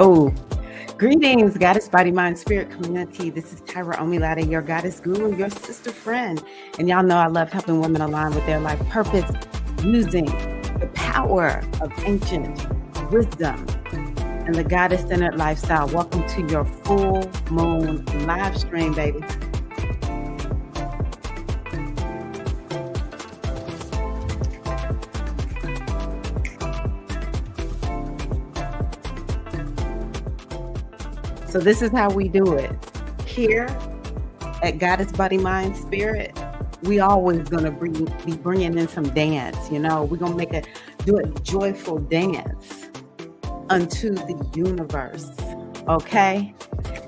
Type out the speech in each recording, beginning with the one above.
Oh, greetings, Goddess Body Mind Spirit community. This is Tyra Omilade, your goddess guru, your sister friend. And y'all know I love helping women align with their life purpose using the power of ancient wisdom and the goddess centered lifestyle. Welcome to your full moon live stream, baby. So this is how we do it. Here at Goddess Body Mind Spirit, we always gonna be bringing in some dance. We're gonna do a joyful dance unto the universe. Okay,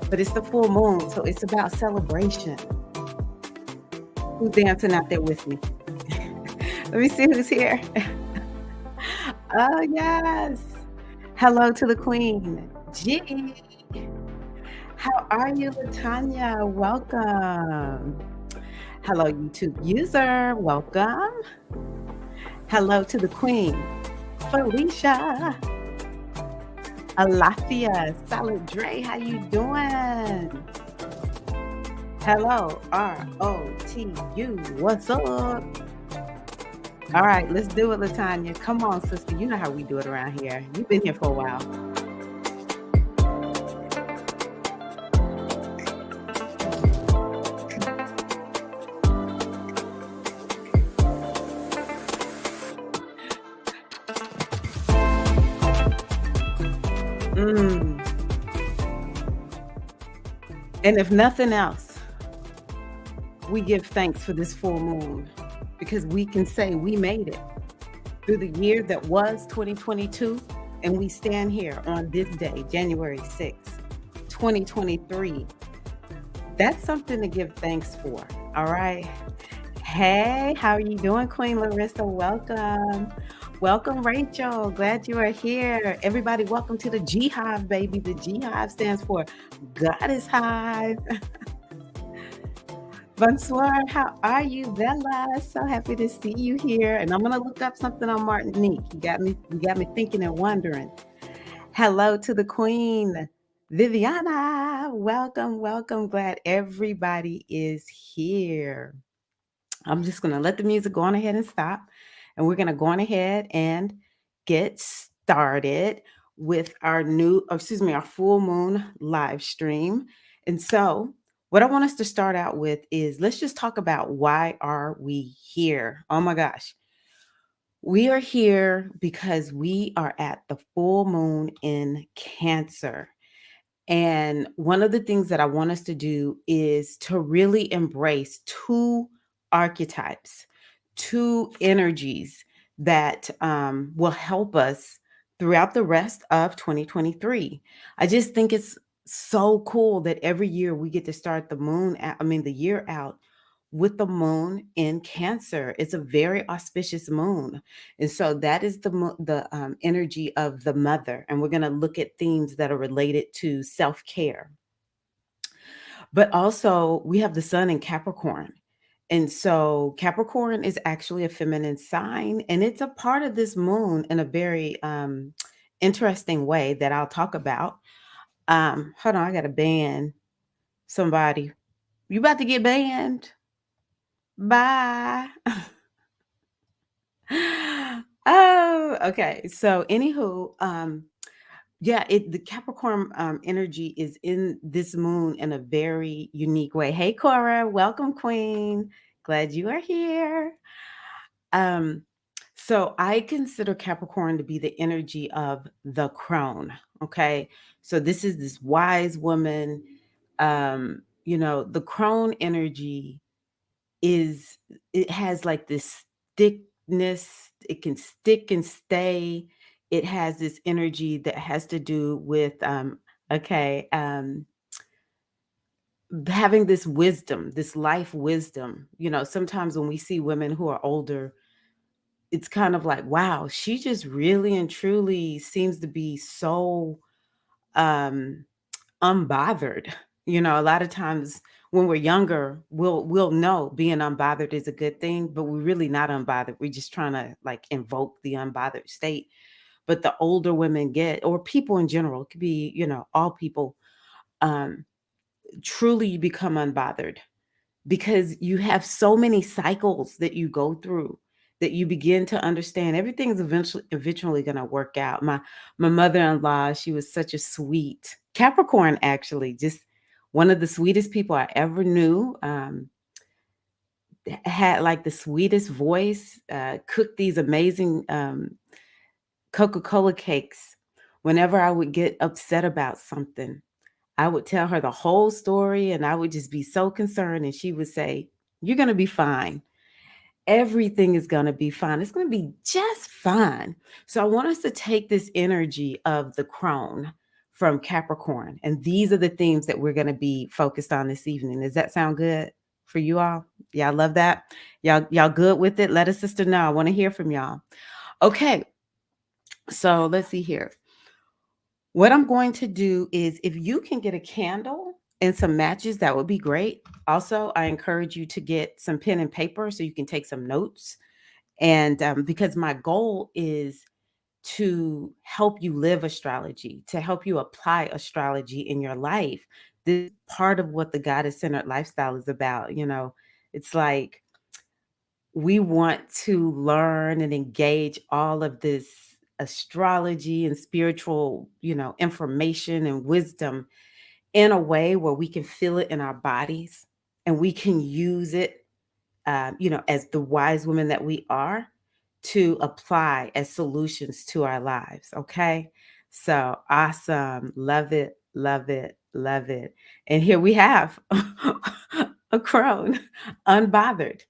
but it's the full moon, so it's about celebration. Who's dancing out there with me? Let me see who's here. Oh yes. Hello to the Queen, G. How are you, Latanya? Welcome. Hello, YouTube user. Welcome. Hello to the Queen, Felicia. Alafia, Solid Dre, how you doing? Hello, ROTU. What's up? All right, let's do it, Latanya. Come on, sister. You know how we do it around here. You've been here for a while. And if nothing else, we give thanks for this full moon because we can say we made it through the year that was 2022, and we stand here on this day, January 6th, 2023. That's something to give thanks for, all right? Hey, how are you doing, Queen Larissa? Welcome. Welcome, Rachel. Glad you are here. Everybody, welcome to the G-Hive, baby. The G-Hive stands for Goddess Hive. Bonsoir, how are you, Bella? So happy to see you here. And I'm going to look up something on Martinique. You got me thinking and wondering. Hello to the Queen, Viviana. Welcome, welcome. Glad everybody is here. I'm just going to let the music go on ahead and stop. And we're going to go on ahead and get started with our full moon live stream. And so what I want us to start out with is let's just talk about why are we here? Oh my gosh. We are here because we are at the full moon in Cancer. And one of the things that I want us to do is to really embrace two archetypes, two energies that will help us throughout the rest of 2023. I just think it's so cool that every year we get to start the year out with the moon in Cancer. It's a very auspicious moon. And so that is the energy of the mother. And we're going to look at themes that are related to self-care. But also we have the sun in Capricorn. And so Capricorn is actually a feminine sign, and it's a part of this moon in a very interesting way that I'll talk about. Hold on, I got to ban somebody. You about to get banned? Bye. Oh, okay. So anywho, the Capricorn energy is in this moon in a very unique way. Hey, Cora, welcome, Queen. Glad you are here. So I consider Capricorn to be the energy of the crone. Okay. So this is this wise woman. The crone energy it has like this thickness. It can stick and stay. It has this energy that has to do with having this wisdom, this life wisdom. Sometimes when we see women who are older, it's kind of like, wow, she just really and truly seems to be so unbothered. A lot of times when we're younger, we'll know being unbothered is a good thing, but we're really not unbothered. We're just trying to like invoke the unbothered state. but the older women get, or people in general, it could be, all people, um, truly you become unbothered because you have so many cycles that you go through that you begin to understand everything's eventually going to work out. My mother-in-law, she was such a sweet Capricorn, actually, just one of the sweetest people I ever knew. Had like the sweetest voice, cooked these amazing Coca-Cola cakes. Whenever I would get upset about something, I would tell her the whole story and I would just be so concerned. And she would say, "You're going to be fine. Everything is going to be fine. It's going to be just fine." So I want us to take this energy of the crone from Capricorn. And these are the themes that we're going to be focused on this evening. Does that sound good for you all? Y'all love that? Y'all good with it? Let a sister know. I want to hear from y'all. Okay. So let's see here. What I'm going to do is if you can get a candle and some matches, that would be great. Also, I encourage you to get some pen and paper so you can take some notes. And because my goal is to help you live astrology, to help you apply astrology in your life. This is part of what the goddess centered lifestyle is about. It's like we want to learn and engage all of this astrology and spiritual, information and wisdom in a way where we can feel it in our bodies and we can use it, as the wise women that we are, to apply as solutions to our lives. Okay. So awesome. Love it. Love it. Love it. And here we have a crone, unbothered.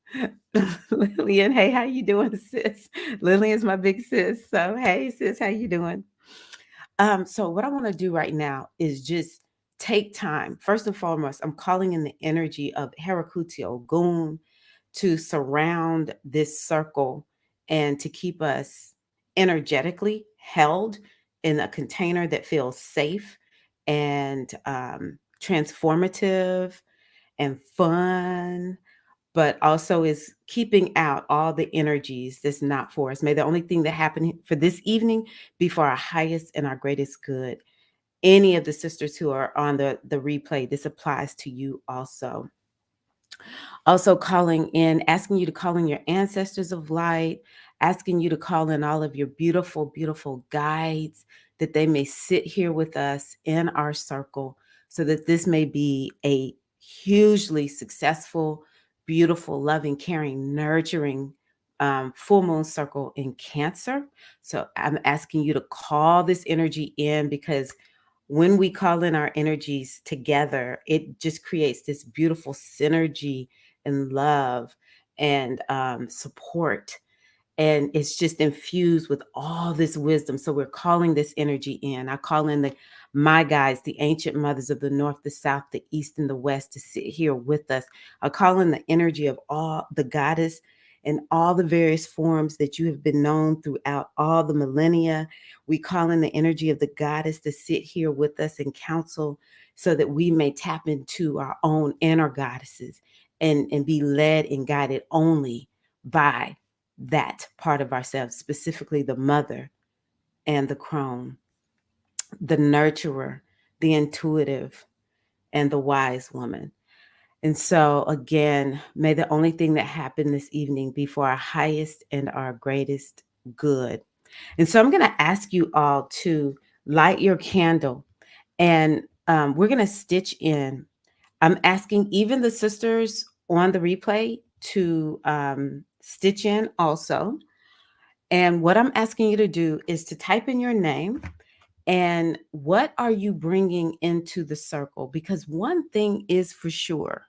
Lillian, hey, how you doing, sis? Lillian's my big sis. So hey, sis, how you doing? So what I want to do right now is just take time. First and foremost, I'm calling in the energy of Herakuti Ogun to surround this circle and to keep us energetically held in a container that feels safe and transformative and fun, but also is keeping out all the energies that's not for us. May the only thing that happen for this evening be for our highest and our greatest good. Any of the sisters who are on the replay, this applies to you also. Also calling in, asking you to call in your ancestors of light, asking you to call in all of your beautiful, beautiful guides, that they may sit here with us in our circle so that this may be a hugely successful, beautiful, loving, caring, nurturing full moon circle in Cancer. So I'm asking you to call this energy in because when we call in our energies together, it just creates this beautiful synergy and love and support. And it's just infused with all this wisdom. So we're calling this energy in. I call in my guides, the ancient mothers of the north, the south, the east, and the west to sit here with us. I call in the energy of all the goddess and all the various forms that you have been known throughout all the millennia. We call in the energy of the goddess to sit here with us and counsel so that we may tap into our own inner goddesses and be led and guided only by that part of ourselves, specifically the mother and the crone, the nurturer, the intuitive, and the wise woman. And so, again, may the only thing that happened this evening be for our highest and our greatest good. And so, I'm going to ask you all to light your candle and we're going to stitch in. I'm asking even the sisters on the replay to stitch in also. And what I'm asking you to do is to type in your name and what are you bringing into the circle? Because one thing is for sure,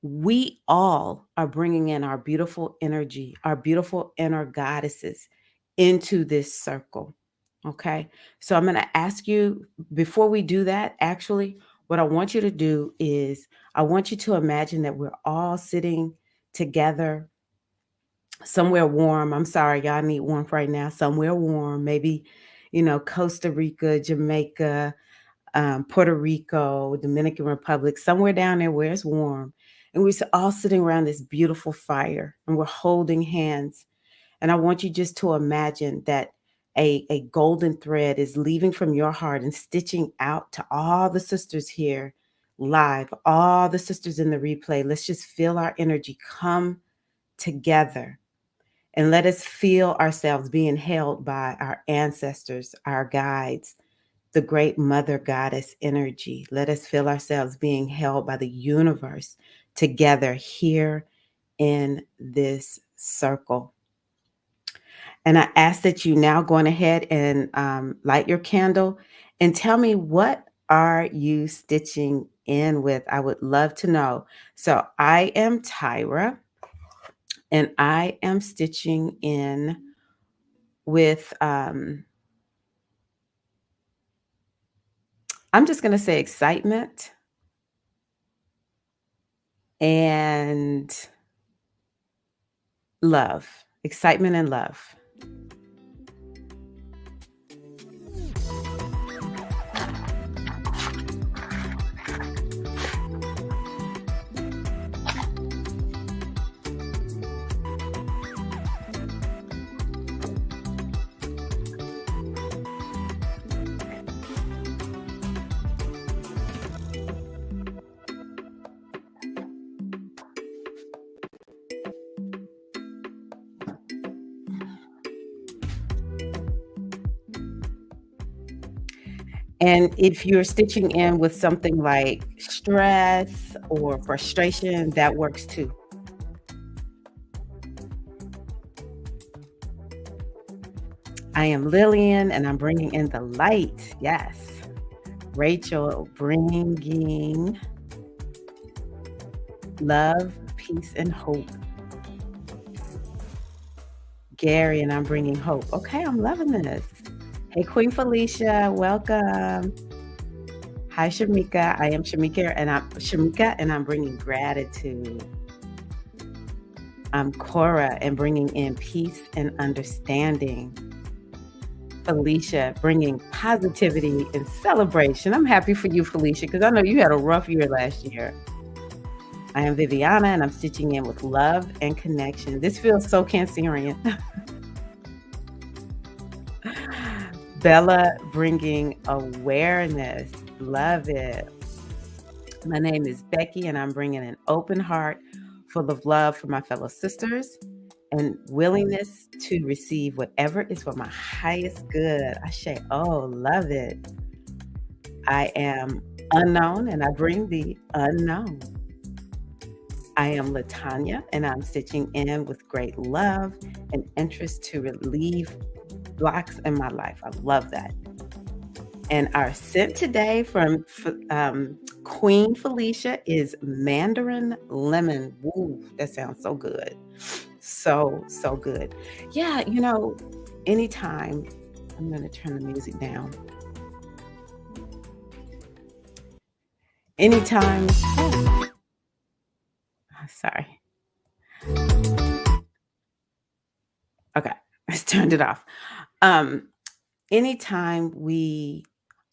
we all are bringing in our beautiful energy, our beautiful inner goddesses into this circle. Okay. So I'm going to ask you before we do that, actually, what I want you to do is I want you to imagine that we're all sitting together somewhere warm. I'm sorry, y'all need warmth right now. Somewhere warm, maybe, Costa Rica, Jamaica, Puerto Rico, Dominican Republic, somewhere down there where it's warm. And we're all sitting around this beautiful fire and we're holding hands. And I want you just to imagine that A golden thread is leaving from your heart and stitching out to all the sisters here live, all the sisters in the replay. Let's just feel our energy come together and let us feel ourselves being held by our ancestors, our guides, the great mother goddess energy. Let us feel ourselves being held by the universe together here in this circle. And I ask that you now go on ahead and light your candle and tell me, what are you stitching in with? I would love to know. So I am Tyra and I am stitching in with, I'm just going to say excitement and love. Excitement and love. And if you're stitching in with something like stress or frustration, that works too. I am Lillian and I'm bringing in the light. Yes. Rachel bringing love, peace, and hope. Gary and I'm bringing hope. Okay, I'm loving this. Hey, Queen Felicia, welcome. Hi, Shamika. I am Shamika, and I'm bringing gratitude. I'm Cora and bringing in peace and understanding. Felicia bringing positivity and celebration. I'm happy for you, Felicia, because I know you had a rough year last year. I am Viviana and I'm stitching in with love and connection. This feels so Cancerian. Bella bringing awareness. Love it. My name is Becky and I'm bringing an open heart full of love for my fellow sisters and willingness to receive whatever is for my highest good. I say, oh, love it. I am unknown and I bring the unknown. I am Latanya and I'm stitching in with great love and interest to relieve blocks in my life. I love that. And our scent today from Queen Felicia is Mandarin Lemon. Woo, that sounds so good. So, so good. Yeah, anytime, I'm going to turn the music down. Anytime, sorry. Okay, let's turned it off. Anytime we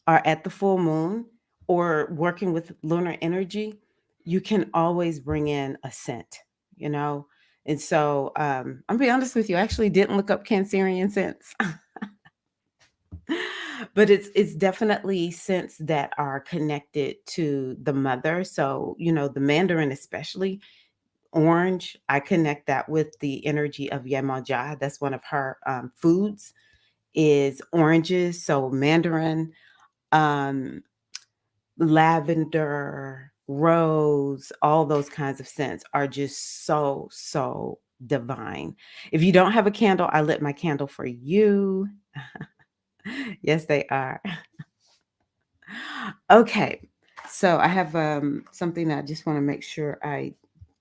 are at the full moon or working with lunar energy, you can always bring in a scent, you know? And so I'll be honest with you, I actually didn't look up Cancerian scents. But it's definitely scents that are connected to the mother. So, the mandarin, especially orange, I connect that with the energy of Yemoja. That's one of her foods is oranges. So mandarin, um, lavender, rose, all those kinds of scents are just so, so divine. If you don't have a candle, I lit my candle for you. Yes, they are. Okay. So I have something that I just want to make sure I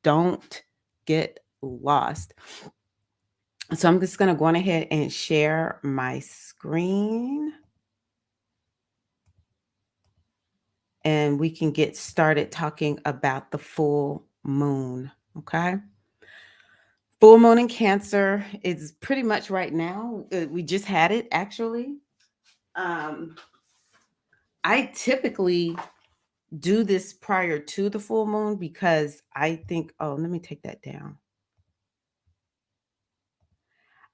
don't get lost. So I'm just going to go on ahead and share my screen. And we can get started talking about the full moon. Okay. Full moon in Cancer is pretty much right now. We just had it actually. Um, I typically do this prior to the full moon because I think, oh, let me take that down.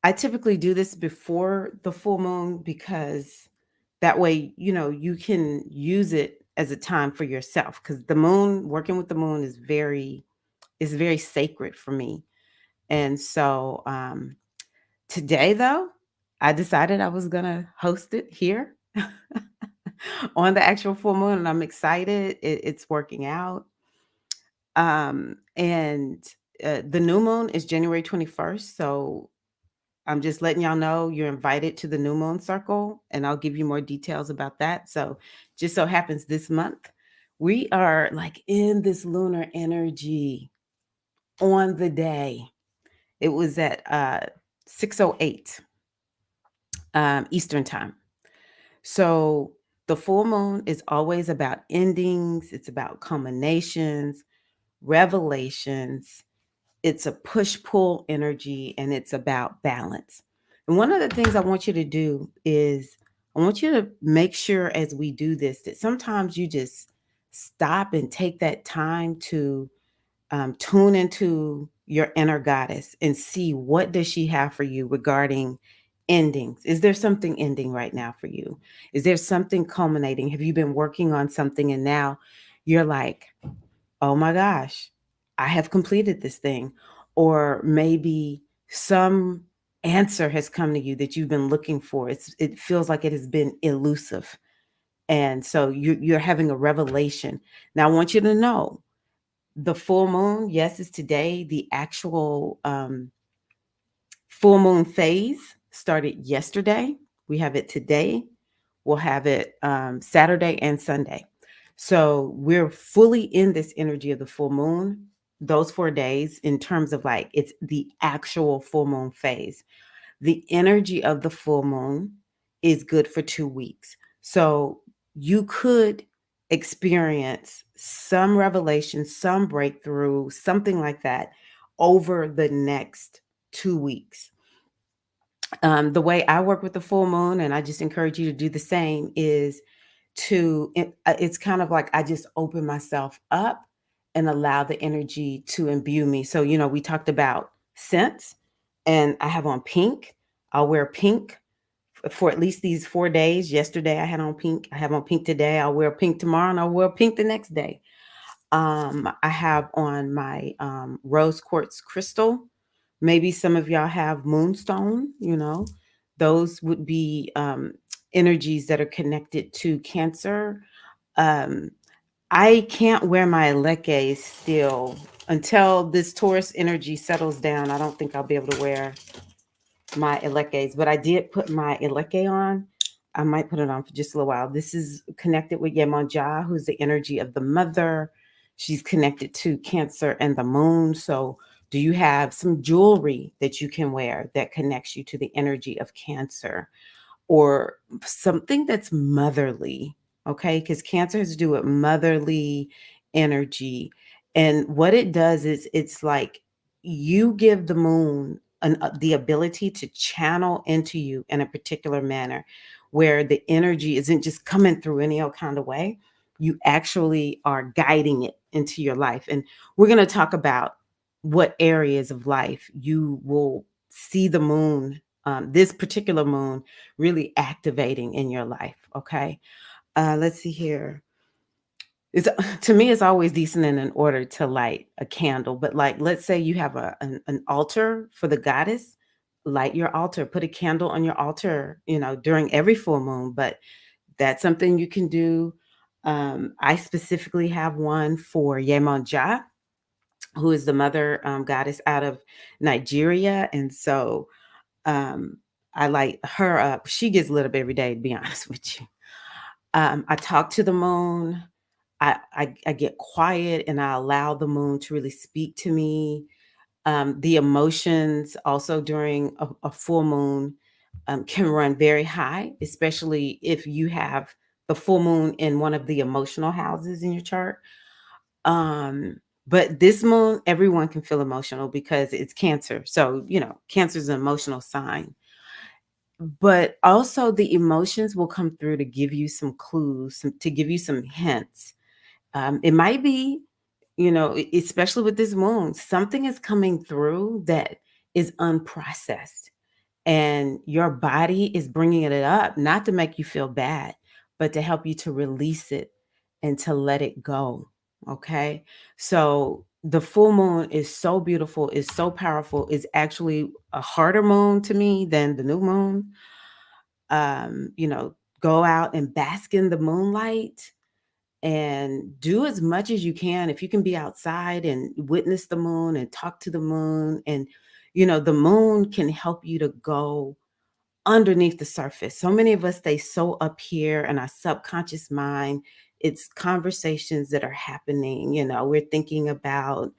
I typically do this before the full moon because that way, you can use it as a time for yourself because the moon, working with the moon is very sacred for me. And so today though, I decided I was gonna host it here on the actual full moon, and I'm excited. It's working out. And the new moon is January 21st. So I'm just letting y'all know you're invited to the new moon circle, and I'll give you more details about that. So, just so happens this month, we are like in this lunar energy on the day. It was at 6:08 Eastern time. So, the full moon is always about endings, it's about culminations, revelations, it's a push-pull energy, and it's about balance. And one of the things I want you to do is I want you to make sure as we do this that sometimes you just stop and take that time to tune into your inner goddess and see what does she have for you regarding endings. Is there something ending right now for you? Is there something culminating? Have you been working on something and now you're like, oh my gosh, I have completed this thing. Or maybe some answer has come to you that you've been looking for. It feels like it has been elusive. And so you're having a revelation. Now I want you to know the full moon, yes, is today. The actual full moon phase started yesterday. We have it today. We'll have it Saturday and Sunday. So we're fully in this energy of the full moon, those 4 days, in terms of like it's the actual full moon phase. The energy of the full moon is good for 2 weeks. So you could experience some revelation, some breakthrough, something like that over the next 2 weeks. The way I work with the full moon, and I just encourage you to do the same, is it's kind of like I just open myself up and allow the energy to imbue me. So, we talked about scents, and I have on pink. I'll wear pink for at least these 4 days. Yesterday I had on pink. I have on pink today. I'll wear pink tomorrow, and I'll wear pink the next day. I have on my rose quartz crystal. Maybe some of y'all have moonstone, those would be energies that are connected to Cancer. Um, I can't wear my Eleke still until this Taurus energy settles down. I don't think I'll be able to wear my Elekes, but I did put my Eleke on. I might put it on for just a little while. This is connected with Yemonja, who's the energy of the mother. She's connected to Cancer and the moon. So, do you have some jewelry that you can wear that connects you to the energy of Cancer? Or something that's motherly, okay? Because Cancer has to do with motherly energy. And what it does is it's like you give the moon the ability to channel into you in a particular manner where the energy isn't just coming through any old kind of way. You actually are guiding it into your life. And we're going to talk about what areas of life you will see the moon, this particular moon, really activating in your life. Okay. Let's see here. It's to me, it's always decent and in order to light a candle. But like, let's say you have an altar for the goddess, light your altar, put a candle on your altar, during every full moon. But that's something you can do. I specifically have one for Yemonja, who is the mother goddess out of Nigeria. And so um, I light her up. She gets lit up every day, to be honest with you. I talk to the moon. I get quiet and I allow the moon to really speak to me. The emotions also during a full moon can run very high, especially if you have the full moon in one of the emotional houses in your chart. But this moon, everyone can feel emotional because it's Cancer. So, Cancer is an emotional sign. But also the emotions will come through to give you some clues, to give you some hints. It might be, especially with this moon, something is coming through that is unprocessed. and your body is bringing it up not to make you feel bad, but to help you to release it and to let it go. Okay. So the full moon is so beautiful, is so powerful, is actually a harder moon to me than the new moon. You know, go out and bask in the moonlight and do as much as you can. If you can be outside and witness the moon and talk to the moon, and the moon can help you to go underneath the surface. So many of us stay so up here in our subconscious mind. It's conversations that are happening. We're thinking about,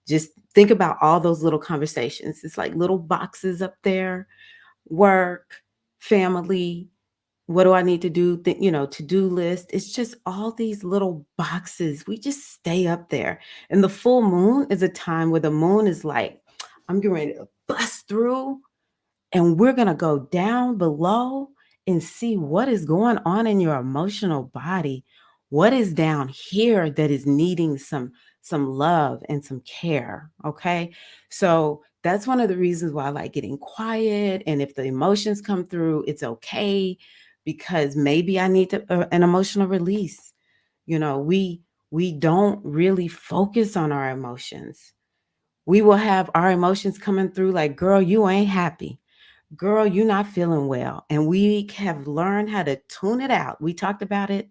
just think about all those little conversations. It's like little boxes up there: work, family, what do I need to do? To-do list. It's just all these little boxes. We just stay up there. And the full moon is a time where the moon is like, I'm getting ready to bust through, and we're going to go down below and see what is going on in your emotional body. What is down here that is needing some love and some care, okay? So that's one of the reasons why I like getting quiet, and if the emotions come through, it's okay, because maybe I need an emotional release. We don't really focus on our emotions. We will have our emotions coming through like, girl, you ain't happy. Girl, you're not feeling well. And we have learned how to tune it out. We talked about it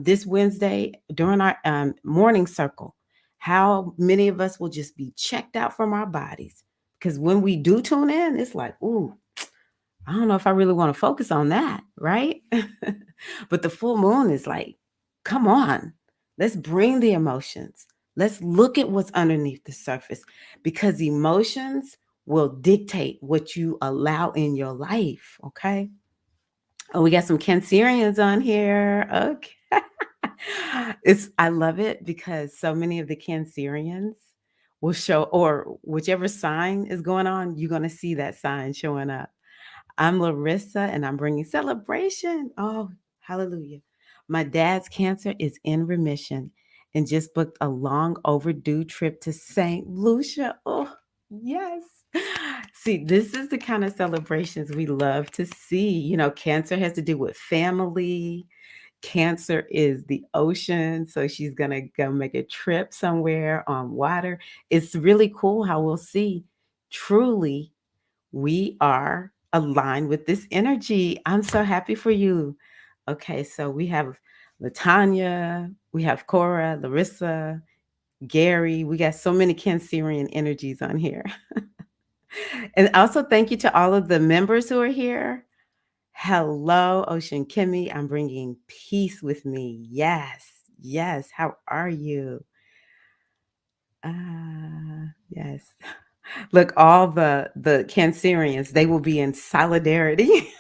this Wednesday during our morning circle. How many of us will just be checked out from our bodies? Because when we do tune in, it's like, ooh, I don't know if I really want to focus on that, right? But the full moon is like, come on, let's bring the emotions. Let's look at what's underneath the surface, because emotions will dictate what you allow in your life. Okay. Oh, we got some Cancerians on here. Okay. I love it because so many of the Cancerians will show, or whichever sign is going on, you're going to see that sign showing up. I'm Larissa, and I'm bringing celebration. Oh, hallelujah. My dad's cancer is in remission and just booked a long overdue trip to St. Lucia. Oh, yes. See, this is the kind of celebrations we love to see. Cancer has to do with family. Cancer is the ocean. So she's going to go make a trip somewhere on water. It's really cool how we'll see truly we are aligned with this energy. I'm so happy for you. Okay, so we have Latanya, we have Cora, Larissa, Gary. We got so many Cancerian energies on here. And also, thank you to all of the members who are here. Hello, Ocean Kimmy. I'm bringing peace with me. Yes, yes. How are you? Yes. Look, all the Cancerians, they will be in solidarity.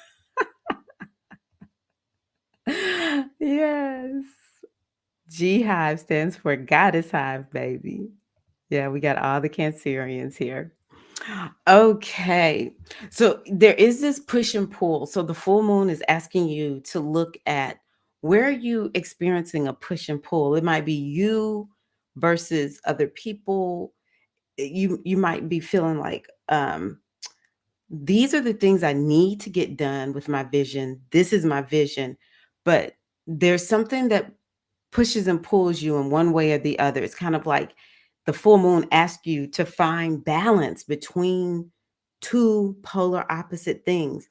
Yes. G Hive stands for Goddess Hive, baby. Yeah, we got all the Cancerians here. Okay. So there is this push and pull. So the full moon is asking you to look at, where are you experiencing a push and pull? It might be you versus other people. You might be feeling like, these are the things I need to get done with my vision. This is my vision. But there's something that pushes and pulls you in one way or the other. It's kind of like the full moon asks you to find balance between two polar opposite things.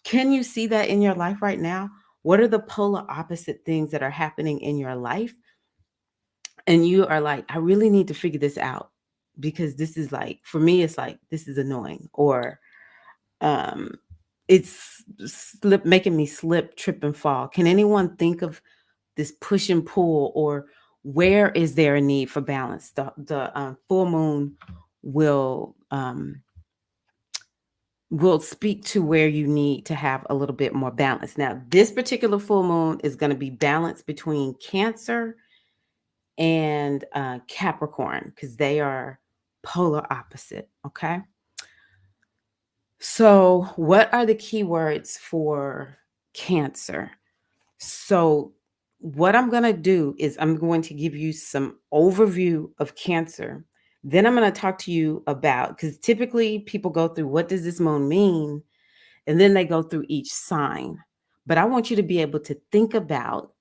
Can you see that in your life right now? What are the polar opposite things that are happening in your life? And you are like, I really need to figure this out, because this is like, for me, it's like, this is annoying, or um, it's making me slip, trip, and fall. Can anyone think of this push and pull, or where is there a need for balance? The full moon will speak to where you need to have a little bit more balance. Now, this particular full moon is going to be balanced between Cancer and Capricorn, because they are polar opposite. Okay. So, what are the keywords for Cancer? So, what I'm going to do is I'm going to give you some overview of Cancer, Then I'm going to talk to you about, because typically people go through what does this moon mean? And then they go through each sign. But I want you to be able to think about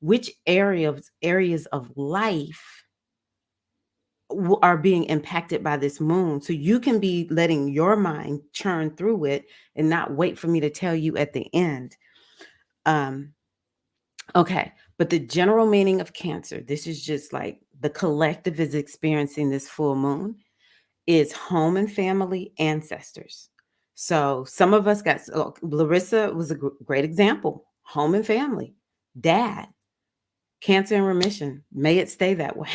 which areas of life are being impacted by this moon, so you can be letting your mind churn through it and not wait for me to tell you at the end. um okay, but the general meaning of Cancer, this is just like the collective is experiencing this full moon, is home and family, ancestors. So some of us got, Larissa was a great example. Home and family, dad, Cancer in remission, may it stay that way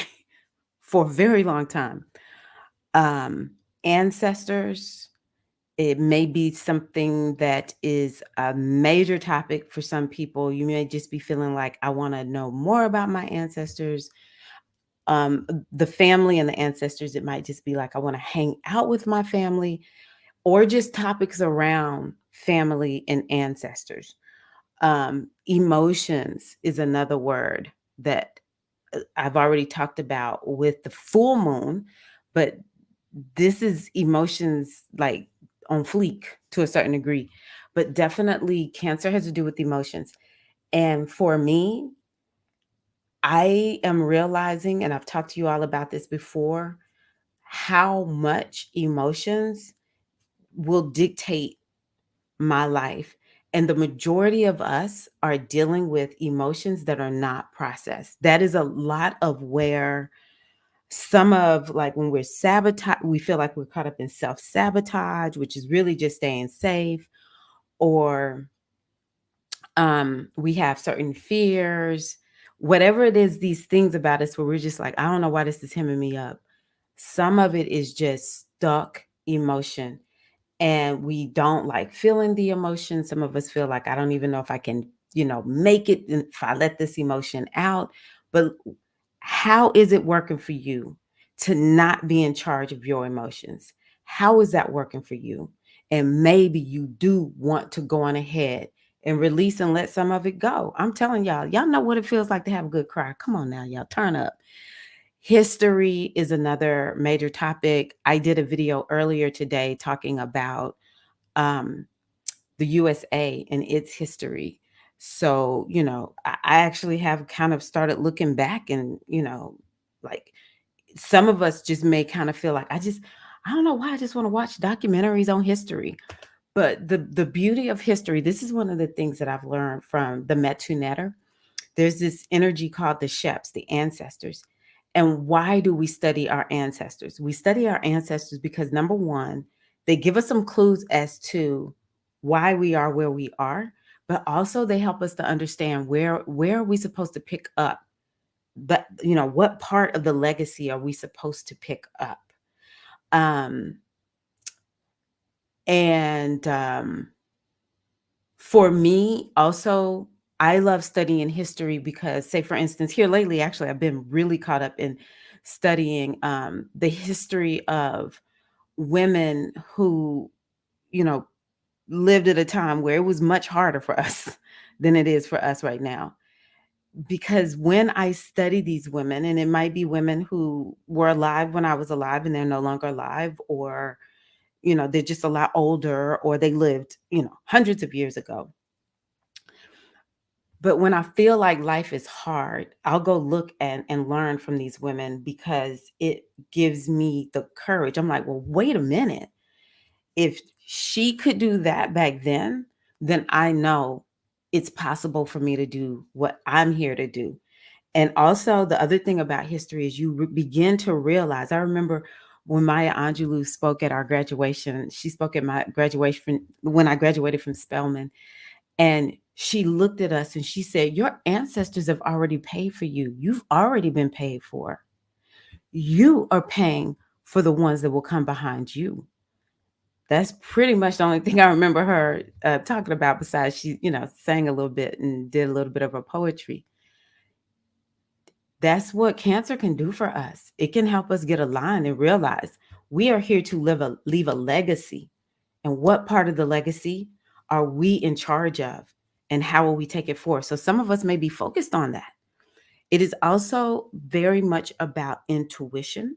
for a very long time. um, Ancestors, it may be something that is a major topic for some people. You may just be feeling like, I want to know more about my ancestors. The family and the ancestors, it might just be like, I want to hang out with my family, or just topics around family and ancestors. Emotions is another word that I've already talked about with the full moon, but this is emotions like on fleek to a certain degree. But definitely Cancer has to do with emotions. And for me, I am realizing, and I've talked to you all about this before, how much emotions will dictate my life. And the majority of us are dealing with emotions that are not processed. That is a lot of where some of, like, when we're sabotage, we feel like we're caught up in self-sabotage, which is really just staying safe, or we have certain fears, whatever it is, these things about us where we're just like, I don't know why this is hemming me up. Some of it is just stuck emotion, and we don't like feeling the emotion. Some of us feel like, I don't even know if I can, make it if I let this emotion out. But how is it working for you to not be in charge of your emotions? How is that working for you? And maybe you do want to go on ahead and release and let some of it go. I'm telling y'all know what it feels like to have a good cry. Come on now, y'all, turn up. History is another major topic. I did a video earlier today talking about um, the USA and its history. So, I actually have kind of started looking back, and, like, some of us just may kind of feel like, I don't know why I just want to watch documentaries on history. But the beauty of history, this is one of the things that I've learned from the Metu Netter. There's this energy called the Sheps, the ancestors. And why do we study our ancestors? We study our ancestors because, number one, they give us some clues as to why we are where we are, but also they help us to understand where are we supposed to pick up. But what part of the legacy are we supposed to pick up? Um, and For me, also, I love studying history because, say, for instance, here lately, actually, I've been really caught up in studying the history of women who, you know, lived at a time where it was much harder for us than it is for us right now. Because when I study these women, and it might be women who were alive when I was alive and they're no longer alive, or, they're just a lot older, or they lived, hundreds of years ago. But when I feel like life is hard, I'll go look and learn from these women because it gives me the courage. I'm like, well, wait a minute. If she could do that back then I know it's possible for me to do what I'm here to do. And also, the other thing about history is you begin to realize. I remember when Maya Angelou spoke at our graduation. She spoke at my graduation when I graduated from Spelman, and she looked at us and she said, your ancestors have already paid for you. You've already been paid for. You are paying for the ones that will come behind you. That's pretty much the only thing I remember her talking about, besides she, sang a little bit and did a little bit of her poetry. That's what Cancer can do for us. It can help us get aligned and realize we are here to leave a legacy. And what part of the legacy are we in charge of? And how will we take it forward? So some of us may be focused on that. It is also very much about intuition.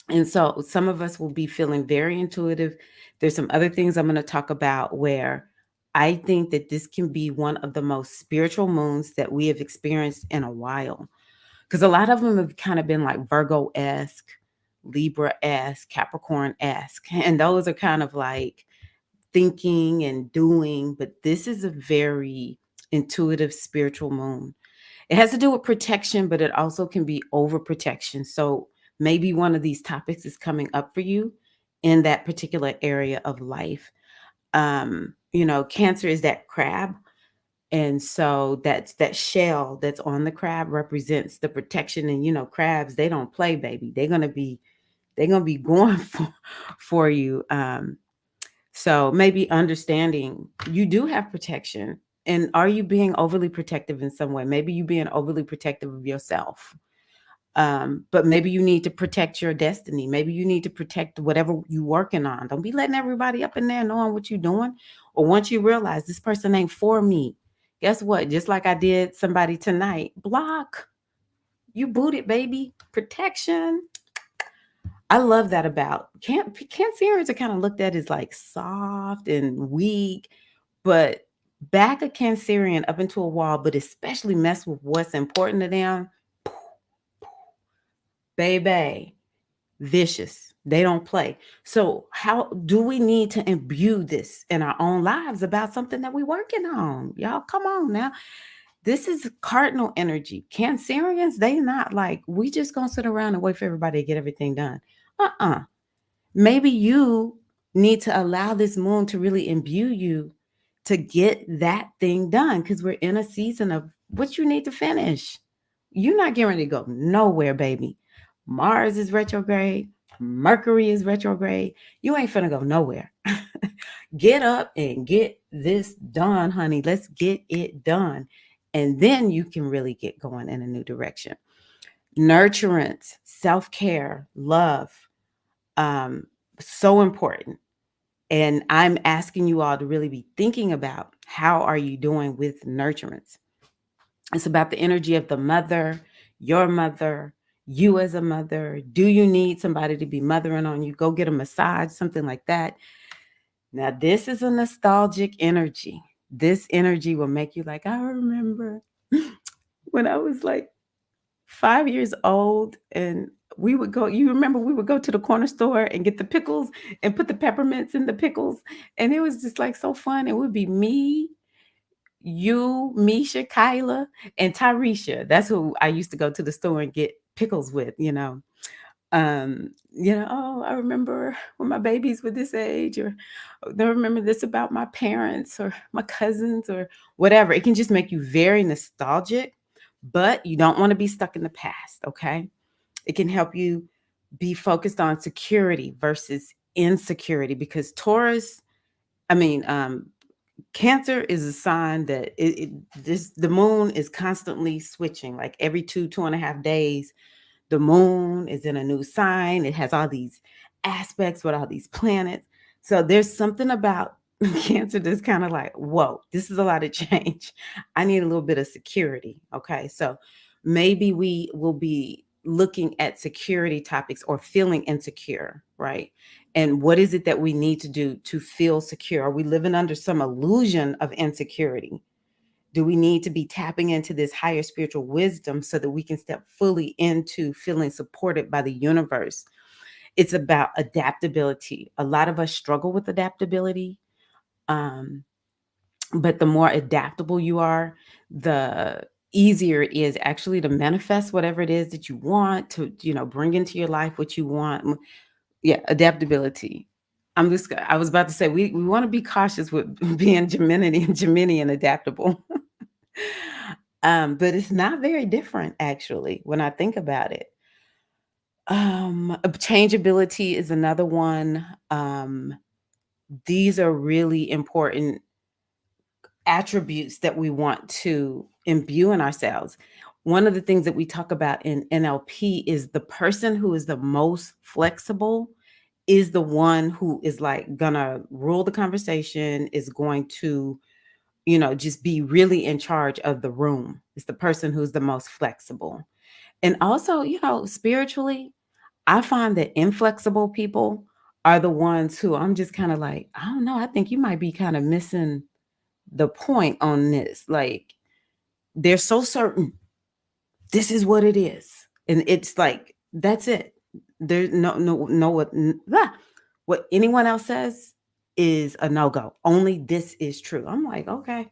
And so some of us will be feeling very intuitive. There's some other things I'm going to talk about where I think that this can be one of the most spiritual moons that we have experienced in a while. Because a lot of them have kind of been like Virgo esque, Libra esque, Capricorn esque. And those are kind of like thinking and doing. But this is a very intuitive spiritual moon. It has to do with protection, but it also can be overprotection. So maybe one of these topics is coming up for you in that particular area of life. Cancer is that crab. And so that's that shell that's on the crab represents the protection. And crabs, they don't play, baby. They're gonna be going for you. So maybe understanding you do have protection. And are you being overly protective in some way? Maybe you being overly protective of yourself. But maybe you need to protect your destiny. Maybe you need to protect whatever you're working on. Don't be letting everybody up in there knowing what you're doing. Or once you realize this person ain't for me, guess what? Just like I did somebody tonight, block. You booted, baby. Protection. I love that about Cancerians are kind of looked at as like soft and weak, but back a Cancerian up into a wall, but especially mess with what's important to them, baby, vicious. They don't play. So how do we need to imbue this in our own lives about something that we're working on? Y'all, come on now. This is cardinal energy. Cancerians, they not like, we just gonna sit around and wait for everybody to get everything done. Uh-uh. Maybe you need to allow this moon to really imbue you to get that thing done because we're in a season of what you need to finish. You're not getting ready to go nowhere, baby. Mars is retrograde. Mercury is retrograde. You ain't finna go nowhere. Get up and get this done, honey. Let's get it done. And then you can really get going in a new direction. Nurturance, self care, love, um, so important. And I'm asking you all to really be thinking about how are you doing with nurturance. It's about the energy of the mother, your mother, you as a mother. Do you need somebody to be mothering on you? Go get a massage, something like that. Now, this is a nostalgic energy. This energy will make you like, I remember when I was like 5 years old and we would go, you remember we would go to the corner store and get the pickles and put the peppermints in the pickles. And it was just like so fun. It would be me, you, Misha, Kyla, and Tyresha. That's who I used to go to the store and get pickles with. Oh, I remember when my babies were this age, or I remember this about my parents or my cousins or whatever. It can just make you very nostalgic, but you don't want to be stuck in the past, okay? It can help you be focused on security versus insecurity because I mean, Cancer is a sign that the moon is constantly switching, like every 2.5 days the moon is in a new sign. It has all these aspects with all these planets. So there's something about Cancer that's kind of like, whoa, this is a lot of change. I need a little bit of security. Okay. So maybe we will be looking at security topics or feeling insecure, right? And what is it that we need to do to feel secure? Are we living under some illusion of insecurity? Do we need to be tapping into this higher spiritual wisdom so that we can step fully into feeling supported by the universe? It's about adaptability. A lot of us struggle with adaptability. Um, but the more adaptable you are, the easier it is actually to manifest whatever it is that you want to bring into your life what you want. Yeah, adaptability. I was about to say we want to be cautious with being Gemini and adaptable. But it's not very different actually when I think about it. Changeability is another one. These are really important attributes that we want to imbue in ourselves. One of the things that we talk about in NLP is the person who is the most flexible is the one who is like gonna rule the conversation, is going to just be really in charge of the room. It's the person who's the most flexible. And also, spiritually, I find that inflexible people are the ones who I'm just kind of like, I don't know, I think you might be kind of missing the point on this. Like, they're so certain this is what it is. And it's like, that's it. There's no what anyone else says is a no-go. Only this is true. I'm like, okay,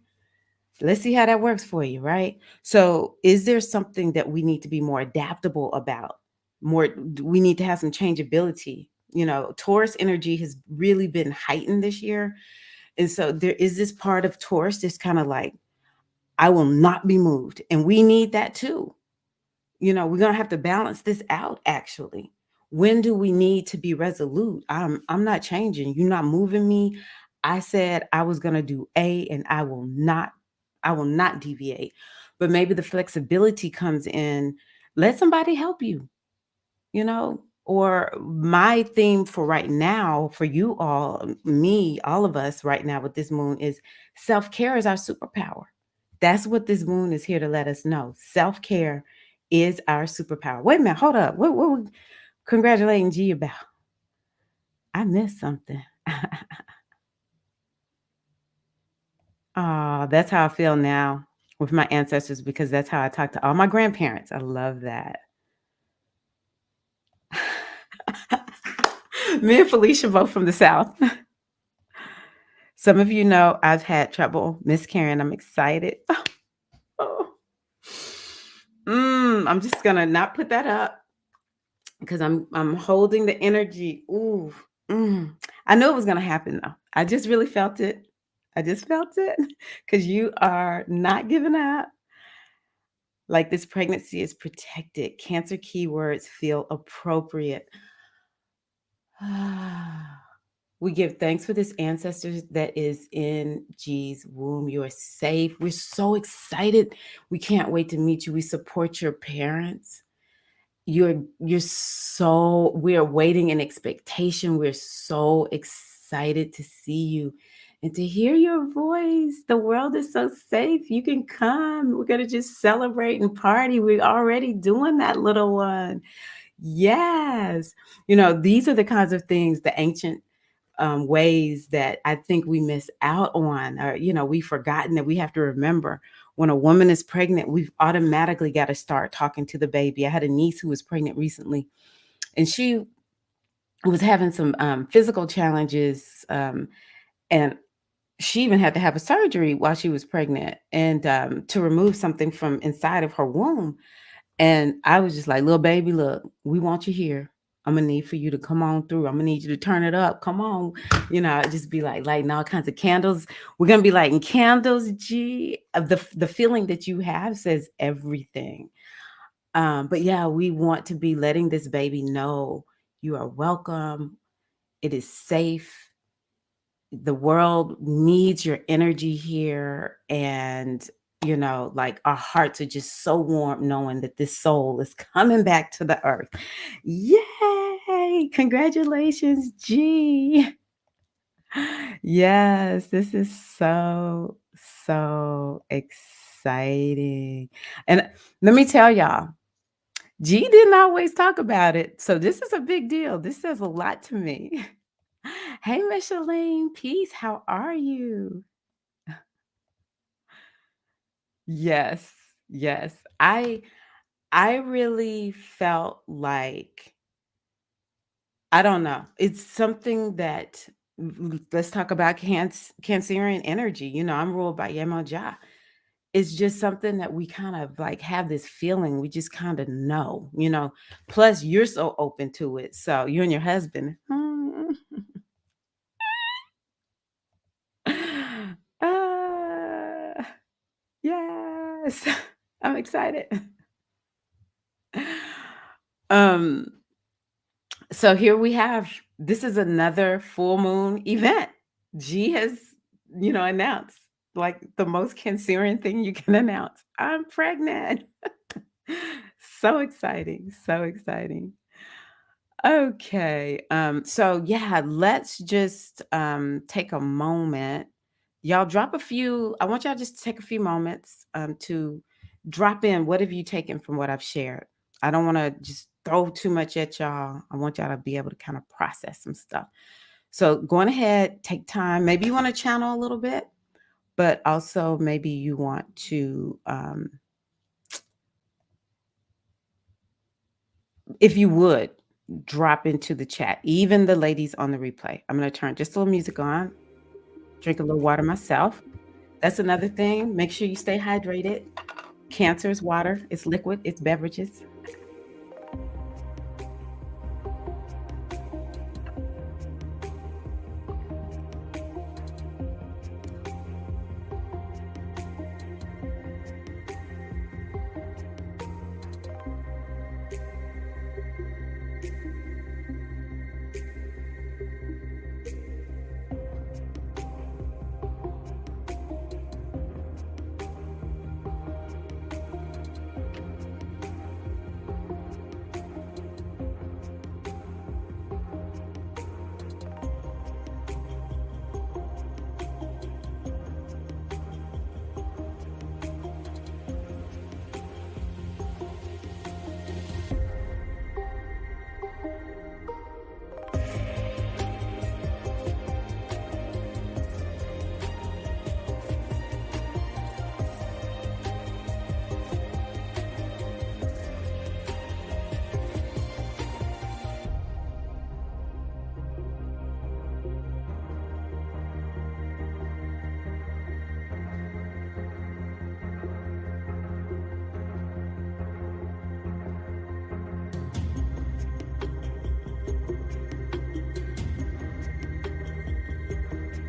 let's see how that works for you, right? So, is there something that we need to be more adaptable about? We need to have some changeability. Taurus energy has really been heightened this year. And so there is this part of Taurus that's kind of like, I will not be moved. And we need that too. We're going to have to balance this out actually. When do we need to be resolute? I'm not changing. You're not moving me. I said I was going to do A and I will not deviate. But maybe the flexibility comes in. Let somebody help you, or my theme for right now, for you all, me, all of us right now with this moon is self-care is our superpower. That's what this moon is here to let us know. Self-care is our superpower. Wait a minute, hold up. What we congratulating G about? I missed something. Oh, that's how I feel now with my ancestors because that's how I talk to all my grandparents. I love that. Me and Felicia both from the South. Some of you know I've had trouble miscarrying. I'm excited. Oh. I'm just gonna not put that up because I'm holding the energy. Ooh. I knew it was gonna happen though. I just really felt it. I just felt it because you are not giving up. Like this pregnancy is protected. Cancer keywords feel appropriate. We give thanks for this ancestors that is in G's womb. You are safe. We're so excited. We can't wait to meet you. We support your parents. We are waiting in expectation. We're so excited to see you and to hear your voice. The world is so safe. You can come. We're gonna just celebrate and party. We're already doing that, little one. Yes. These are the kinds of things, the ancient ways that I think we miss out on, or, we've forgotten that we have to remember. When a woman is pregnant, we've automatically got to start talking to the baby. I had a niece who was pregnant recently, and she was having some physical challenges, and she even had to have a surgery while she was pregnant and to remove something from inside of her womb. And I was just like, little baby, look, we want you here. I'm gonna need for you to come on through. I'm gonna need you to turn it up. Come on. I'd just be like lighting all kinds of candles. We're gonna be lighting candles, G. The feeling that you have says everything. But yeah, we want to be letting this baby know you are welcome. It is safe. The world needs your energy here. And like our hearts are just so warm knowing that this soul is coming back to the earth. Yay! Congratulations, G. Yes, this is so, so exciting. And let me tell y'all, G didn't always talk about it. So this is a big deal. This says a lot to me. Hey, Micheline, peace. How are you? Yes, yes. I really felt like I don't know. It's something that let's talk about Cancerian energy. I'm ruled by Yemoja. It's just something that we kind of like have this feeling. We just kind of know. Plus, you're so open to it. So you and your husband. Uh, yes. I'm excited. Um, so here we have this is another full moon event. G has, announced like the most Cancerian thing you can announce. I'm pregnant. So exciting. So exciting. Okay. So yeah, let's just take a moment. Y'all drop a few. I want y'all just to take a few moments to drop in what have you taken from what I've shared. I don't want to just throw too much at y'all. I want y'all to be able to kind of process some stuff. So going ahead, take time. Maybe you want to channel a little bit, but also maybe you want to, if you would, drop into the chat, even the ladies on the replay. I'm going to turn just a little music on, drink a little water myself. That's another thing. Make sure you stay hydrated. Cancer is water, it's liquid, it's beverages.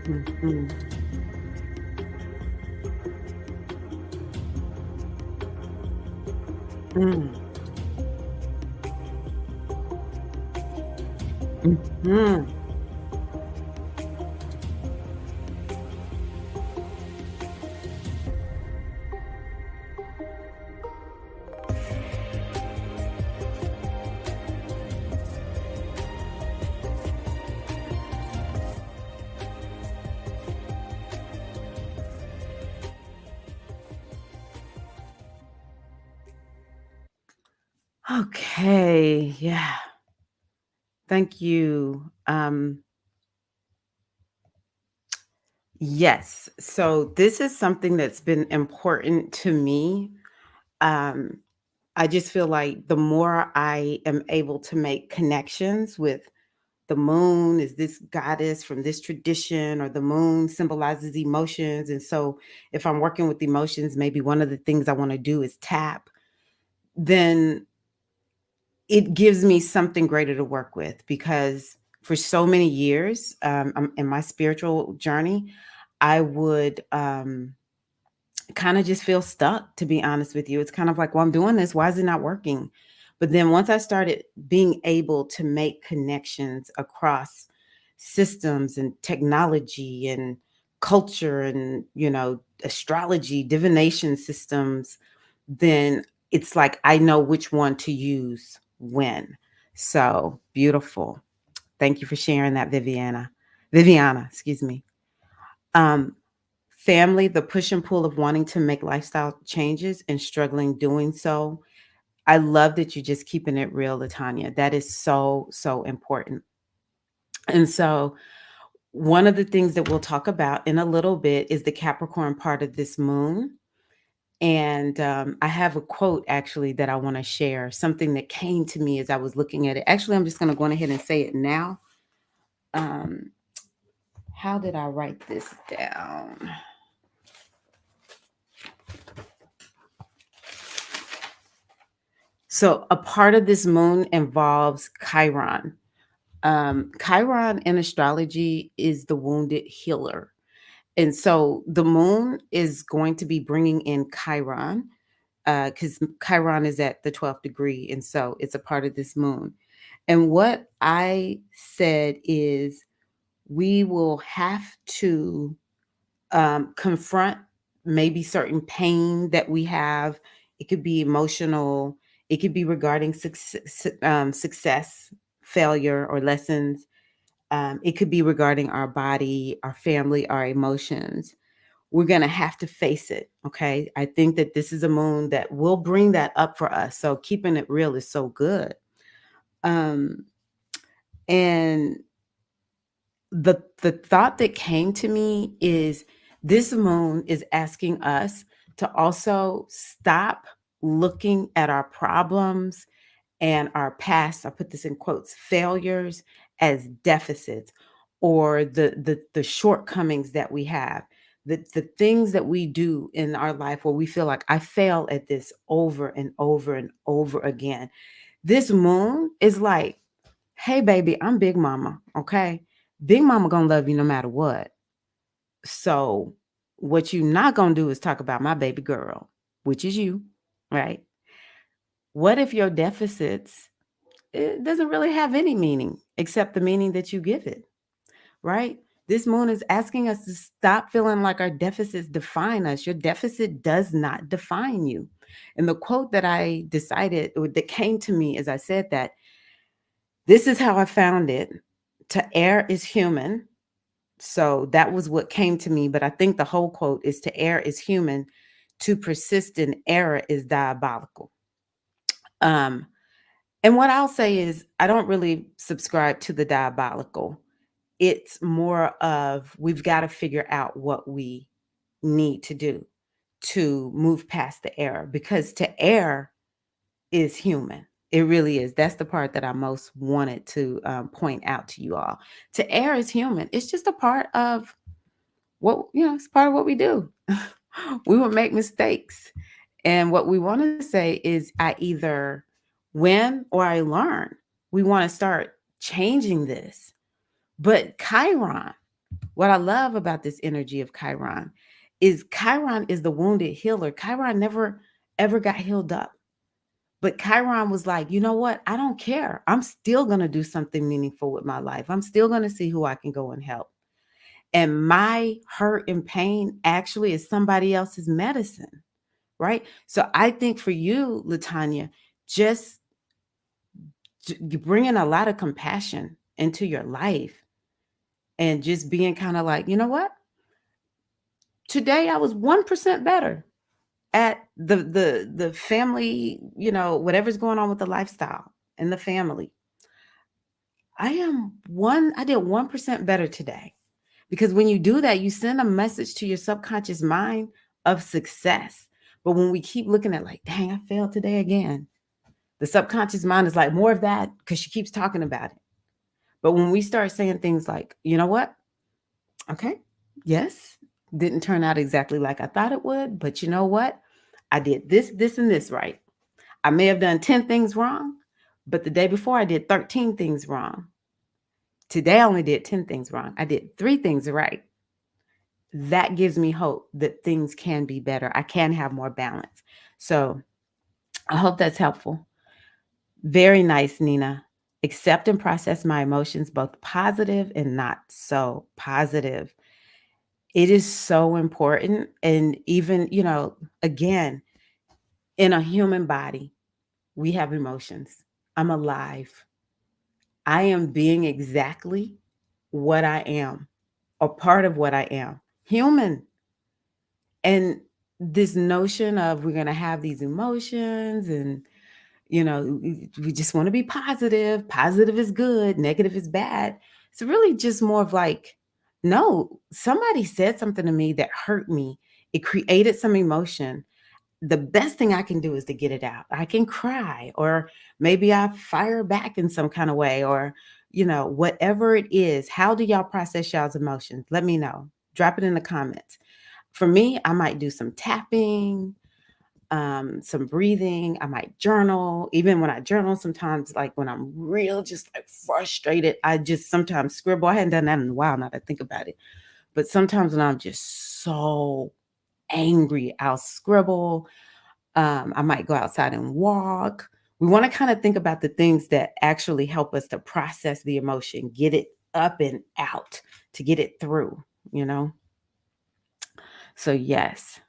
Mhm. Mm. Mhm. Okay, yeah. Thank you. Yes. So this is something that's been important to me. Um, I just feel like the more I am able to make connections with the moon is this goddess from this tradition, or the moon symbolizes emotions. And so if I'm working with emotions, maybe one of the things I want to do is tap, then it gives me something greater to work with, because for so many years, in my spiritual journey, I would kind of just feel stuck, to be honest with you. It's kind of like, well, I'm doing this. Why is it not working? But then once I started being able to make connections across systems and technology and culture and, astrology, divination systems, then it's like I know which one to use when. So beautiful. Thank you for sharing that, Viviana. Viviana, excuse me. Um, Family, the push and pull of wanting to make lifestyle changes and struggling doing so. I love that you're just keeping it real, Latanya. That is so, so important. And so, one of the things that we'll talk about in a little bit is the Capricorn part of this moon. And I have a quote actually that I want to share, something that came to me as I was looking at it. Actually, I'm just going to go ahead and say it now. Um, how did I write this down? So, a part of this moon involves Chiron. Chiron in astrology is the wounded healer. And so the moon is going to be bringing in Chiron, because Chiron is at the 12th degree. And so it's a part of this moon. And what I said is we will have to confront maybe certain pain that we have. It could be emotional, it could be regarding success, failure, or lessons. It could be regarding our body, our family, our emotions. We're going to have to face it. Okay. I think that this is a moon that will bring that up for us. So keeping it real is so good. Um, and the thought that came to me is this moon is asking us to also stop looking at our problems and our past, I put this in quotes, failures as deficits or the shortcomings that we have. The things that we do in our life where we feel like I fail at this over and over and over again. This moon is like, hey baby, I'm Big Mama, okay? Big Mama gonna love you no matter what. So what you not gonna do is talk about my baby girl, which is you, right? What if your deficits, it doesn't really have any meaning except the meaning that you give it, right? This moon is asking us to stop feeling like our deficits define us. Your deficit does not define you. And the quote that I decided, or that came to me as I said that, this is how I found it. To err is human. So that was what came to me. But I think the whole quote is to err is human, to persist in error is diabolical. Um, and what I'll say is, I don't really subscribe to the diabolical. It's more of we've got to figure out what we need to do to move past the error because to err is human. It really is. That's the part that I most wanted to point out to you all. To err is human. It's just a part of what, it's part of what we do. We will make mistakes. And what we want to say is, I either win or I learn. We want to start changing this. But Chiron, what I love about this energy of Chiron is the wounded healer. Chiron never ever got healed up. But Chiron was like, you know what? I don't care. I'm still going to do something meaningful with my life. I'm still going to see who I can go and help. And my hurt and pain actually is somebody else's medicine, right? So I think for you, Latanya, just you bringing a lot of compassion into your life and just being kind of like, you know what? Today I was 1% better at the family, whatever's going on with the lifestyle and the family. I did 1% better today. Because when you do that, you send a message to your subconscious mind of success. But when we keep looking at like, dang, I failed today again, the subconscious mind is like, more of that, because she keeps talking about it. But when we start saying things like, you know what? Okay, yes, didn't turn out exactly like I thought it would, but you know what? I did this, this, and this right. I may have done 10 things wrong, but the day before I did 13 things wrong. Today I only did 10 things wrong. I did 3 things right. That gives me hope that things can be better. I can have more balance. So I hope that's helpful. Very nice, Nina. Accept and process my emotions, both positive and not so positive. It is so important. And even, again, in a human body, we have emotions. I'm alive. I am being exactly what I am, a part of what I am, human. And this notion of we're going to have these emotions and, we just want to be positive. Positive is good, negative is bad. It's really just more of like, no, somebody said something to me that hurt me. It created some emotion. The best thing I can do is to get it out. I can cry, or maybe I fire back in some kind of way, or, whatever it is. How do y'all process y'all's emotions? Let me know. Drop it in the comments. For me, I might do some tapping, some breathing. I might journal. Even when I journal, sometimes like when I'm real, just like frustrated, I just sometimes scribble. I hadn't done that in a while now that I think about it. But sometimes when I'm just so angry, I'll scribble. I might go outside and walk. We want to kind of think about the things that actually help us to process the emotion, get it up and out, to get it through, you know? So, yes,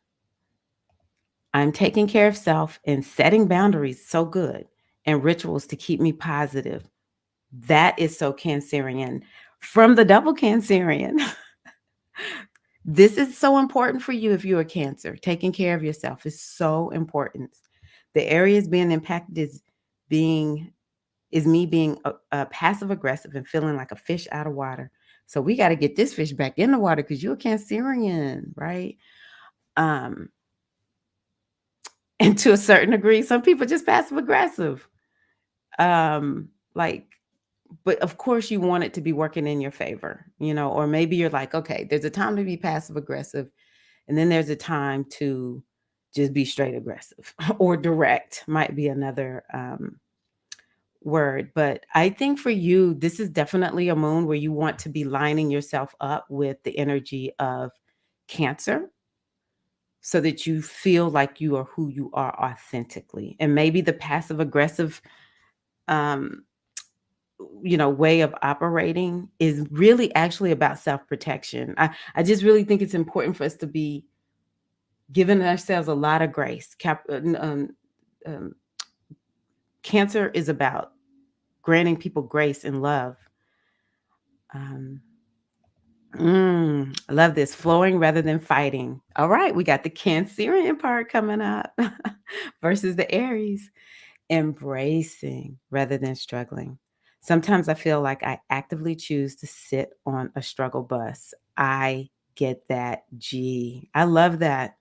I'm taking care of self and setting boundaries so good and rituals to keep me positive. That is so Cancerian from the double Cancerian. This is so important for you if you're a Cancer. Taking care of yourself is so important. The areas being impacted is being is me being passive aggressive and feeling like a fish out of water. So we got to get this fish back in the water because you're a Cancerian, right? Um, and to a certain degree, some people just passive aggressive. Like, but of course you want it to be working in your favor, or maybe you're like, okay, there's a time to be passive aggressive, and then there's a time to just be straight aggressive or direct might be another word. But I think for you, this is definitely a moon where you want to be lining yourself up with the energy of Cancer so that you feel like you are who you are authentically. And maybe the passive aggressive um way of operating is really actually about self-protection. I just really think it's important for us to be giving ourselves a lot of grace. Um, Cancer is about granting people grace and love. Um, I love this. Flowing rather than fighting. All right, we got the Cancerian part coming up versus the Aries. Embracing rather than struggling. Sometimes I feel like I actively choose to sit on a struggle bus. I get that. Gee, I love that.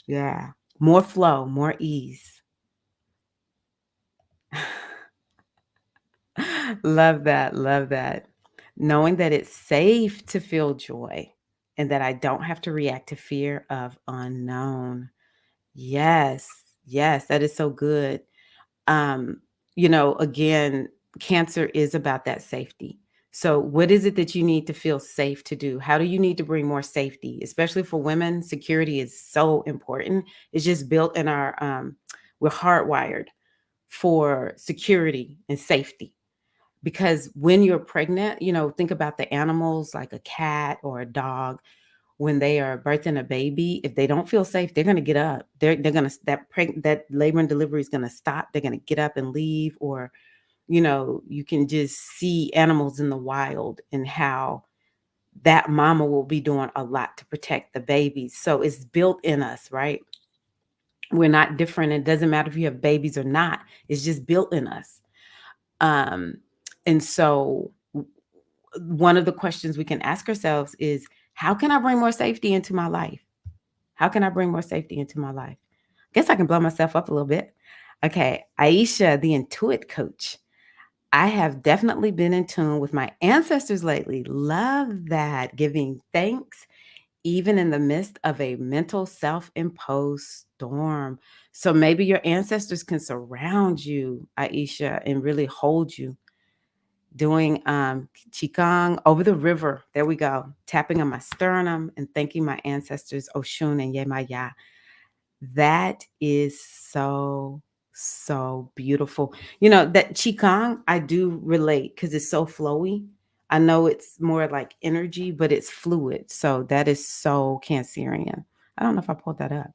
Yeah. More flow, more ease. Love that. Love that. Knowing that it's safe to feel joy and that I don't have to react to fear of unknown. Yes. Yes, that is so good. um, again, Cancer is about that safety. So, what is it that you need to feel safe to do? How do you need to bring more safety? Especially for women, security is so important. It's just built in we're hardwired for security and safety. Because when you're pregnant, think about the animals like a cat or a dog when they are birthing a baby. If they don't feel safe, they're going to get up. They're going to that labor and delivery is going to stop. They're going to get up and leave. Or you can just see animals in the wild and how that mama will be doing a lot to protect the babies. So it's built in us, right? We're not different. It doesn't matter if you have babies or not. It's just built in us. Um, and so one of the questions we can ask ourselves is, how can I bring more safety into my life? How can I bring more safety into my life? Guess I can blow myself up a little bit. Okay, Aisha, the Intuit coach. I have definitely been in tune with my ancestors lately. Love that. Giving thanks even in the midst of a mental self-imposed storm. So maybe your ancestors can surround you, Aisha, and really hold you. Doing qigong over the river. There we go. Tapping on my sternum and thanking my ancestors, Oshun and Yemaya. That is so, so beautiful. That qigong, I do relate because it's so flowy. I know it's more like energy, but it's fluid. So that is so Cancerian. I don't know if I pulled that up.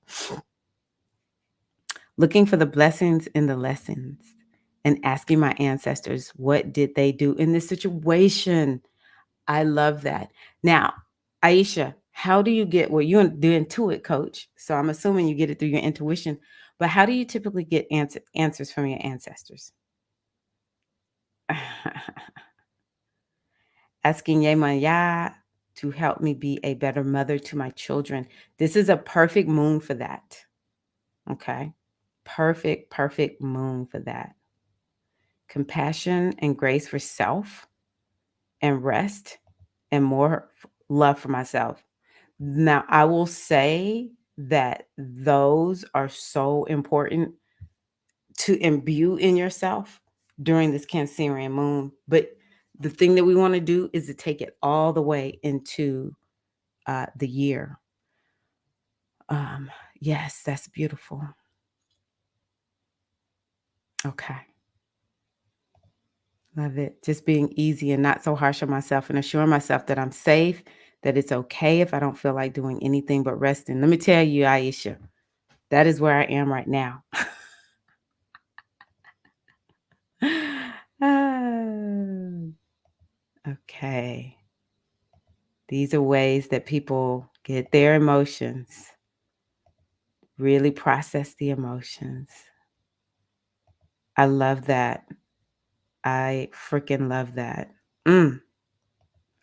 Looking for the blessings in the lessons and asking my ancestors, what did they do in this situation? I love that. Now, Aisha, how do you get, well, you're the Intuit coach, so I'm assuming you get it through your intuition, but how do you typically get answers from your ancestors? Asking Yemaya to help me be a better mother to my children. This is a perfect moon for that. Okay. Perfect, perfect moon for that. Compassion and grace for self and rest and more love for myself. Now, I will say that those are so important to imbue in yourself during this Cancerian moon. But the thing that we want to do is to take it all the way into the year. Um, yes, that's beautiful. Okay. Love it. Just being easy and not so harsh on myself and assuring myself that I'm safe, that it's okay if I don't feel like doing anything but resting. Let me tell you, Aisha, that is where I am right now. Ah, okay. These are ways that people get their emotions, really process the emotions. I love that. I freaking love that. Mm,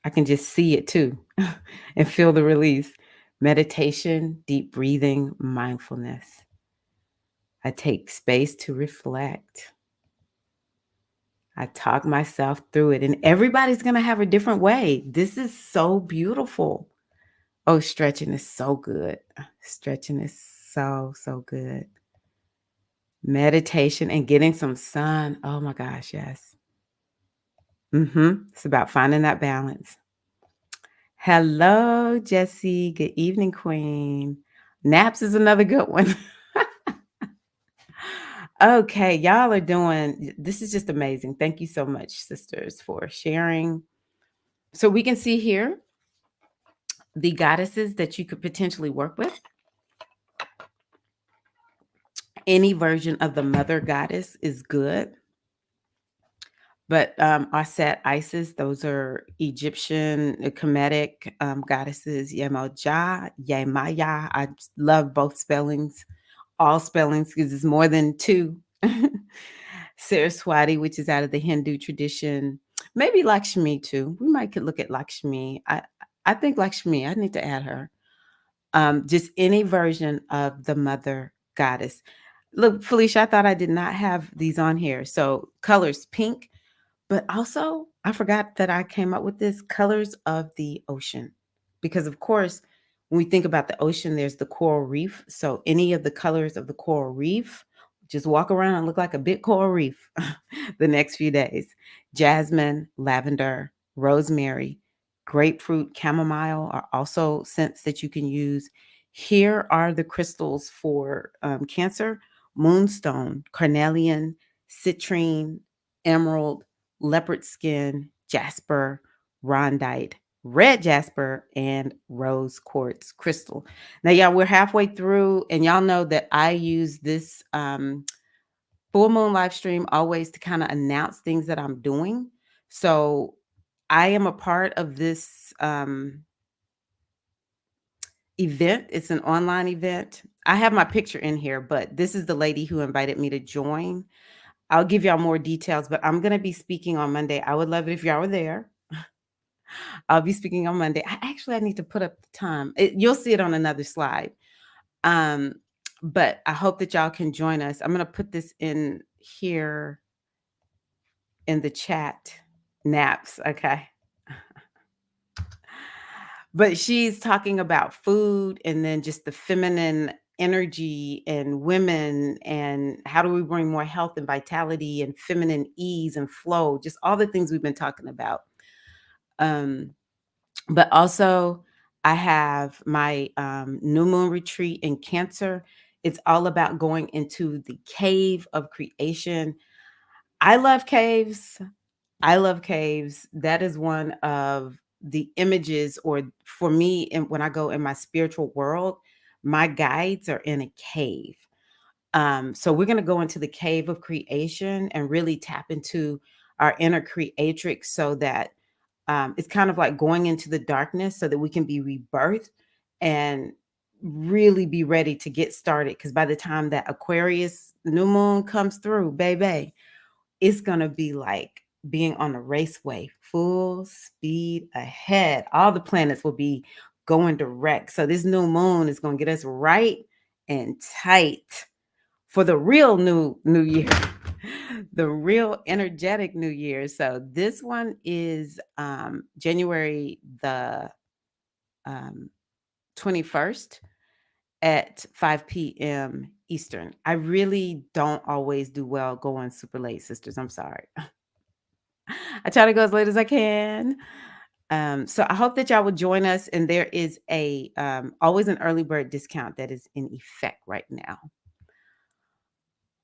I can just see it too and feel the release. Meditation, deep breathing, mindfulness. I take space to reflect. I talk myself through it, and everybody's going to have a different way. This is so beautiful. Oh, stretching is so good. Stretching is so, so good. Meditation and getting some sun. Oh my gosh, yes. It's about finding that balance. Hello, Jesse. Good evening, Queen. Naps is another good one. Okay, y'all are doing this is just amazing. Thank you so much, sisters, for sharing. So we can see here the goddesses that you could potentially work with. Any version of the mother goddess is good. But Aset, Isis, those are Egyptian Kemetic goddesses. Yemoja, Yemaya. I love both spellings, all spellings, because it's more than two. Saraswati, which is out of the Hindu tradition. Maybe Lakshmi too. We might could look at Lakshmi. I think Lakshmi. I need to add her. Just any version of the mother goddess. Look, Felicia, I thought I did not have these on here. So colors pink, but also I forgot that I came up with this colors of the ocean. Because of course, when we think about the ocean, there's the coral reef. So any of the colors of the coral reef, just walk around and look like a big coral reef the next few days. Jasmine, lavender, rosemary, grapefruit, chamomile are also scents that you can use. Here are the crystals for Cancer: moonstone, carnelian, citrine, emerald, leopard skin, jasper, rondite, red jasper, and rose quartz crystal. Now, y'all, we're halfway through, and y'all know that I use this full moon live stream always to kind of announce things that I'm doing. So I am a part of this event. It's an online event. I have my picture in here, but this is the lady who invited me to join. I'll give y'all more details, but I'm going to be speaking on Monday. I would love it if y'all were there. I'll be speaking on Monday. I need to put up the time. You'll see it on another slide. Um, but I hope that y'all can join us. I'm going to put this in here in the chat. Naps, okay. But she's talking about food and then just the feminine energy and women and how do we bring more health and vitality and feminine ease and flow, just all the things we've been talking about. But also I have my new moon retreat in Cancer. It's all about going into the cave of creation. I love caves. I love caves. That is one of the images, or for me, and when I go in my spiritual world, my guides are in a cave. So we're going to go into the cave of creation and really tap into our inner creatrix so that it's kind of like going into the darkness so that we can be rebirthed and really be ready to get started. Because by the time that Aquarius new moon comes through, baby, it's going to be like being on a raceway, full speed ahead. All the planets will be going direct. So this new moon is going to get us right and tight for the real new year. The real energetic new year. So this one is January the 21st at 5 p.m. Eastern. I really don't always do well going super late, sisters. I'm sorry. I try to go as late as I can. So I hope that y'all will join us. And there is a always an early bird discount that is in effect right now.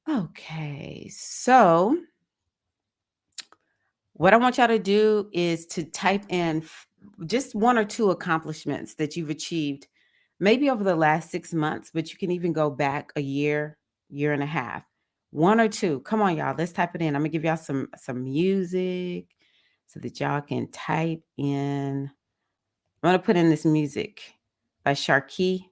Okay, so what I want y'all to do is to type in just one or two accomplishments that you've achieved, maybe over the last 6 months, but you can even go back a year, year and a half. One or two. Come on, y'all. Let's type it in. I'm gonna give y'all some music so that y'all can type in. I'm gonna put in this music by Sharkey.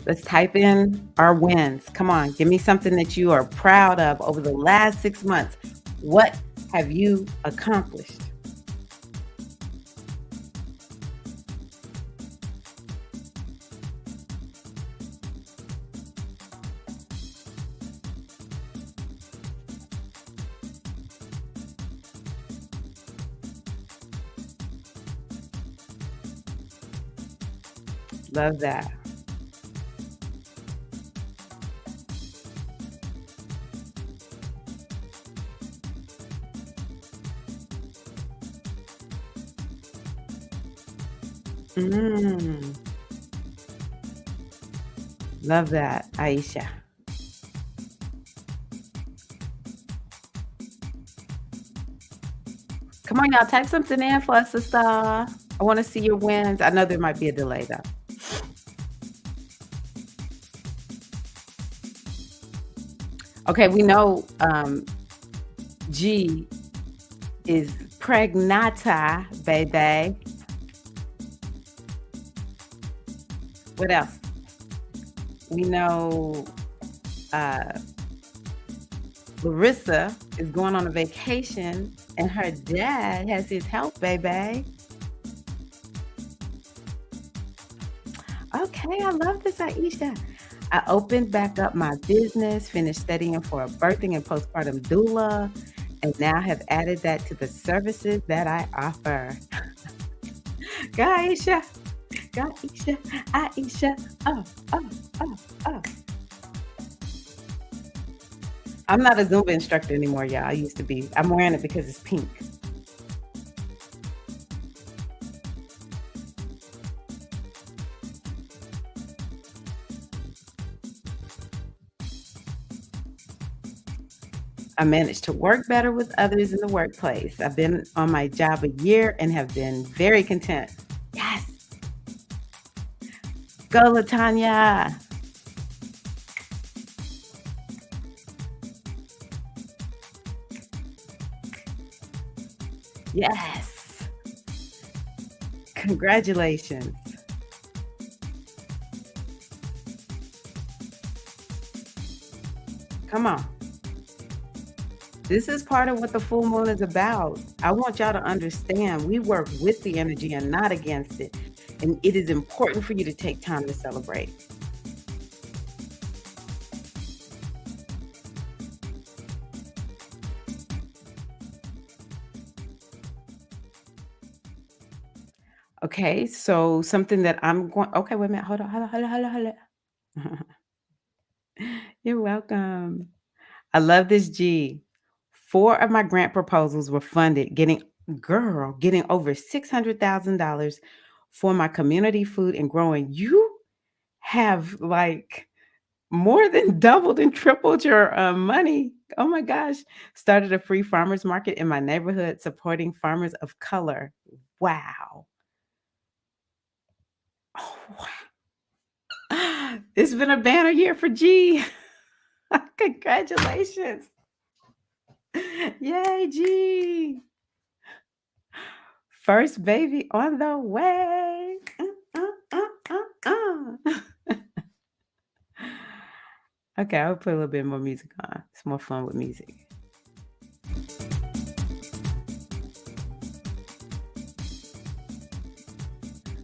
Let's type in our wins. Come on, give me something that you are proud of over the last 6 months. What have you accomplished? Love that. Mm, love that, Aisha. Come on, y'all, type something in for us, sister. I want to see your wins. I know there might be a delay though. Okay, we know G is pregnata, baby. What else? We know uh, Larissa is going on a vacation and her dad has his help, baby. Okay, I love this, Aisha. I opened back up my business, finished studying for a birthing and postpartum doula, and now have added that to the services that I offer. Go, Aisha. Go, Aisha. Aisha. Oh, oh, oh, oh. I'm not a Zumba instructor anymore, y'all. I used to be. I'm wearing it because it's pink. I managed to work better with others in the workplace. I've been on my job a year and have been very content. Yes. Go, Latanya. Yes. Congratulations. Come on. This is part of what the full moon is about. I want y'all to understand we work with the energy and not against it. And it is important for you to take time to celebrate. Okay, so something that I'm going, okay, wait a minute. Hold on, hold on, hold on, hold on, hold on. You're welcome. I love this G. 4 of my grant proposals were funded, getting over $600,000 for my community food and growing. You have like more than doubled and tripled your money. Oh my gosh. Started a free farmers market in my neighborhood supporting farmers of color. Wow. Oh, wow. It's been a banner year for G. Congratulations. Yay, G. First baby on the way. Okay, I'll put a little bit more music on. It's more fun with music.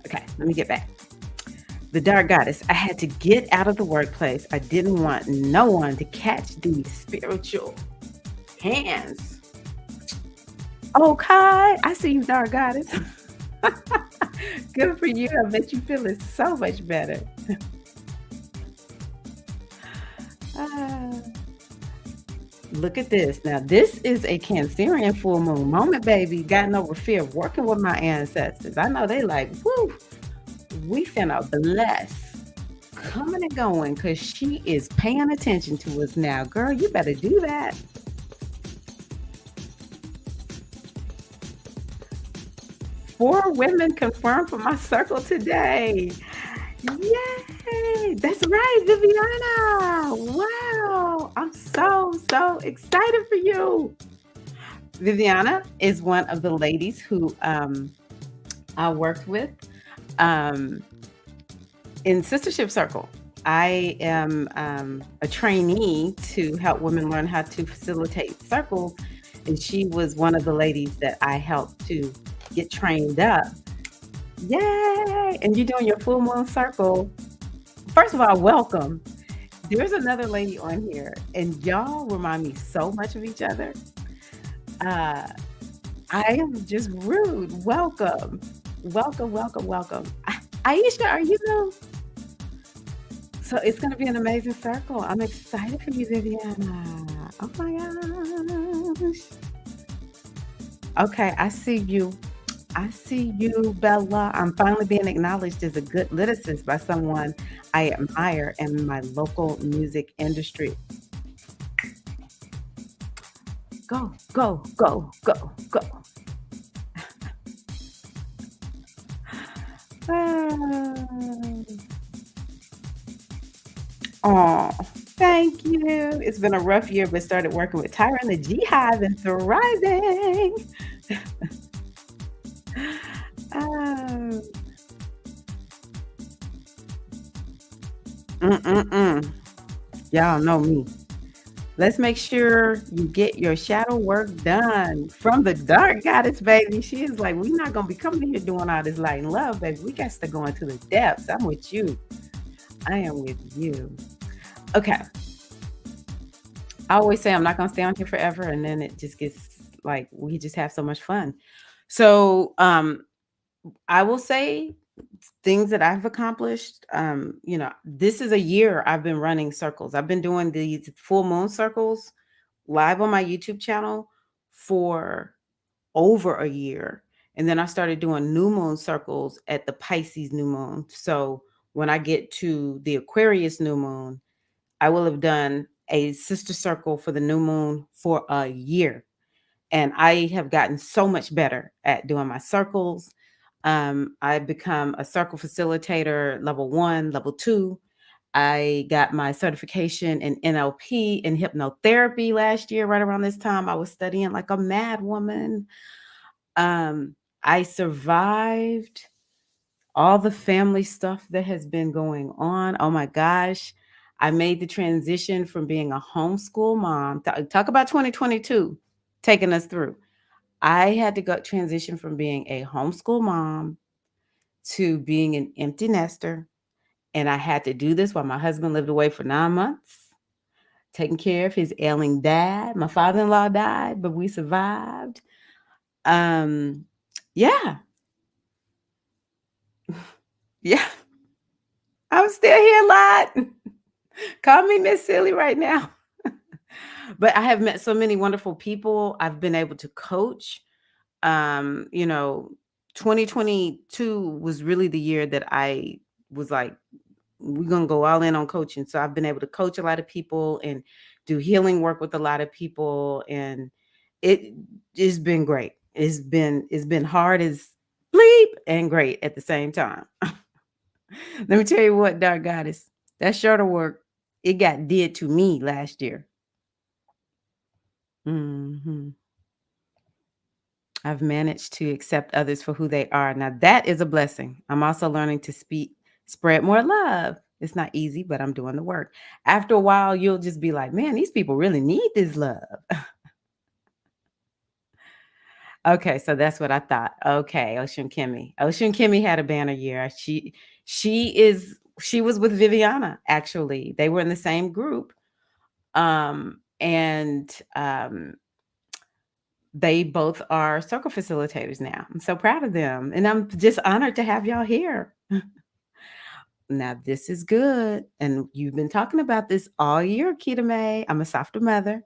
Okay, let me get back. The dark goddess. I had to get out of the workplace. I didn't want no one to catch these spiritual hands. Okay, I see you, dark goddess. Good for you. I bet you feeling so much better. Ah, look at this. Now, this is a Cancerian full moon moment, baby. Gotten over fear of working with my ancestors. I know they like, whoo, we finna bless coming and going because she is paying attention to us now. Girl, you better do that. 4 women confirmed for my circle today. Yay! That's right, Viviana. Wow. I'm so excited for you. Viviana is one of the ladies who I worked with um, in Sistership Circle. I am a trainee to help women learn how to facilitate circles, and she was one of the ladies that I helped to get trained up. Yay! And you're doing your full moon circle. First of all, welcome. There's another lady on here, and y'all remind me so much of each other. Uh, I am just rude. Welcome. Welcome, welcome, welcome. Aisha, are you new? So it's going to be an amazing circle. I'm excited for you, Viviana. Oh my gosh. Okay, I see you. I see you, Bella. I'm finally being acknowledged as a good lyricist by someone I admire in my local music industry. Go, go, go, go, go. Oh, thank you. It's been a rough year, but started working with Tyra and the G Hive and thriving. Oh, mm-mm-mm. Y'all know me. Let's make sure you get your shadow work done from the dark goddess, baby. She is like, we're not gonna be coming here doing all this light and love, baby. We got to go into the depths. I'm with you. I am with you. Okay. I always say I'm not gonna stay on here forever, and then it just gets like we just have so much fun. So I will say things that I've accomplished. This is a year I've been running circles. I've been doing these full moon circles live on my YouTube channel for over a year. And then I started doing new moon circles at the Pisces new moon. So when I get to the Aquarius new moon, I will have done a sister circle for the new moon for a year. And I have gotten so much better at doing my circles. I've become a circle facilitator, level 1, level 2. I got my certification in NLP and hypnotherapy last year, right around this time. I was studying like a mad woman. I survived all the family stuff that has been going on. Oh my gosh. I made the transition from being a homeschool mom. Talk about 2022 taking us through. I had to go transition from being a homeschool mom to being an empty nester. And I had to do this while my husband lived away for 9 months, taking care of his ailing dad. My father-in-law died, but we survived. Um, yeah. Yeah. I'm still here a lot. Call me Miss Silly right now. But I have met so many wonderful people. I've been able to coach. Um, you know, 2022 was really the year that I was like, we're gonna go all in on coaching. So I've been able to coach a lot of people and do healing work with a lot of people, and it has been great. It's been hard as bleep and great at the same time. Let me tell you what, dark goddess, that shorter work, it got did to me last year. Mhm. I've managed to accept others for who they are. Now that is a blessing. I'm also learning to spread more love. It's not easy, but I'm doing the work. After a while, you'll just be like, man, these people really need this love. Okay, so that's what I thought. Okay, Ocean Kimmy. Ocean Kimmy had a banner year. She was with Viviana, actually. They were in the same group. And they both are circle facilitators now. I'm so proud of them. And I'm just honored to have y'all here. Now, this is good. And you've been talking about this all year, Kita May. I'm a softer mother.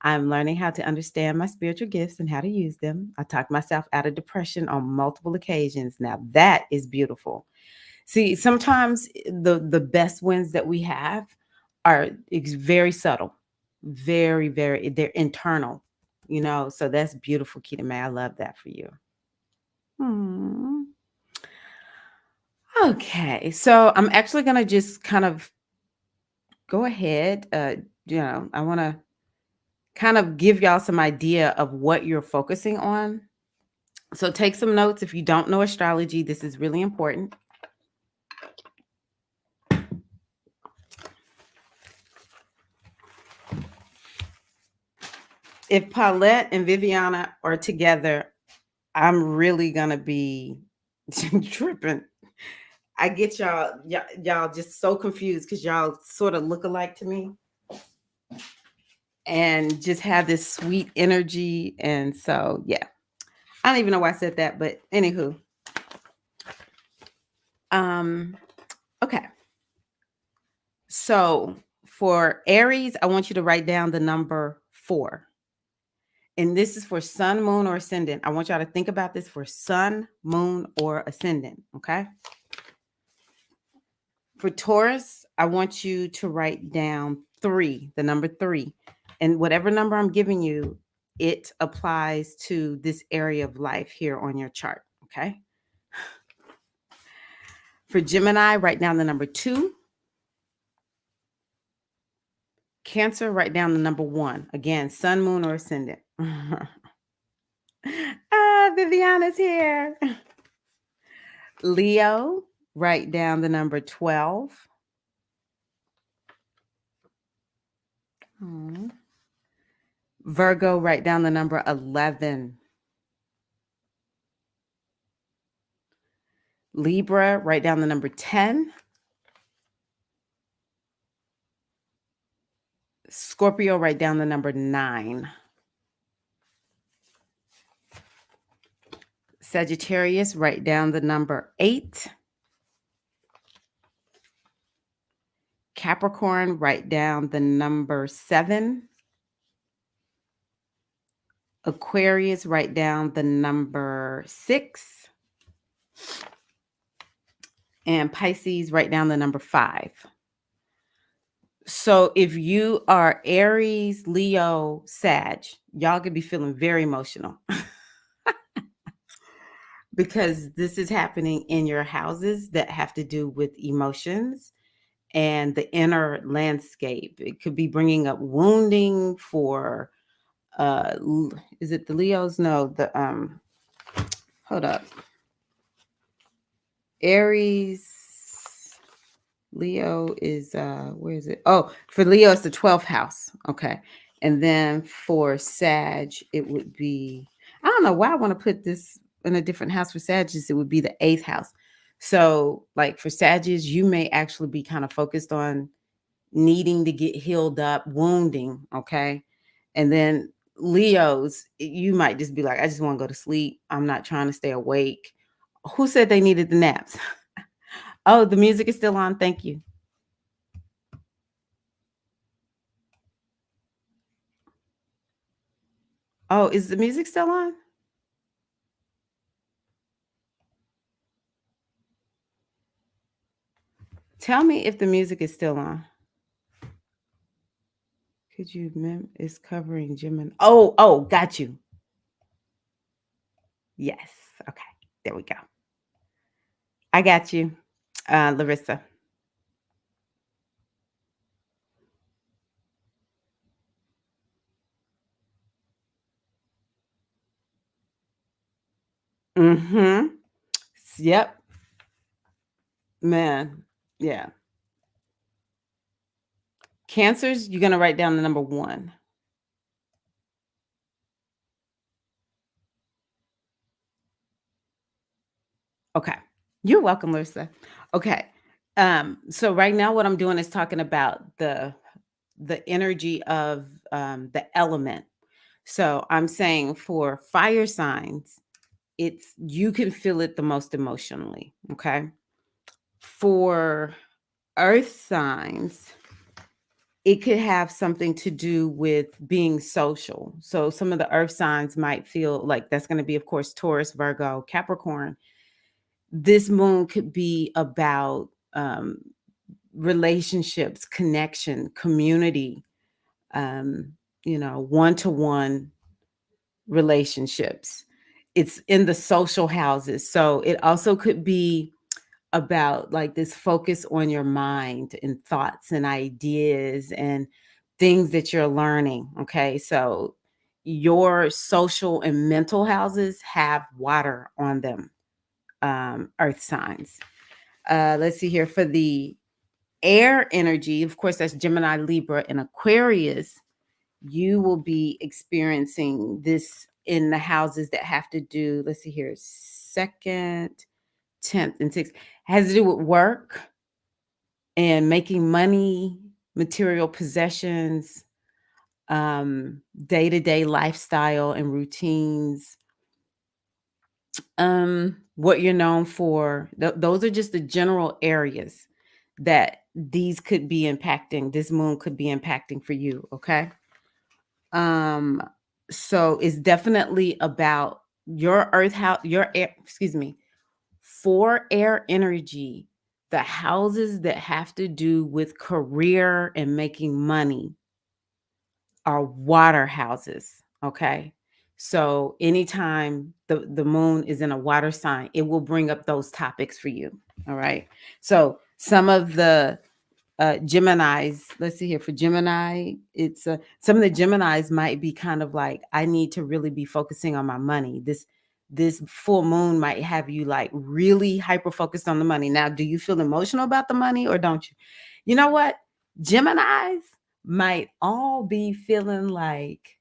I'm learning how to understand my spiritual gifts and how to use them. I talked myself out of depression on multiple occasions. Now, that is beautiful. See, sometimes the best wins that we have are very subtle, very, very, they're internal, so that's beautiful, Kita May. I love that for you. Hmm. Okay, so I'm actually going to just kind of go ahead. I want to kind of give y'all some idea of what you're focusing on. So take some notes. If you don't know astrology, this is really important. If Paulette and Viviana are together, I'm really gonna be tripping. I get y'all just so confused because y'all sort of look alike to me and just have this sweet energy. And so, yeah, I don't even know why I said that, but anywho, um, okay. So for Aries, I want you to write down the number 4. And this is for sun, moon, or ascendant. I want y'all to think about this for sun, moon, or ascendant. Okay. For Taurus, I want you to write down 3, the number 3. And whatever number I'm giving you, it applies to this area of life here on your chart. Okay. For Gemini, write down the number 2. Cancer, write down the number 1. Again, sun, moon, or ascendant. Viviana's here. Leo, write down the number 12. Aw. Virgo, write down the number 11. Libra, write down the number 10. Scorpio, write down the number 9. Sagittarius, write down the number 8. Capricorn, write down the number 7. Aquarius, write down the number 6. And Pisces, write down the number 5. So if you are Aries, Leo, Sag, y'all could be feeling very emotional because this is happening in your houses that have to do with emotions and the inner landscape. It could be bringing up wounding for is it the Leos? No, the hold up. Aries, Leo is where is it? Oh, for Leo it's the 12th house. Okay. And then for Sag, it would be, I don't know why I want to put this in a different house for Sagittarius. It would be the 8th house. So, like for Sagittarius, you may actually be kind of focused on needing to get healed up, wounding, okay? And then Leos, you might just be like, I just want to go to sleep. I'm not trying to stay awake. Who said they needed the naps? Oh, the music is still on. Thank you. Oh, is the music still on? Tell me if the music is still on. Could you is covering Gemini? Oh, got you. Yes. Okay. There we go. I got you. Larissa. Mm-hmm. Yep. Man. Yeah. Cancers, you're gonna write down the number 1. Okay. You're welcome, Larissa. Okay. So right now what I'm doing is talking about the energy of the element. So I'm saying for fire signs, it's you can feel it the most emotionally. Okay. For earth signs, it could have something to do with being social. So some of the earth signs might feel like that's going to be, of course, Taurus, Virgo, Capricorn. This moon could be about relationships, connection, community, one-to-one relationships. It's in the social houses. So it also could be about like this focus on your mind and thoughts and ideas and things that you're learning. Okay. So your social and mental houses have water on them, earth signs. Let's see here for the air energy. Of course, that's Gemini, Libra, and Aquarius. you will be experiencing this in the houses that have to do, let's see here, second, 10th, and 6th. Has to do with work and making money, material possessions, day-to-day lifestyle and routines, what you're known for. Those are just the general areas that these could be impacting. This moon could be impacting for you, okay? Um, so it's definitely about your earth house, your air, excuse me, for air energy, the houses that have to do with career and making money are water houses. Okay. So anytime the moon is in a water sign, it will bring up those topics for you. All right. So some of the Geminis, let's see here for Gemini, it's some of the Geminis might be kind of like, I need to really be focusing on my money. This full moon might have you like really hyper focused on the money. Now, do you feel emotional about the money or don't you? You know what? Geminis might all be feeling like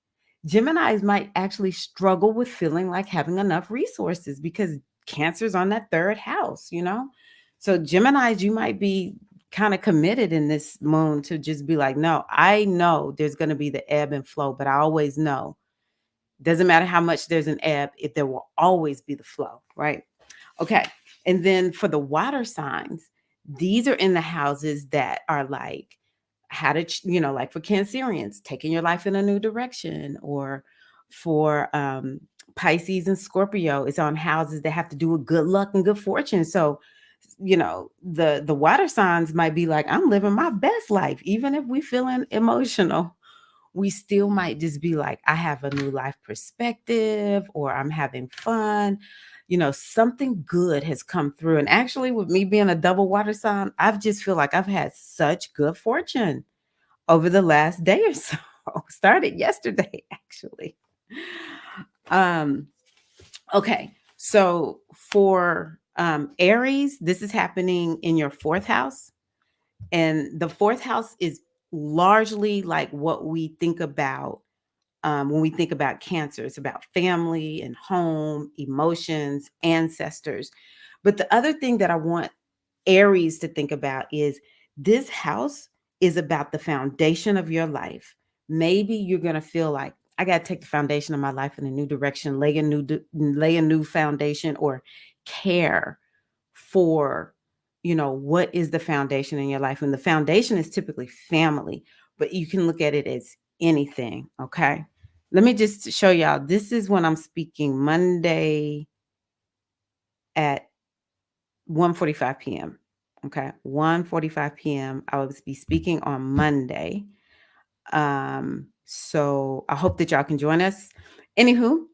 Geminis might actually struggle with feeling like having enough resources because Cancer's on that third house, you know? So Geminis, you might be kind of committed in this moon to just be like, no, I know there's going to be the ebb and flow, but I always know doesn't matter how much there's an ebb, if there will always be the flow, right? Okay. And then for the water signs, these are in the houses that are like, how to, like for Cancerians, taking your life in a new direction, or for Pisces and Scorpio, it's on houses that have to do with good luck and good fortune. So, the water signs might be like, I'm living my best life, even if we feeling emotional, we still might just be like, I have a new life perspective, or I'm having fun. Something good has come through. And actually, with me being a double water sign, I've just feel like I've had such good fortune over the last day or so. Started yesterday, actually. Um, okay. So for Aries, this is happening in your fourth house. And the fourth house is largely like what we think about when we think about Cancer. It's about family and home, emotions, ancestors. But the other thing that I want Aries to think about is this house is about the foundation of your life. Maybe you're going to feel like, I got to take the foundation of my life in a new direction, lay a new foundation, or care for, what is the foundation in your life. And the foundation is typically family, but you can look at it as anything. Okay. Let me just show y'all. This is when I'm speaking Monday at 1:45 p.m. Okay. 1:45 p.m. I will be speaking on Monday. So I hope that y'all can join us. Anywho,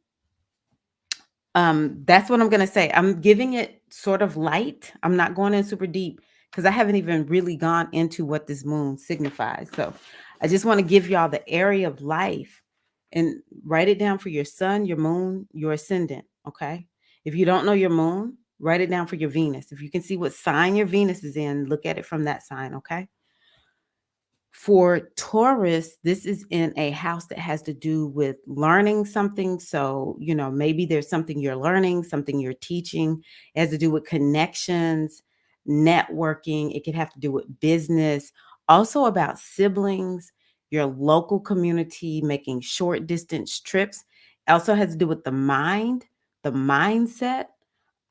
that's what I'm gonna say. I'm giving it sort of light. I'm not going in super deep because I haven't even really gone into what this moon signifies. So I just want to give y'all the area of life and write it down for your sun, your moon, your ascendant. Okay. If you don't know your moon, write it down for your Venus. If you can see what sign your Venus is in, look at it from that sign. Okay. For Taurus, this is in a house that has to do with learning something. So, maybe there's something you're learning, something you're teaching. It has to do with connections, networking. It could have to do with business, also about siblings, your local community, making short distance trips. Also has to do with the mind, the mindset.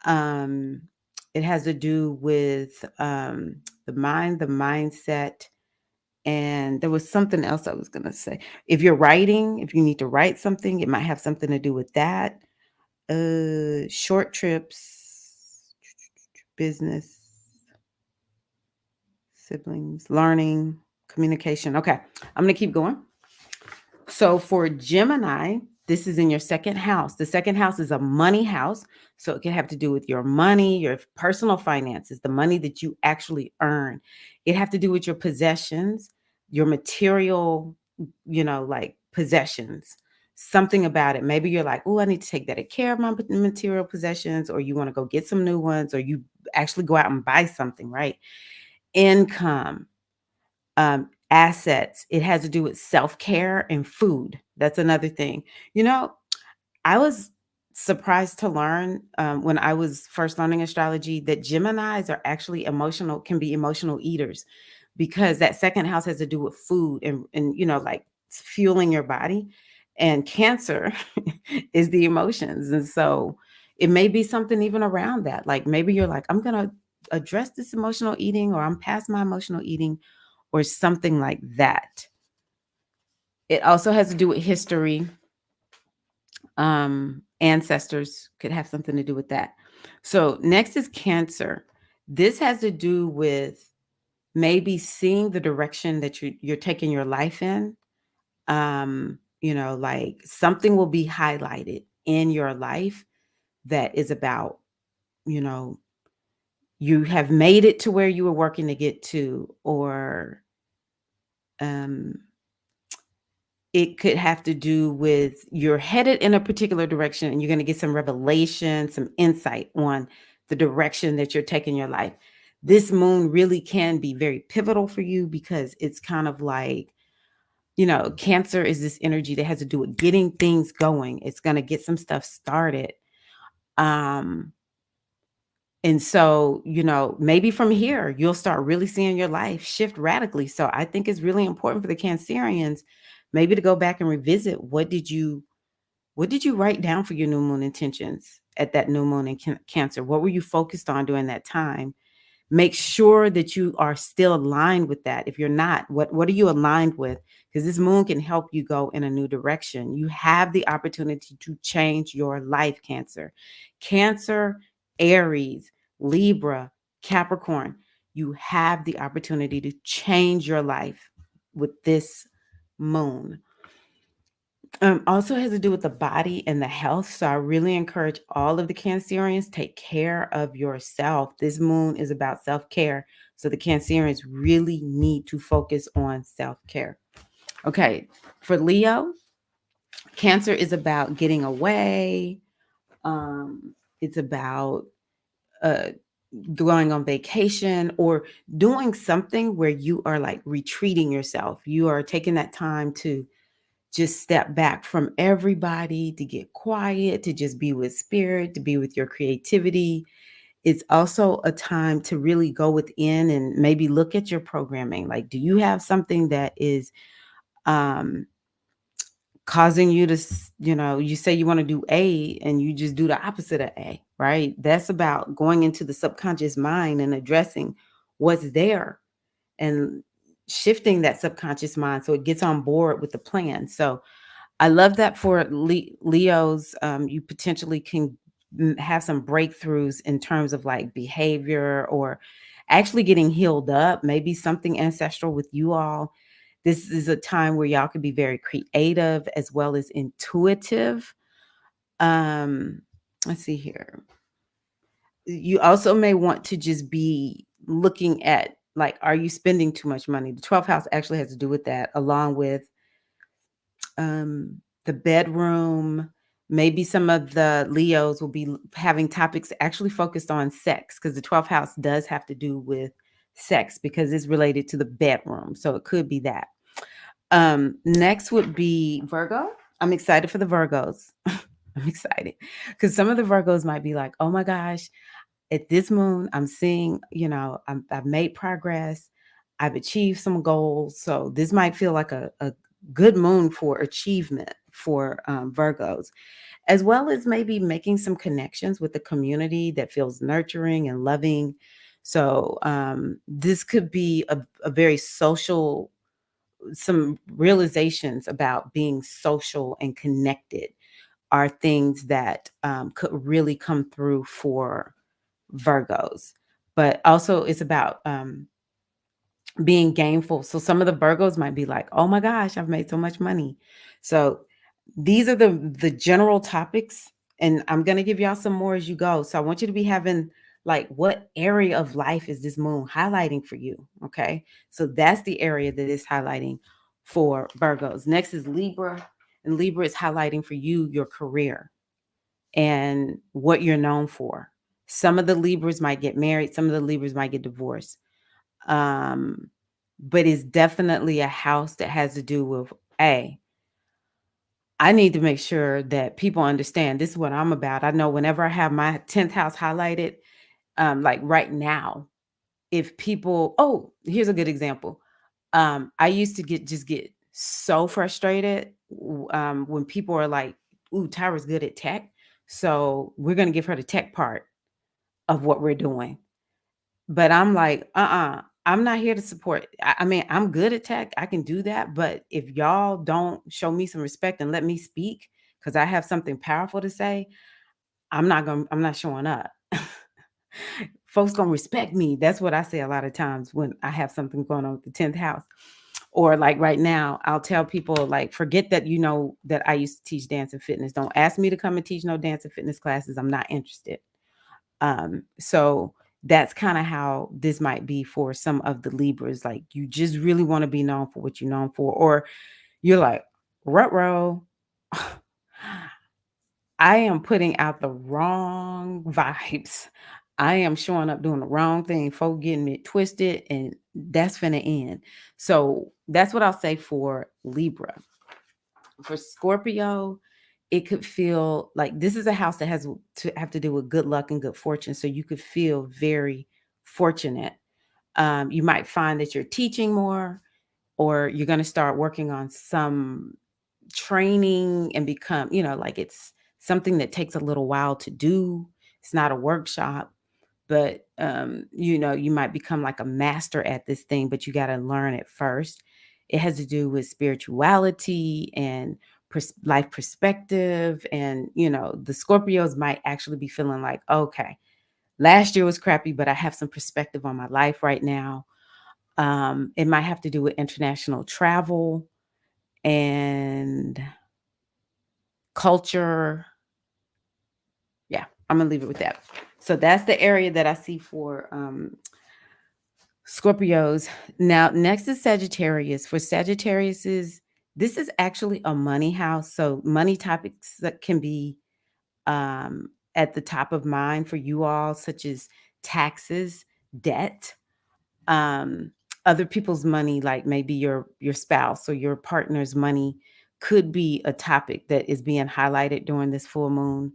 Um, it has to do with the mind, the mindset, and there was something else I was going to say. If you're writing, if you need to write something, it might have something to do with that. Short trips, business, siblings, learning, communication. Okay, I'm going to keep going. So for Gemini, this is in your second house. The second house is a money house. So it can have to do with your money, your personal finances, the money that you actually earn. It have to do with your possessions, your material, like possessions. Something about it. Maybe you're like, oh, I need to take better care of my material possessions, or you want to go get some new ones, or you actually go out and buy something, right? Income, assets. It has to do with self-care and food. That's another thing. You know, I was surprised to learn, when I was first learning astrology, that Geminis are actually emotional can be emotional eaters, because that second house has to do with food and, like, fueling your body, and Cancer is the emotions, and so it may be something even around that, like, maybe you're like, "I'm gonna address this emotional eating," or, "I'm past my emotional eating," or something like that. It also has to do with history. Ancestors could have something to do with that. So next is Cancer. This has to do with maybe seeing the direction that you're taking your life in. Like, something will be highlighted in your life that is about, you know, you have made it to where you were working to get to, or um it could have to do with you're headed in a particular direction and you're going to get some revelation, some insight on the direction that you're taking your life. This moon really can be very pivotal for you, because it's kind of like, Cancer is this energy that has to do with getting things going. It's going to get some stuff started. Um, and so, maybe from here, you'll start really seeing your life shift radically. So I think it's really important for the Cancerians maybe to go back and revisit, what did you write down for your new moon intentions at that new moon in Cancer? What were you focused on during that time? Make sure that you are still aligned with that. If you're not, what are you aligned with? Because this moon can help you go in a new direction. You have the opportunity to change your life, Cancer. Cancer, Aries, Libra, Capricorn. You have the opportunity to change your life with this moon. Also has to do with the body and the health. So I really encourage all of the Cancerians, take care of yourself. This moon is about self-care. So the Cancerians really need to focus on self-care. Okay. For Leo, Cancer is about getting away. It's about uh going on vacation, or doing something where you are like retreating yourself. You are taking that time to just step back from everybody, to get quiet, to just be with spirit, to be with your creativity. It's also a time to really go within and maybe look at your programming. Like, do you have something that is um, causing you to, you say you want to do A and you just do the opposite of A, right? That's about going into the subconscious mind and addressing what's there, and shifting that subconscious mind so it gets on board with the plan. So I love that for Leos. You potentially can have some breakthroughs in terms of like behavior, or actually getting healed up, maybe something ancestral with you all. This is a time where y'all can be very creative as well as intuitive. Um, let's see here. You also may want to just be looking at, like, are you spending too much money? The 12th house actually has to do with that, along with the bedroom. Maybe some of the Leos will be having topics actually focused on sex, because the 12th house does have to do with sex because it's related to the bedroom. So it could be that. Next would be Virgo. I'm excited for the Virgos. I'm excited because some of the Virgos might be like, oh my gosh, at this moon, I'm seeing, I've made progress. I've achieved some goals. So this might feel like a good moon for achievement for Virgos, as well as maybe making some connections with the community that feels nurturing and loving. So this could be a very social, some realizations about being social and connected are things that could really come through for Virgos. But also it's about being gainful. So some of the Virgos might be like, "Oh my gosh, I've made so much money." So these are the general topics, and I'm going to give y'all some more as you go. So I want you to be having, like, what area of life is this moon highlighting for you, okay? So that's the area that is highlighting for Virgos. Next is Libra, and Libra is highlighting for you your career and what you're known for. Some of the Libras might get married, some of the Libras might get divorced. Um, but it's definitely a house that has to do with A, I need to make sure that people understand this is what I'm about. I know whenever I have my 10th house highlighted, like right now, if people, oh, here's a good example. I used to get so frustrated when people are like, "Ooh, Tyra's good at tech, so we're gonna give her the tech part of what we're doing." But I'm like, I'm not here to support. I mean, I'm good at tech, I can do that. But if y'all don't show me some respect and let me speak because I have something powerful to say, I'm not showing up. Folks gonna respect me. That's what I say a lot of times when I have something going on with the 10th house. Or like right now, I'll tell people like, forget that you know that I used to teach dance and fitness. Don't ask me to come and teach no dance and fitness classes. I'm not interested. So that's kind of how this might be for some of the Libras. Like you just really want to be known for what you're known for, or you're like, rut I am putting out the wrong vibes. I am showing up doing the wrong thing, folk getting it twisted, and that's finna end. So that's what I'll say for Libra. For Scorpio, it could feel like this is a house that has to have to do with good luck and good fortune. So you could feel very fortunate. You might find that you're teaching more, or you're going to start working on some training and become, like it's something that takes a little while to do. It's not a workshop, but you might become like a master at this thing, but you got to learn it first. It has to do with spirituality and life perspective, and the Scorpios might actually be feeling like, okay, last year was crappy, but I have some perspective on my life right now. It might have to do with international travel and culture. Yeah, I'm gonna leave it with that. So that's the area that I see for Scorpios. Now, next is Sagittarius. For Sagittariuses, this is actually a money house. So money topics that can be at the top of mind for you all, such as taxes, debt, um, other people's money, like maybe your spouse or your partner's money, could be a topic that is being highlighted during this full moon.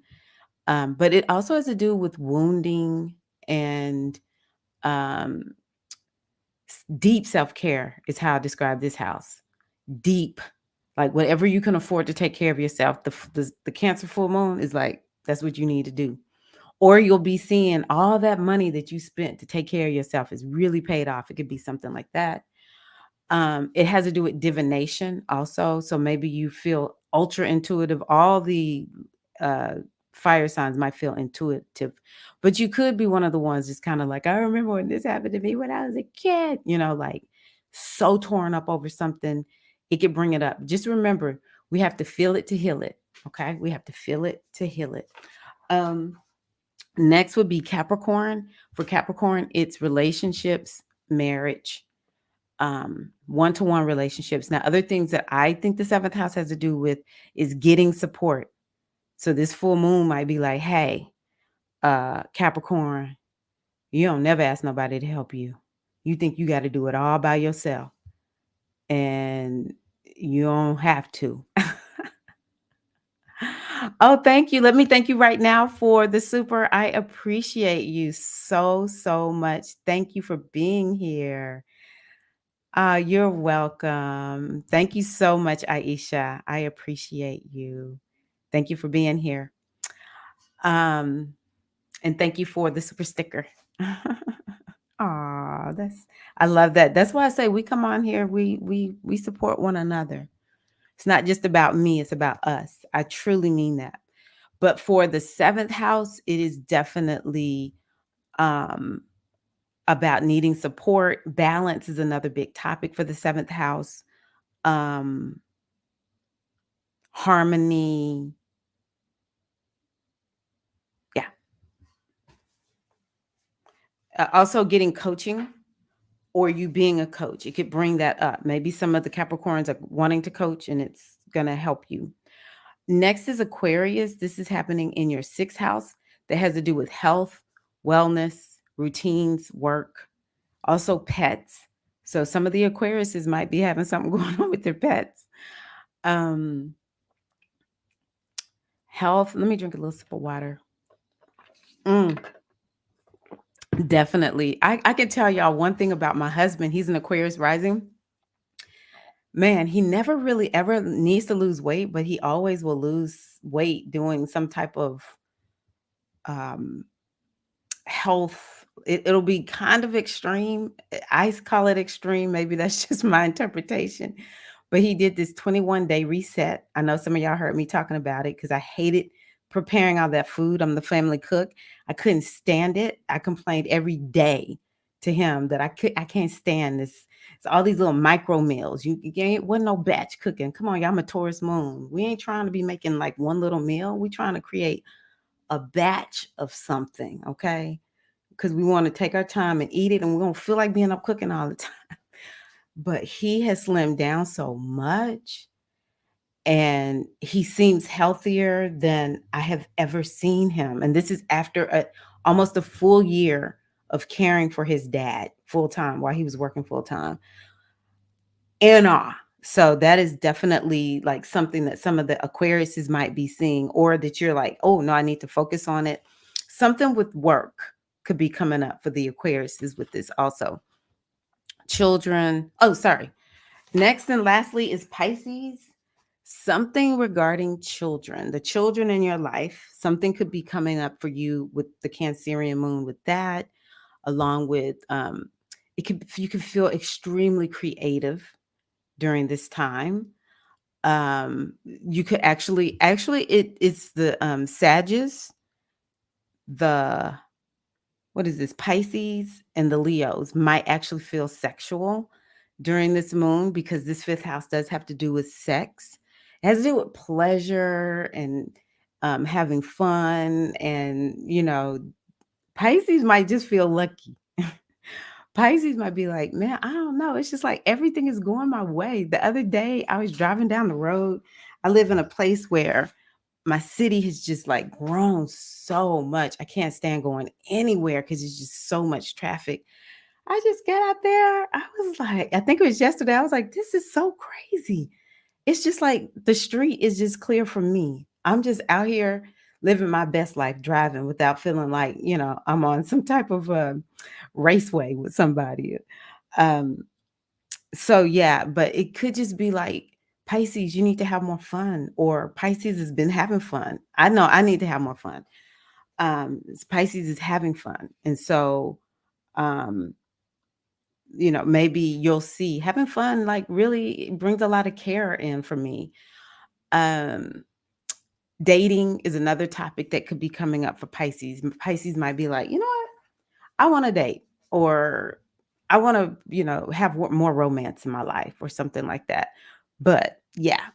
But it also has to do with wounding and um, deep self care, is how I describe this house. Deep, like whatever you can afford to take care of yourself. The Cancer full moon is like, that's what you need to do. Or you'll be seeing all that money that you spent to take care of yourself is really paid off. It could be something like that. It has to do with divination also. So maybe you feel ultra intuitive. All the uh, fire signs might feel intuitive, but you could be one of the ones just kind of like, I remember when this happened to me when I was a kid, like so torn up over something. It could bring it up. Just remember, we have to feel it to heal it. Okay. We have to feel it to heal it. Um, Next would be Capricorn. For Capricorn, it's relationships, marriage, one-to-one relationships. Now, other things that I think the seventh house has to do with is getting support. So this full moon might be like, hey, Capricorn, you don't never ask nobody to help you. You think you got to do it all by yourself, and you don't have to. Oh, thank you. Let me thank you right now for the super. I appreciate you so, so much. Thank you for being here. You're welcome. Thank you so much, Aisha. I appreciate you. Thank you for being here. Um, and thank you for the super sticker. Aw, I love that. That's why I say we come on here, we support one another. It's not just about me, it's about us. I truly mean that. But for the seventh house, it is definitely um about needing support. Balance is another big topic for the seventh house. Um, Harmony. Yeah. Also getting coaching, or you being a coach. It could bring that up. Maybe some of the Capricorns are wanting to coach and it's going to help you. Next is Aquarius. This is happening in your sixth house that has to do with health, wellness, routines, work, also pets. So some of the Aquariuses might be having something going on with their pets. Um, Health. Let me drink a little sip of water. Mm, definitely. I can tell y'all one thing about my husband. He's an Aquarius rising. Man, he never really ever needs to lose weight, but he always will lose weight doing some type of um health. It'll be kind of extreme. I call it extreme. Maybe that's just my interpretation. But he did this 21-day reset. I know some of y'all heard me talking about it because I hated preparing all that food. I'm the family cook. I couldn't stand it. I complained every day to him that I can't stand this. It's all these little micro meals. You ain't wasn't no batch cooking. Come on, y'all. I'm a Taurus moon. We ain't trying to be making like one little meal. We trying to create a batch of something, okay? Because we want to take our time and eat it, and we don't feel like being up cooking all the time. But he has slimmed down so much, and he seems healthier than I have ever seen him. And this is after almost a full year of caring for his dad full time while he was working full time. In awe. So that is definitely like something that some of the Aquariuses might be seeing, or that you're like, oh no, I need to focus on it. Something with work could be coming up for the Aquariuses with this also. Children. Oh, sorry. Next and lastly is Pisces. Something regarding children, the children in your life. Something could be coming up for you with the Cancerian moon with that, along with it could you can feel extremely creative during this time. You could actually it's the Sagittarius, the what is this, Pisces and the Leos might actually feel sexual during this moon because this fifth house does have to do with sex. It has to do with pleasure and having fun. And, Pisces might just feel lucky. Pisces might be like, man, I don't know. It's just like everything is going my way. The other day, I was driving down the road. I live in a place where my city has just like grown so much. I can't stand going anywhere because it's just so much traffic. I just get out there. I was like, I think it was yesterday. I was like, this is so crazy. It's just like the street is just clear for me. I'm just out here living my best life, driving without feeling like, I'm on some type of raceway with somebody. Um, so yeah, but it could just be like, Pisces, you need to have more fun, or Pisces has been having fun. I know I need to have more fun. Pisces is having fun. And so um, maybe you'll see having fun like really brings a lot of care in for me. Um, Dating is another topic that could be coming up for Pisces. Pisces might be like, you know what? I want to date, or I want to, have more romance in my life or something like that. But yeah.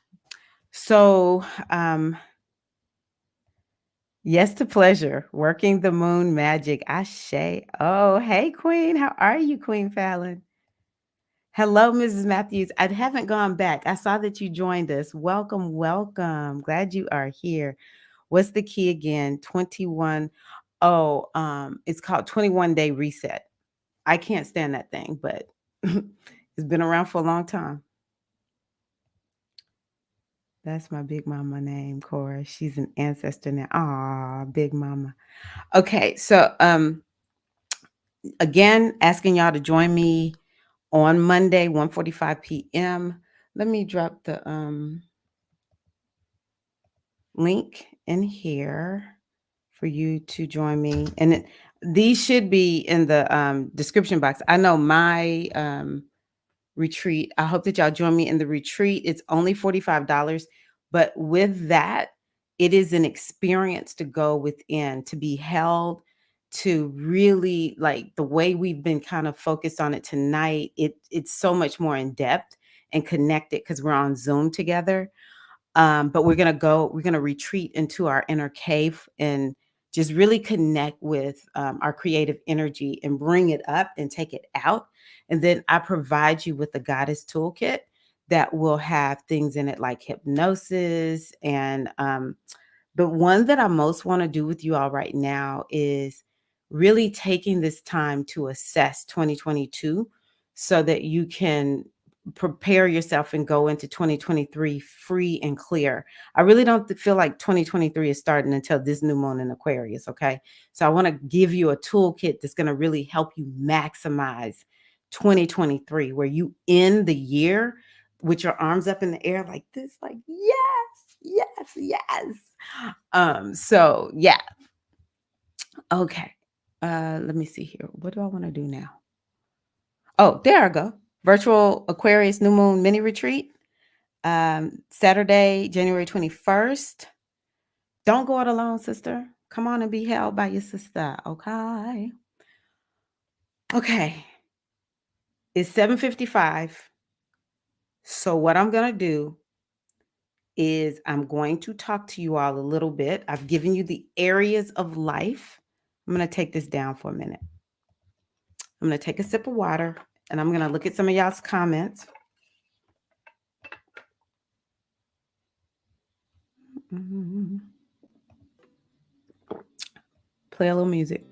So, yes to pleasure, working the moon magic. Ashe. Oh, hey, Queen. How are you, Queen Fallon? Hello, Mrs. Matthews. I haven't gone back. I saw that you joined us. Welcome, welcome. Glad you are here. What's the key again? 21. Oh, it's called 21-day reset. I can't stand that thing, but it's been around for a long time. That's my big mama name, Cora. She's an ancestor now. Ah, big mama. Okay, so again, asking y'all to join me on Monday, 1:45 p.m. Let me drop the link in here for you to join me. And these should be in the description box. I know my retreat. I hope that y'all join me in the retreat. It's only $45. But with that, it is an experience to go within, to be held, to really like the way we've been kind of focused on it tonight. It's so much more in depth and connected because we're on Zoom together. But we're gonna retreat into our inner cave and just really connect with our creative energy and bring it up and take it out. And then I provide you with the goddess toolkit that will have things in it like hypnosis. And the one that I most want to do with you all right now is really taking this time to assess 2022 so that you can prepare yourself and go into 2023 free and clear. I really don't feel like 2023 is starting until this new moon in Aquarius, okay? So I want to give you a toolkit that's going to really help you maximize 2023, where you end the year with your arms up in the air like this, like, yes, yes, yes. So yeah, okay. Let me see here. What do I want to do now? Oh, there I go. Virtual Aquarius New Moon Mini Retreat, Saturday, January 21st. Don't go it alone, sister. Come on and be held by your sister, okay? Okay, it's 7:55. So what I'm going to do is I'm going to talk to you all a little bit. I've given you the areas of life. I'm going to take this down for a minute. I'm going to take a sip of water, and I'm going to look at some of y'all's comments. Play a little music.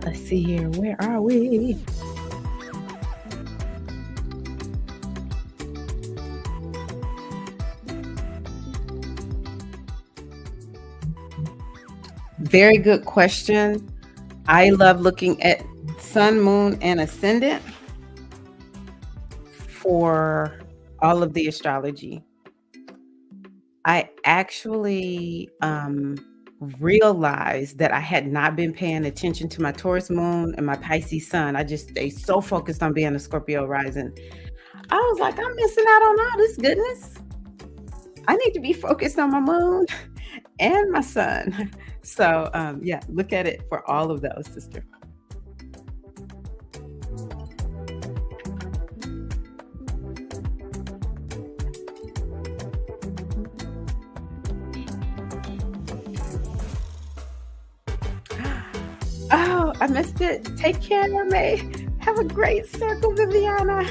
Let's see here. Where are we? Very good question. I love looking at sun, moon, and ascendant for all of the astrology. I actually realized that I had not been paying attention to my Taurus moon and my Pisces sun. I just stay so focused on being a Scorpio rising. I was like, I'm missing out on all this goodness. I need to be focused on my moon and my sun. So yeah, look at it for all of those, sister. Oh, I missed it. Take care, May. Have a great circle, Viviana.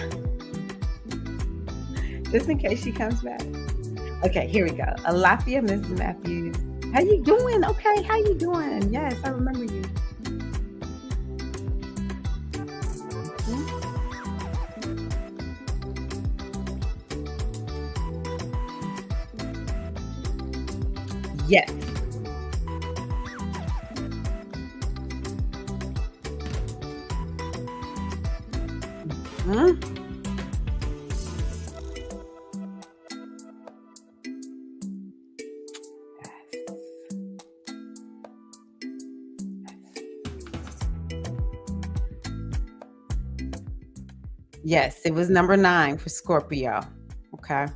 Just in case she comes back. Okay, here we go. Alafia, Mrs. Matthews. How you doing? Okay, how you doing? Yes, I remember you. Yes. Hmm? Yes, it was number 9 for Scorpio. Okay.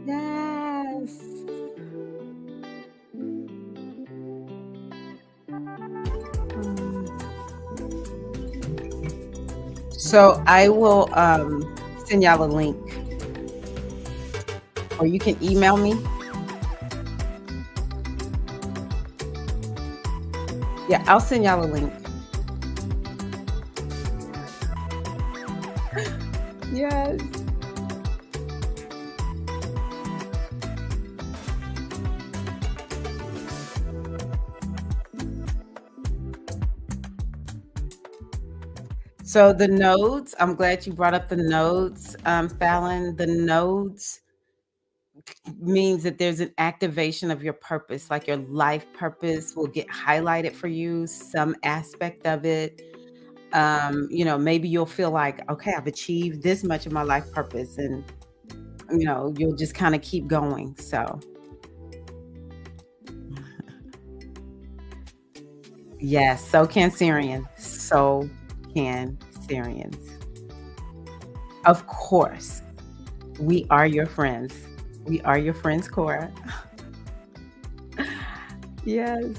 Yes. So I will send y'all a link, or you can email me. Yeah, I'll send y'all a link. Yes. So the nodes, I'm glad you brought up the nodes, Fallon. The nodes means that there's an activation of your purpose, like your life purpose will get highlighted for you, some aspect of it. Maybe you'll feel like, okay, I've achieved this much of my life purpose, and you'll just kind of keep going. So yes, so can Syrian. So can Syrians. Of course, we are your friends. We are your friends, Cora. Yes.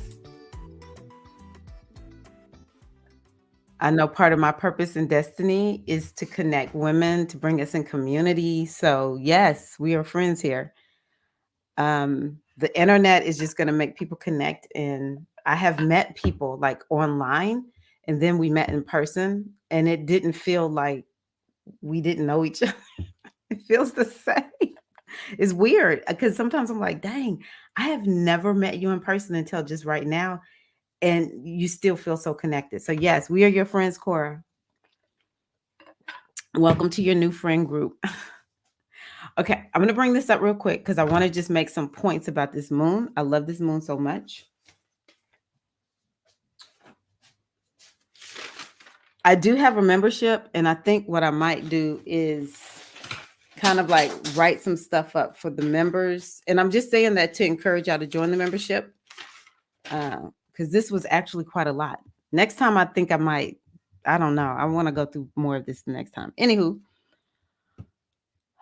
I know part of my purpose and destiny is to connect women, to bring us in community. So, yes, we are friends here. The internet is just going to make people connect. And I have met people like online, and then we met in person, and it didn't feel like we didn't know each other. It feels the same. It's weird because sometimes I'm like, dang, I have never met you in person until just right now. And you still feel so connected. So, yes, we are your friends, Cora. Welcome to your new friend group. Okay, I'm going to bring this up real quick because I want to just make some points about this moon. I love this moon so much. I do have a membership, and I think what I might do is kind of like write some stuff up for the members. And I'm just saying that to encourage y'all to join the membership because this was actually quite a lot. Next time, I think I might, I don't know. I want to go through more of this the next time. Anywho,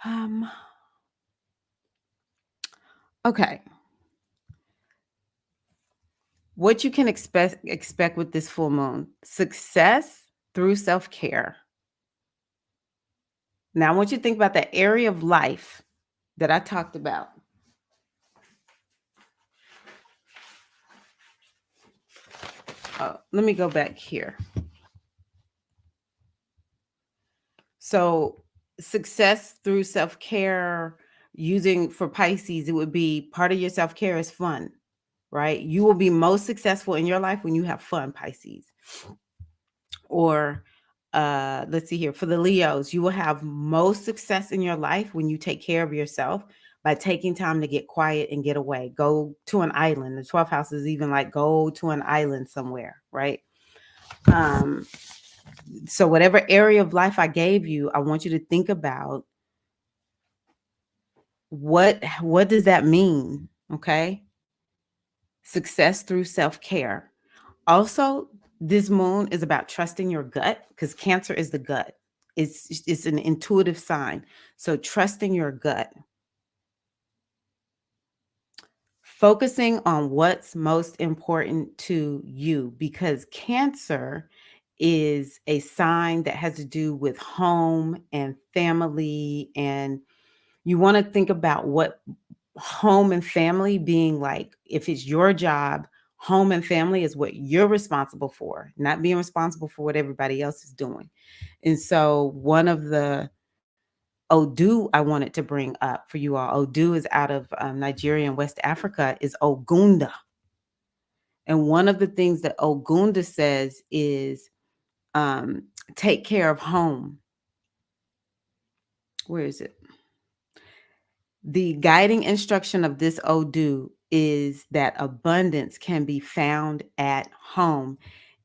um, okay. What you can expect with this full moon: success through self-care. Now, I want you to think about that area of life that I talked about. Let me go back here. So, success through self-care, using for Pisces, it would be part of your self-care is fun, right? You will be most successful in your life when you have fun, Pisces. Or let's see here, for the Leos, you will have most success in your life when you take care of yourself by taking time to get quiet and get away. Go to an island. The 12th house is even like go to an island somewhere, right? So whatever area of life I gave you, I want you to think about what does that mean? Okay? Success through self-care. Also, this moon is about trusting your gut because Cancer is the gut. It's an intuitive sign. So trusting your gut. Focusing on what's most important to you because Cancer is a sign that has to do with home and family, and you want to think about what home and family being like. If it's your job, home and family is what you're responsible for, not being responsible for what everybody else is doing. And so one of the Odu I wanted to bring up for you all, Odu is out of Nigeria and West Africa, is Ogunda. And one of the things that Ogunda says is um, take care of home. Where is it? The guiding instruction of this Odu is that abundance can be found at home.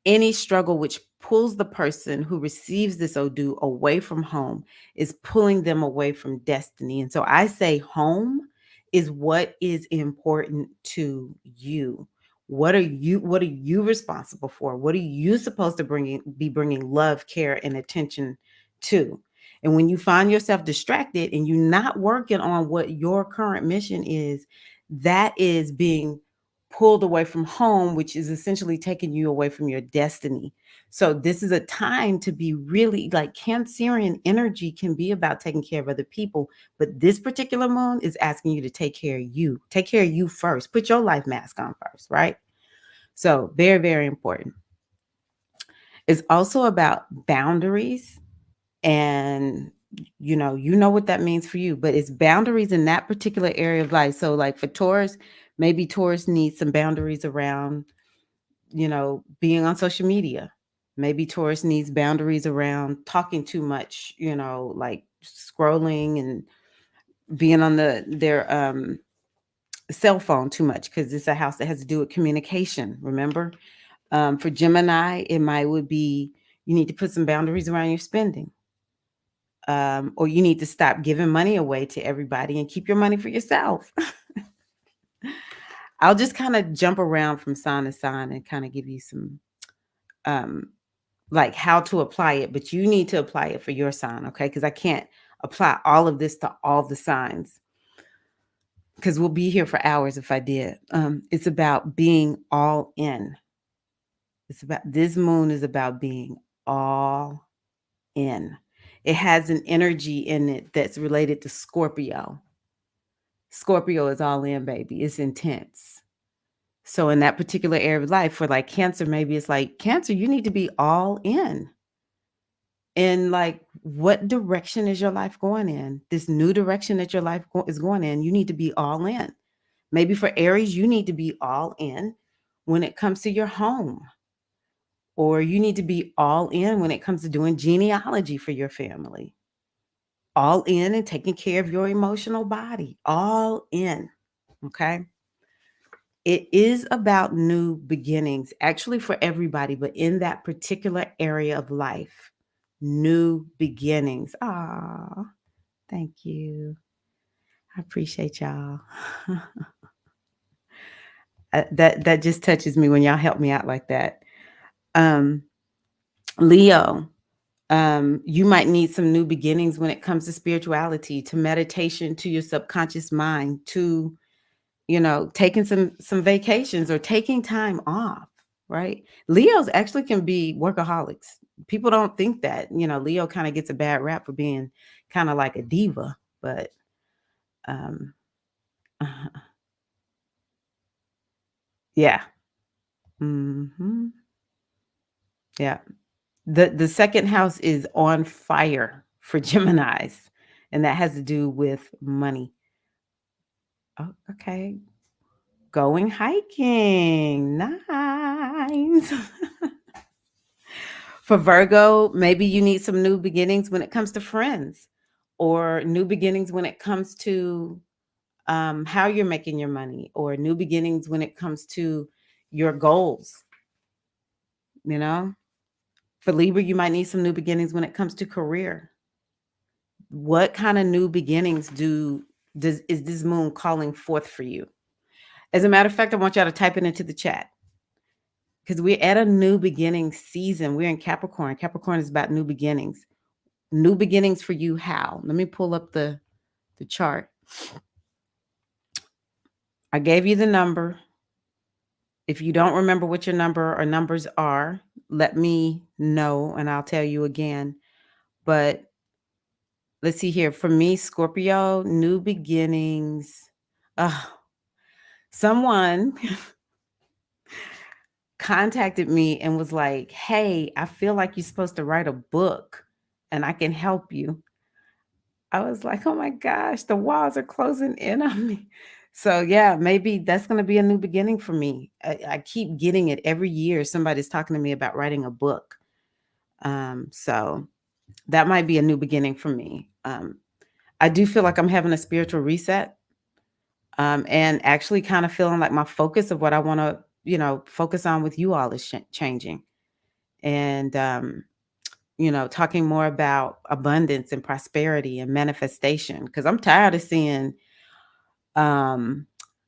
Any struggle which pulls the person who receives this Odu away from home is pulling them away from destiny. And so I say home is what is important to you. What are you responsible for? What are you supposed to be bringing love, care, and attention to? And when you find yourself distracted and you're not working on what your current mission is, that is being pulled away from home, which is essentially taking you away from your destiny. So this is a time to be really like Cancerian energy can be about taking care of other people, but this particular moon is asking you to take care of you. Take care of you first. Put your life mask on first, right? So very, very important. It's also about boundaries, and you know what that means for you, but it's boundaries in that particular area of life. So like for Taurus, maybe Taurus needs some boundaries around being on social media. Maybe Taurus needs boundaries around talking too much, like scrolling and being on their cell phone too much because it's a house that has to do with communication, remember? For Gemini, would be you need to put some boundaries around your spending. Or you need to stop giving money away to everybody and keep your money for yourself. I'll just kind of jump around from sign to sign and kind of give you some like how to apply it, but you need to apply it for your sign, okay? Because I can't apply all of this to all the signs because we'll be here for hours if I did. It's about being all in. It's about this moon is about being all in. It has an energy in it that's related to Scorpio. Scorpio is all in, baby. It's intense. So in that particular area of life, for like Cancer, maybe it's like Cancer, you need to be all in. And like, what direction is your life going in? This new direction that your life is going in, you need to be all in. Maybe for Aries, you need to be all in when it comes to your home, or you need to be all in when it comes to doing genealogy for your family, all in and taking care of your emotional body, all in. Okay. It is about new beginnings, actually for everybody, but in that particular area of life, new beginnings. Ah, thank you. I appreciate y'all. That just touches me when y'all help me out like that. Um, Leo, you might need some new beginnings when it comes to spirituality, to meditation, to your subconscious mind, to taking some vacations or taking time off, right? Leos actually can be workaholics. People don't think that. Leo kind of gets a bad rap for being kind of like a diva, but um yeah. hmm Yeah. The second house is on fire for Geminis, and that has to do with money. Oh, okay. Going hiking. Nice. For Virgo, maybe you need some new beginnings when it comes to friends, or new beginnings when it comes to how you're making your money, or new beginnings when it comes to your goals. You know, for Libra, you might need some new beginnings when it comes to career. What kind of new beginnings is this moon calling forth for you? As a matter of fact, I want y'all to type it into the chat, because we're at a new beginning season. We're in Capricorn. Capricorn is about new beginnings. New beginnings for you. How? Let me pull up the chart. I gave you the number. If you don't remember what your number or numbers are, let me know and I'll tell you again. But let's see here. For me, Scorpio, new beginnings. Someone contacted me and was like, "Hey, I feel like you're supposed to write a book and I can help you." I was like, "Oh my gosh, the walls are closing in on me." So yeah, maybe that's going to be a new beginning for me. I keep getting it every year. Somebody's talking to me about writing a book. So that might be a new beginning for me. I do feel like I'm having a spiritual reset, and actually kind of feeling like my focus of what I want to, focus on with you all is changing. And talking more about abundance and prosperity and manifestation, because I'm tired of seeing um,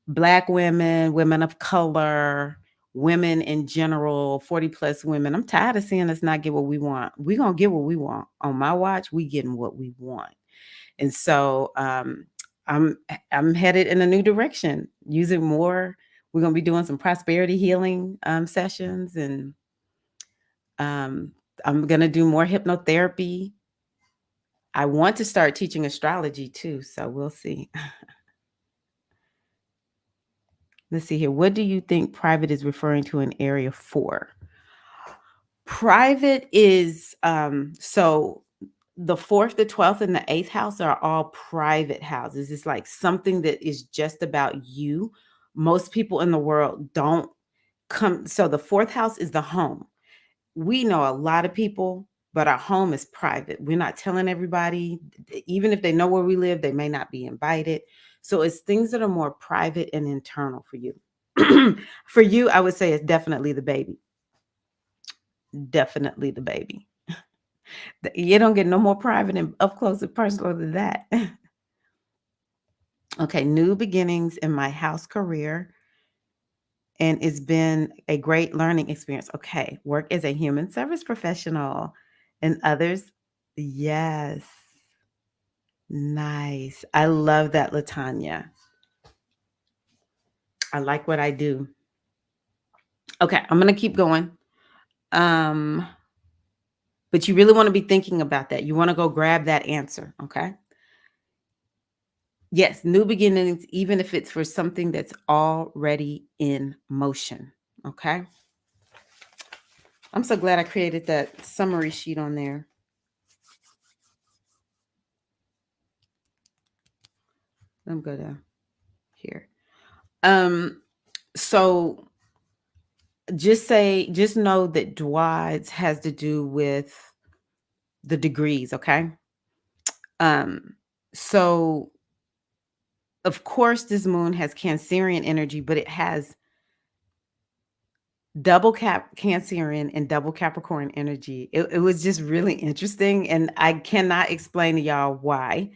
Black women, women of color, women in general, 40 plus women. I'm tired of seeing us not get what we want. We're going to get what we want. On my watch, we getting what we want. And so I'm I'm headed in a new direction, using more. We're going to be doing some prosperity healing sessions, and um, I'm going to do more hypnotherapy. I want to start teaching astrology too, so we'll see. Let's see here. What do you think private is referring to in area 4? Private is so the 4th, the 12th, and the 8th house are all private houses. It's like something that is just about you. Most people in the world don't come. So the 4th house is the home. We know a lot of people, but our home is private. We're not telling everybody. Even if they know where we live, they may not be invited. So it's things that are more private and internal for you. For you, I would say it's definitely the baby. Definitely the baby. You don't get no more private and up close and personal than that. Okay, new beginnings in my house career, and it's been a great learning experience. Okay, work as a human service professional and others. Yes. Nice. I love that, Latanya. I like what I do. Okay, I'm going to keep going. Um But you really want to be thinking about that. You want to go grab that answer. Okay. Yes, new beginnings, even if it's for something that's already in motion. Okay. I'm so glad I created that summary sheet on there. Let me go down here. Um, so just know that Dwight's has to do with the degrees, okay? Um, so of course this moon has Cancerian energy, but it has double Cancerian and double Capricorn energy. It was just really interesting, and I cannot explain to y'all why.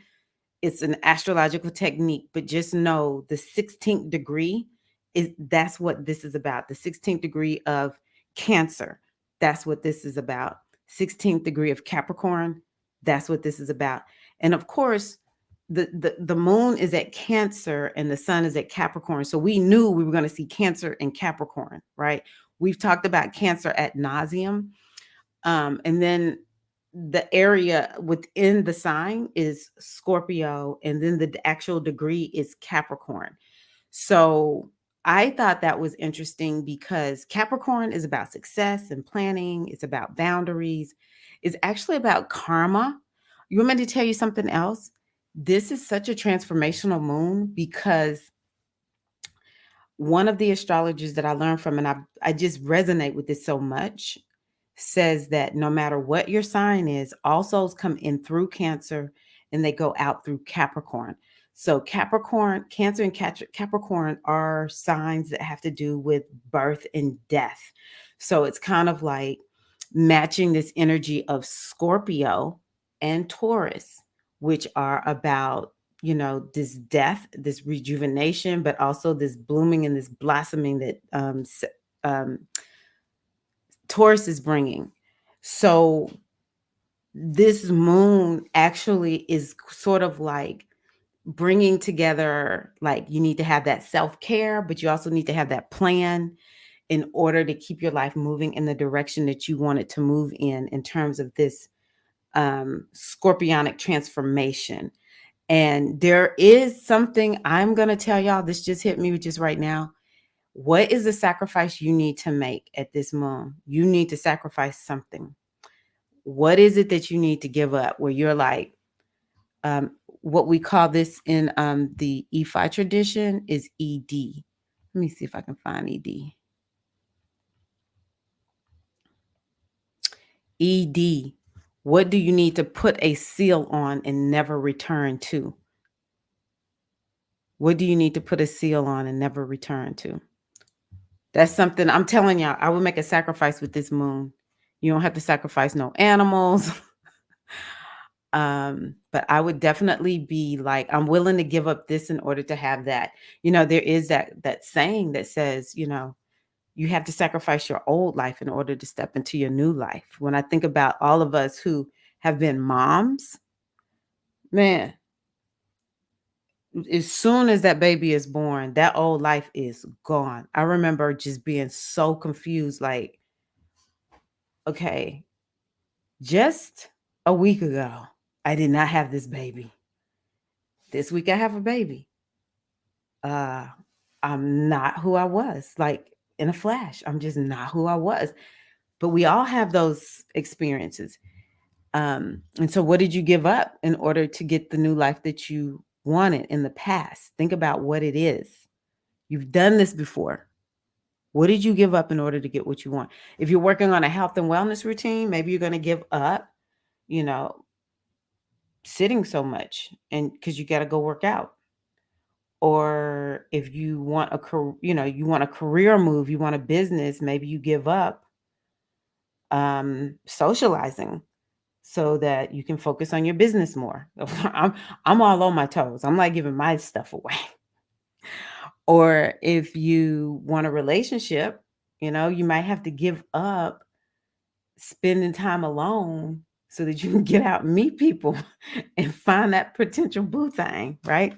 It's an astrological technique, but just know the 16th degree is that's what this is about. The 16th degree of Cancer, that's what this is about. 16th degree of Capricorn, that's what this is about. And of course, the moon is at Cancer and the sun is at Capricorn. So we knew we were going to see Cancer and Capricorn, right? We've talked about Cancer at nauseum. And then the area within the sign is Scorpio, and then the actual degree is Capricorn. So I thought that was interesting because Capricorn is about success and planning, it's about boundaries, it's actually about karma. You want me to tell you something else? This is such a transformational moon because one of the astrologers that I learned from, and I just resonate with this so much, says that no matter what your sign is, all souls come in through Cancer and they go out through Capricorn. So Capricorn, Cancer and Capricorn are signs that have to do with birth and death. So it's kind of like matching this energy of Scorpio and Taurus, which are about, this death, this rejuvenation, but also this blooming and this blossoming that um, Taurus is bringing. So this moon actually is sort of like bringing together, like you need to have that self-care, but you also need to have that plan in order to keep your life moving in the direction that you want it to move in terms of this scorpionic transformation. And there is something I'm going to tell y'all, this just hit me just right now. What is the sacrifice you need to make at this moon? You need to sacrifice something. What is it that you need to give up where you're like, what we call this in the EFI tradition is ED. Let me see if I can find ED. ED. What do you need to put a seal on and never return to? What do you need to put a seal on and never return to? That's something I'm telling y'all, I would make a sacrifice with this moon. You don't have to sacrifice no animals. But I would definitely be like, I'm willing to give up this in order to have that. There is that saying that says, you have to sacrifice your old life in order to step into your new life. When I think about all of us who have been moms, man, as soon as that baby is born, that old life is gone. I remember just being so confused, like, okay, just a week ago, I did not have this baby. This week I have a baby. I'm not who I was, like in a flash. I'm just not who I was. But we all have those experiences. And so what did you give up in order to get the new life that you wanted in the past? Think about what it is. You've done this before. What did you give up in order to get what you want? If you're working on a health and wellness routine, maybe you're going to give up, you know, sitting so much and because you got to go work out. Or if you want you want a career move, you want a business, maybe you give up socializing so that you can focus on your business more. I'm all on my toes. I'm like giving my stuff away. Or if you want a relationship, you might have to give up spending time alone so that you can get out and meet people and find that potential boo thing, right?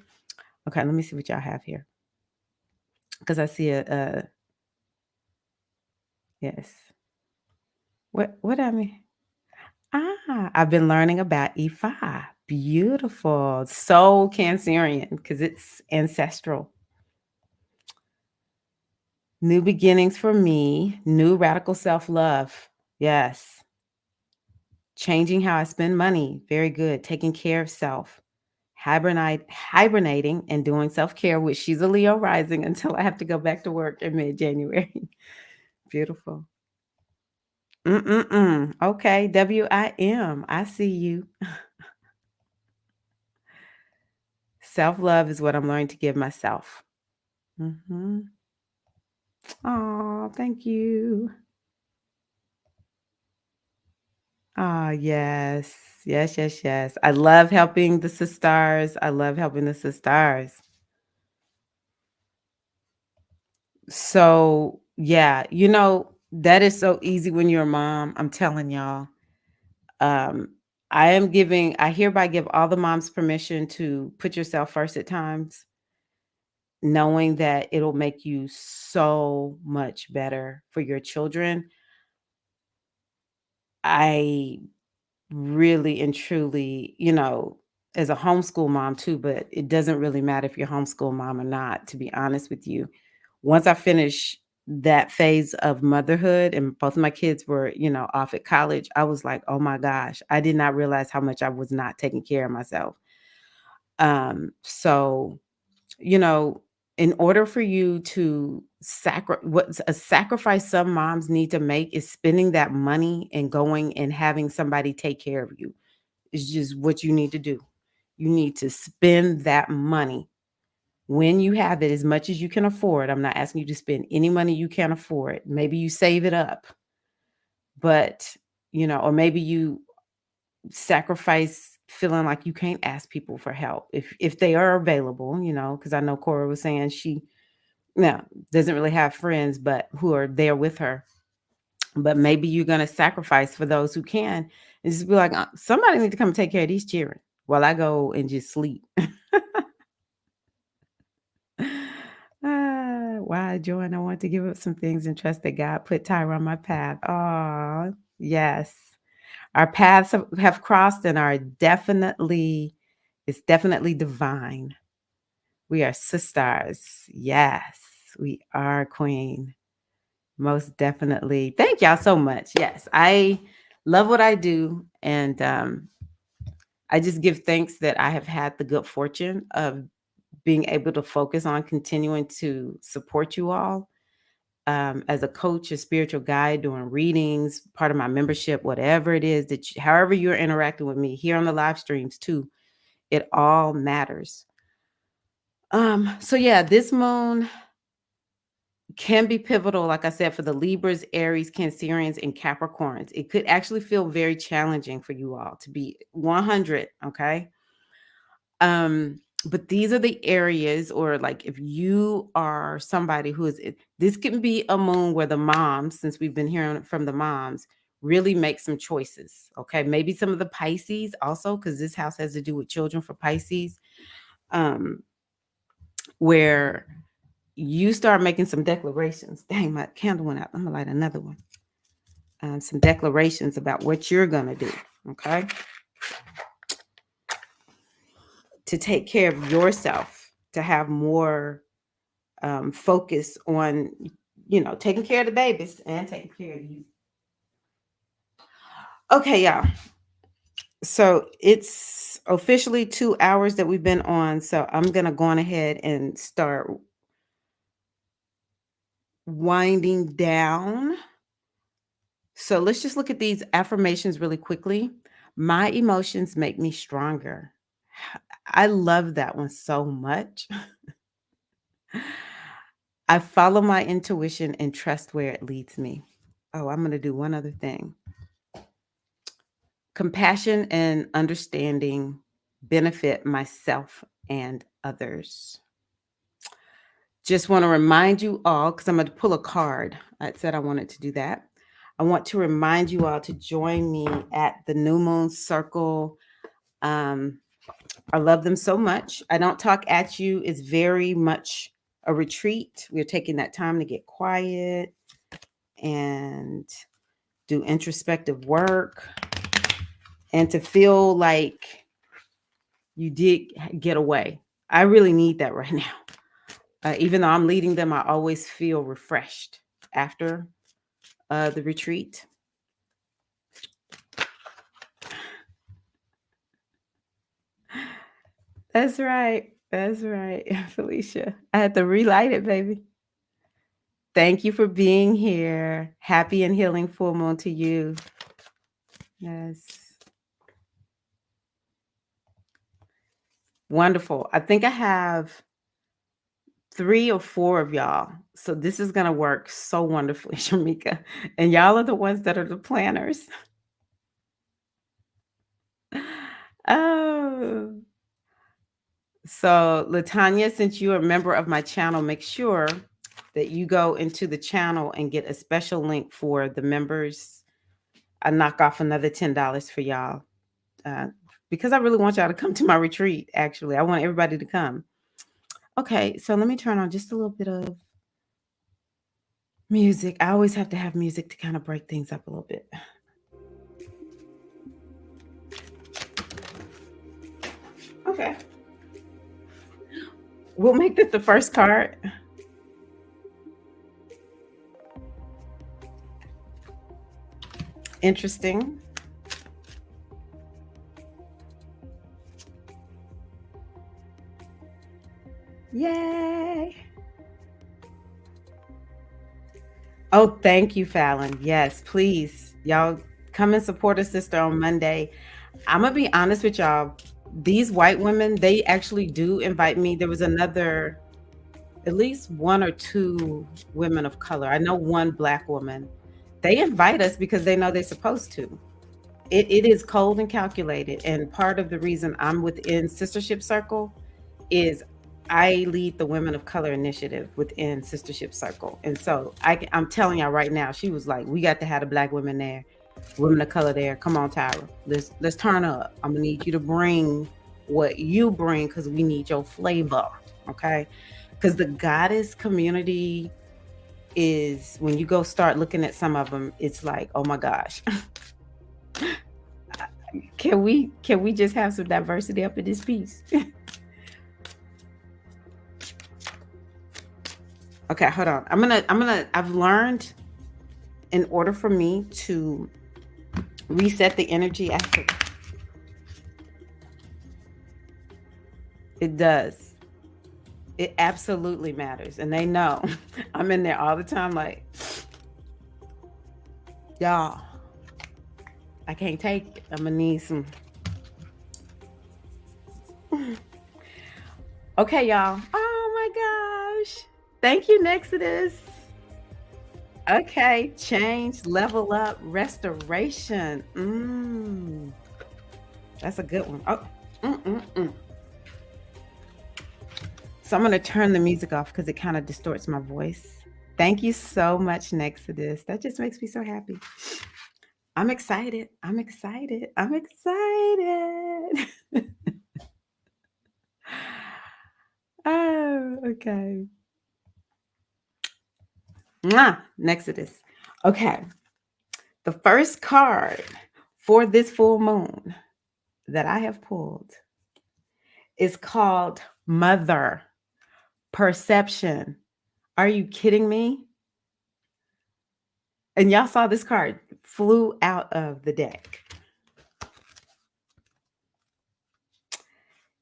Okay, let me see what y'all have here. Because I see a yes. What I mean? I've been learning about E5. Beautiful. So Cancerian because it's ancestral. New beginnings for me, new radical self love. Yes. Changing how I spend money. Very good. Taking care of self. Hibernating and doing self care, which she's a Leo rising until I have to go back to work in mid January. Beautiful. Mm-mm-mm. Okay. WIM. I see you. Self love is what I'm learning to give myself. Mm-hmm. Oh, thank you. Ah, yes. Yes, yes, yes. I love helping the sisters. I love helping the sisters. So, yeah, that is so easy when you're a mom. I'm telling y'all. Um, I hereby give all the moms permission to put yourself first at times, knowing that it'll make you so much better for your children. I really and truly, as a homeschool mom too, but it doesn't really matter if you're homeschool mom or not, to be honest with you. Once I finish that phase of motherhood and both of my kids were, off at college, I was like, oh my gosh, I did not realize how much I was not taking care of myself. So, you know, in order for you to what's a sacrifice some moms need to make is spending that money and going and having somebody take care of you. It's just what you need to do. You need to spend that money when you have it as much as you can afford. I'm not asking you to spend any money you can't afford. Maybe you save it up, but or maybe you sacrifice feeling like you can't ask people for help if they are available, because I know Cora was saying she no doesn't really have friends but who are there with her. But maybe you're gonna sacrifice for those who can and just be like, somebody need to come take care of these children while I go and just sleep. Why, Joanne? I want to give up some things and trust that God put Tyra on my path. Oh, yes. Our paths have crossed and it's definitely divine. We are sisters. Yes, we are queen. Most definitely. Thank y'all so much. Yes, I love what I do. And I just give thanks that I have had the good fortune of being able to focus on continuing to support you all as a coach, a spiritual guide, doing readings, part of my membership, whatever it is however you're interacting with me here on the live streams too, it all matters. So yeah, this moon can be pivotal, like I said, for the Libras, Aries, Cancerians, and Capricorns. It could actually feel very challenging for you all to be 100, okay? But these are the areas, or like if you are somebody this can be a moon where the moms, since we've been hearing from the moms, really make some choices. Okay. Maybe some of the Pisces also, because this house has to do with children for Pisces, where you start making some declarations. Dang, my candle went out. I'm gonna light another one. Some declarations about what you're gonna do. Okay. To take care of yourself, to have more focus on, taking care of the babies and taking care of you. Okay, y'all. So it's officially 2 hours that we've been on. So I'm going to go on ahead and start winding down. So let's just look at these affirmations really quickly. My emotions make me stronger. I love that one so much. I follow my intuition and trust where it leads me. Oh, I'm going to do one other thing. Compassion and understanding benefit myself and others. Just want to remind you all, because I'm going to pull a card. I said I wanted to do that. I want to remind you all to join me at the New Moon Circle. I love them so much. I don't talk at you. It's very much a retreat. We're taking that time to get quiet and do introspective work. and to feel like you did get away. I really need that right now. Even though I'm leading them, I always feel refreshed after the retreat. That's right. That's right, Felicia. I had to relight it, baby. Thank you for being here. Happy and healing full moon to you. Yes. Wonderful. I think I have 3 or 4 of y'all. So this is going to work so wonderfully, Shamika. And y'all are the ones that are the planners. Oh. So, Latanya, since you're a member of my channel, make sure that you go into the channel and get a special link for the members. I knock off another $10 for y'all because I really want y'all to come to my retreat. Actually, I want everybody to come. Okay, so let me turn on just a little bit of music. I always have to have music to kind of break things up a little bit. Okay. We'll make this the first card. Interesting. Yay. Oh, thank you, Fallon. Yes, please. Y'all come and support a sister on Monday. I'm going to be honest with y'all. These white women, they actually do invite me. There was another, at least 1 or 2 women of color. I know one black woman. They invite us because they know they're supposed to. It is cold and calculated. And part of the reason I'm within Sistership Circle is I lead the Women of Color Initiative within Sistership Circle. And so I'm telling y'all right now, she was like, we got to have the black women there, women of color there. Come on, Tyra. Let's turn up. I'm gonna need you to bring what you bring because we need your flavor. Okay. Because the goddess community is, when you go start looking at some of them, it's like, oh my gosh. Can we just have some diversity up in this piece? Okay, hold on. I've learned, in order for me to reset the energy after, it does. It absolutely matters. And they know I'm in there all the time, like, y'all, I can't take it. I'm gonna need some. Okay, y'all. Oh my gosh. Thank you, Nexodus. Okay, change, level up, restoration. That's a good one. Oh, So I'm going to turn the music off because it kind of distorts my voice. Thank you so much, Nexodus. That just makes me so happy. I'm excited. I'm excited. I'm excited. Oh, okay. Nexodus. Okay. The first card for this full moon that I have pulled is called Mother Perception. Are you kidding me? And y'all saw this card flew out of the deck.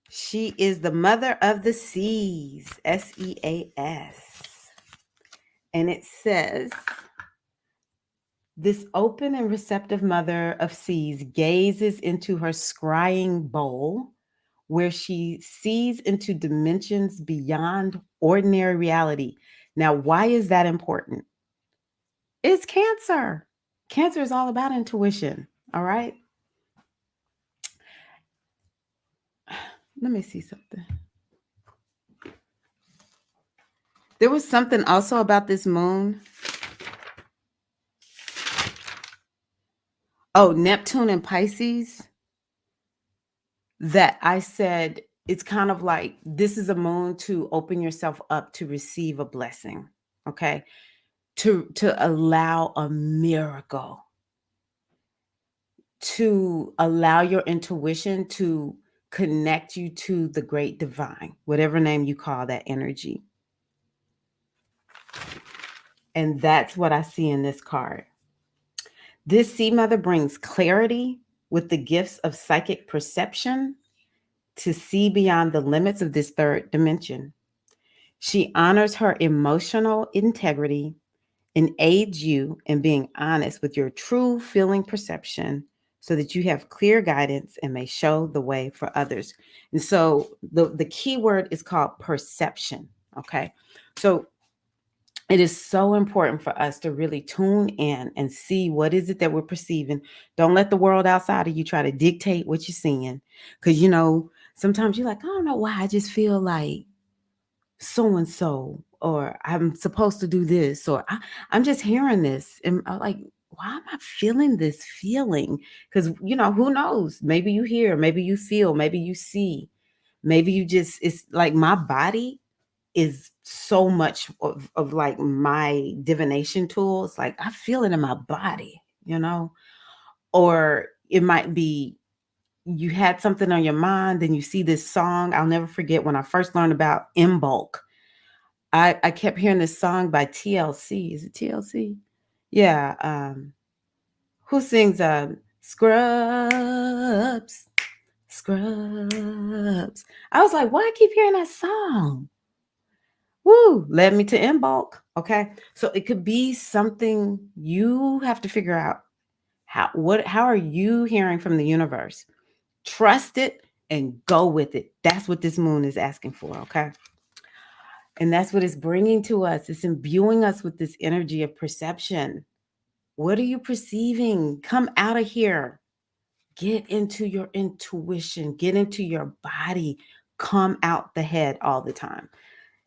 She is the mother of the seas, SEAS. And it says, this open and receptive mother of seas gazes into her scrying bowl, where she sees into dimensions beyond ordinary reality. Now, why is that important? It's Cancer. Cancer is all about intuition. All right. Let me see something. There was something also about this moon. Oh, Neptune and Pisces, that I said it's kind of like, this is a moon to open yourself up to receive a blessing. Okay. To allow a miracle, to allow your intuition to connect you to the great divine, whatever name you call that energy. And that's what I see in this card. This sea mother brings clarity with the gifts of psychic perception to see beyond the limits of this third dimension. She honors her emotional integrity and aids you in being honest with your true feeling perception so that you have clear guidance and may show the way for others. And so the key word is called perception. Okay. So it is so important for us to really tune in and see what is it that we're perceiving. Don't let the world outside of you try to dictate what you're seeing. Because, sometimes you're like, I don't know why. I just feel like so and so, or I'm supposed to do this, or I'm just hearing this. And I'm like, why am I feeling this feeling? Because, who knows? Maybe you hear, maybe you feel, maybe you see, maybe you just, it's like my body is so much of like my divination tool. It's like I feel it in my body. Or it might be you had something on your mind, and you see this song. I'll never forget when I first learned about in bulk. I kept hearing this song by TLC. Is it TLC? Yeah. Who sings Scrubs? Scrubs. I was like, why I keep hearing that song? Woo, led me to in bulk. Okay. So it could be something you have to figure out. How are you hearing from the universe? Trust it and go with it. That's what this moon is asking for. Okay. And that's what it's bringing to us. It's imbuing us with this energy of perception. What are you perceiving? Come out of here. Get into your intuition, get into your body, come out the head all the time.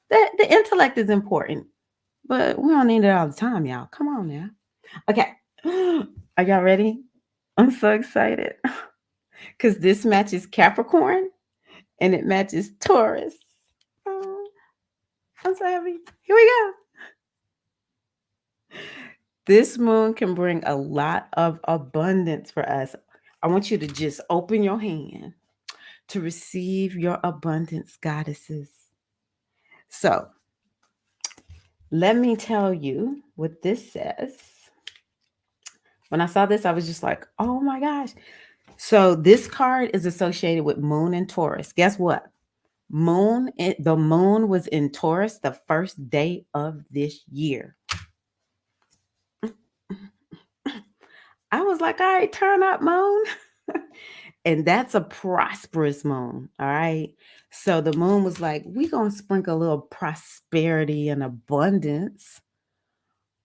The intellect is important, but we don't need it all the time, y'all. Come on now. Okay. Are y'all ready? I'm so excited because this matches Capricorn and it matches Taurus. Oh, I'm so happy. Here we go. This moon can bring a lot of abundance for us. I want you to just open your hand to receive your abundance, goddesses. So, let me tell you what this says. When I saw this, I was just like, oh my gosh. So, this card is associated with Moon and Taurus. Guess what? The moon was in Taurus the first day of this year. I was like, all right, turn up, moon. And that's a prosperous moon. All right. So the moon was like, we're going to sprinkle a little prosperity and abundance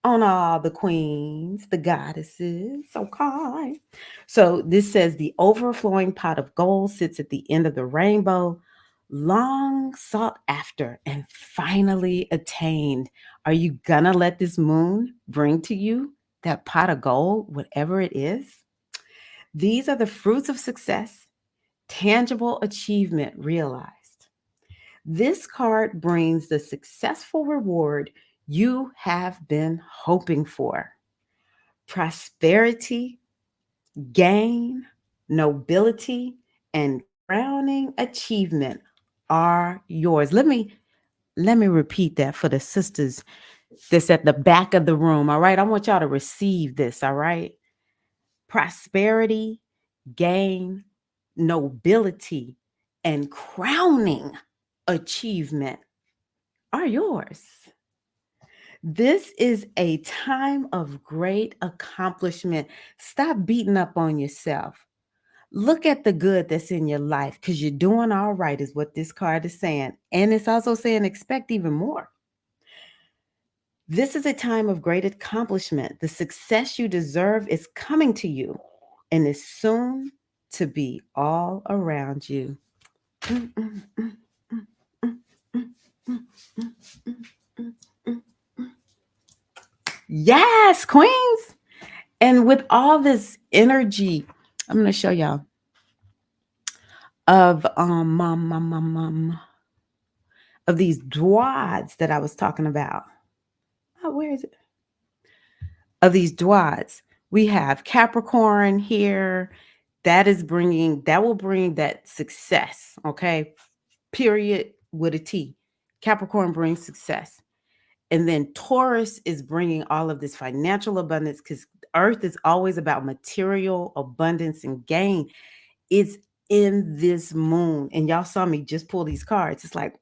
on all the queens, the goddesses. Okay. So this says the overflowing pot of gold sits at the end of the rainbow, long sought after and finally attained. Are you going to let this moon bring to you that pot of gold, whatever it is? These are the fruits of success, tangible achievement realized. This card brings the successful reward you have been hoping for. Prosperity, gain, nobility, and crowning achievement are yours. Let me repeat that for the sisters that's at the back of the room. All right. I want y'all to receive this. All right. Prosperity, gain, nobility, and crowning achievement are yours. This is a time of great accomplishment. Stop beating up on yourself. Look at the good that's in your life because you're doing all right, is what this card is saying. And it's also saying expect even more. This is a time of great accomplishment. The success you deserve is coming to you and is soon to be all around you. Mm, mm, mm, mm, mm, mm, mm, mm, mm, mm, mm, mm. Yes, queens. And with all this energy, I'm going to show y'all of of these dwads that I was talking about. Oh, where is it? Of these dwads. We have Capricorn here. That will bring that success. Okay. Period with a T. Capricorn brings success. And then Taurus is bringing all of this financial abundance because Earth is always about material abundance and gain. It's in this moon. And y'all saw me just pull these cards. It's like,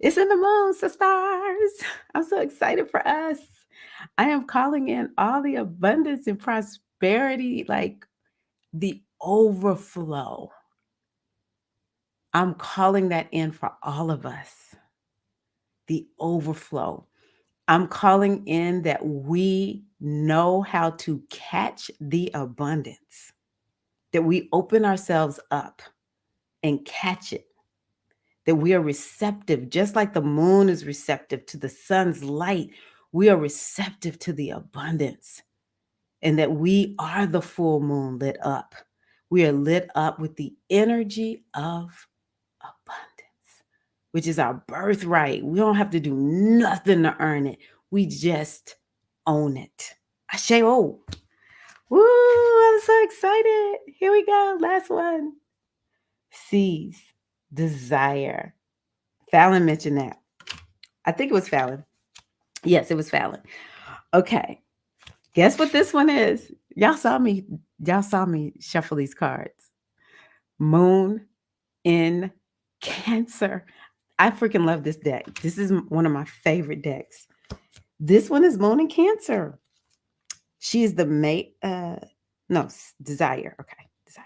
it's in the moon, so stars. I'm so excited for us. I am calling in all the abundance and prosperity, like the overflow. I'm calling that in for all of us. The overflow. I'm calling in that we know how to catch the abundance, that we open ourselves up and catch it, that we are receptive, just like the moon is receptive to the sun's light. We are receptive to the abundance, and that we are the full moon lit up. We are lit up with the energy of abundance, which is our birthright. We don't have to do nothing to earn it. We just own it. I say, oh, woo, I'm so excited. Here we go. Last one. Sees, desire. Fallon mentioned that. I think it was Fallon. Yes, it was Fallon. Okay. Guess what this one is? Y'all saw me shuffle these cards. Moon in Cancer. I freaking love this deck. This is one of my favorite decks. This one is Moon in Cancer. She is the mate. No, desire. Okay, desire.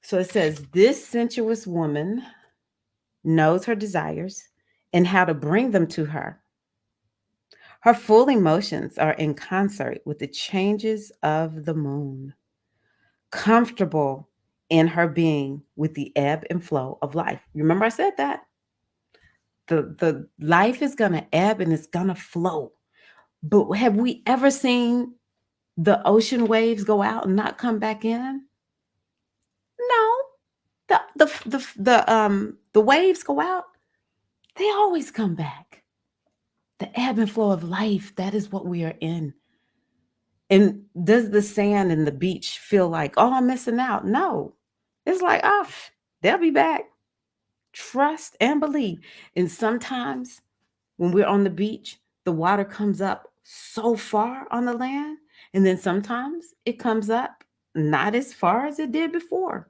So it says this sensuous woman knows her desires and how to bring them to her. Her full emotions are in concert with the changes of the moon, comfortable in her being with the ebb and flow of life. Remember, I said that the life is gonna ebb and it's gonna flow. But have we ever seen the ocean waves go out and not come back in? No. The waves go out, they always come back. The ebb and flow of life, that is what we are in. And does the sand and the beach feel like, oh, I'm missing out? No. It's like, oh, they'll be back. Trust and believe. And sometimes when we're on the beach, the water comes up so far on the land. And then sometimes it comes up not as far as it did before.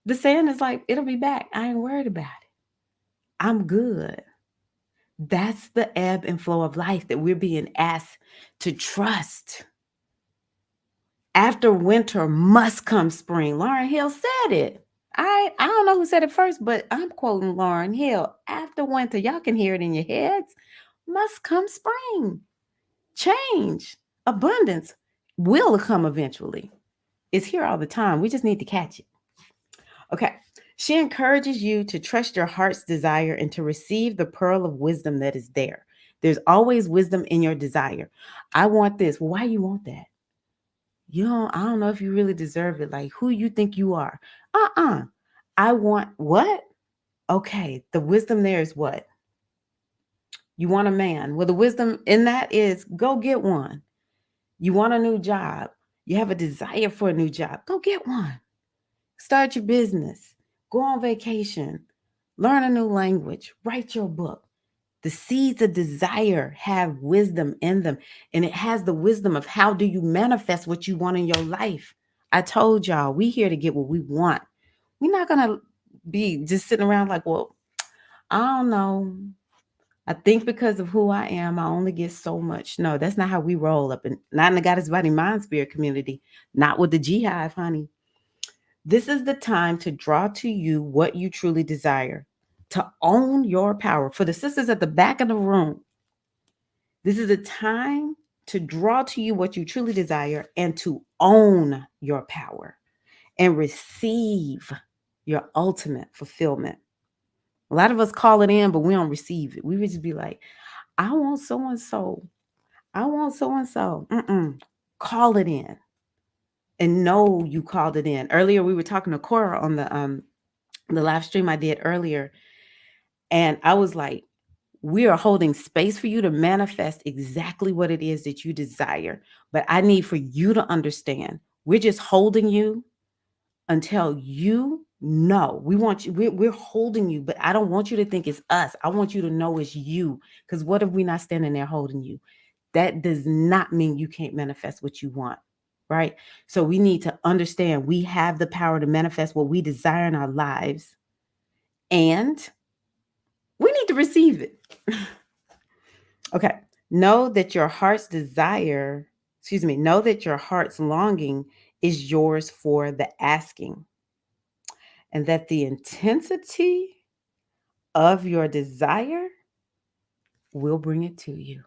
The sand is like, it'll be back. I ain't worried about it. I'm good. That's the ebb and flow of life that we're being asked to trust. After winter must come spring. Lauryn Hill said it. I don't know who said it first, but I'm quoting Lauryn Hill. After winter, y'all can hear it in your heads. Must come spring. Change, abundance will come eventually. It's here all the time. We just need to catch it. Okay. She encourages you to trust your heart's desire and to receive the pearl of wisdom that is there. There's always wisdom in your desire. I want this. Well, why you want that? I don't know if you really deserve it. Like who you think you are. I want what? Okay. The wisdom there is what? You want a man. Well, the wisdom in that is go get one. You want a new job. You have a desire for a new job. Go get one. Start your business. Go on vacation. Learn a new language. Write your book. The seeds of desire have wisdom in them. And it has the wisdom of how do you manifest what you want in your life. I told y'all, we here to get what we want. We're not going to be just sitting around like, well, I don't know. I think because of who I am, I only get so much. No, that's not how we roll up. And not in the Goddess Body Mind Spirit community. Not with the Hive, honey. This is the time to draw to you what you truly desire, to own your power. For the sisters at the back of the room, this is a time to draw to you what you truly desire and to own your power and receive your ultimate fulfillment. A lot of us call it in, but we don't receive it. We would just be like, I want so and so. I want so and so. Call it in and know you called it in. Earlier, we were talking to Cora on the live stream I did earlier. And I was like, We are holding space for you to manifest exactly what it is that you desire. But I need for you to understand we're just holding you until you know. We want you, we're holding you, but I don't want you to think it's us. I want you to know it's you. Because what if we're not standing there holding you? That does not mean you can't manifest what you want, right? So we need to understand we have the power to manifest what we desire in our lives, and we need to receive it. Okay. Know that your heart's desire, excuse me, know that your heart's longing is yours for the asking, and that the intensity of your desire will bring it to you.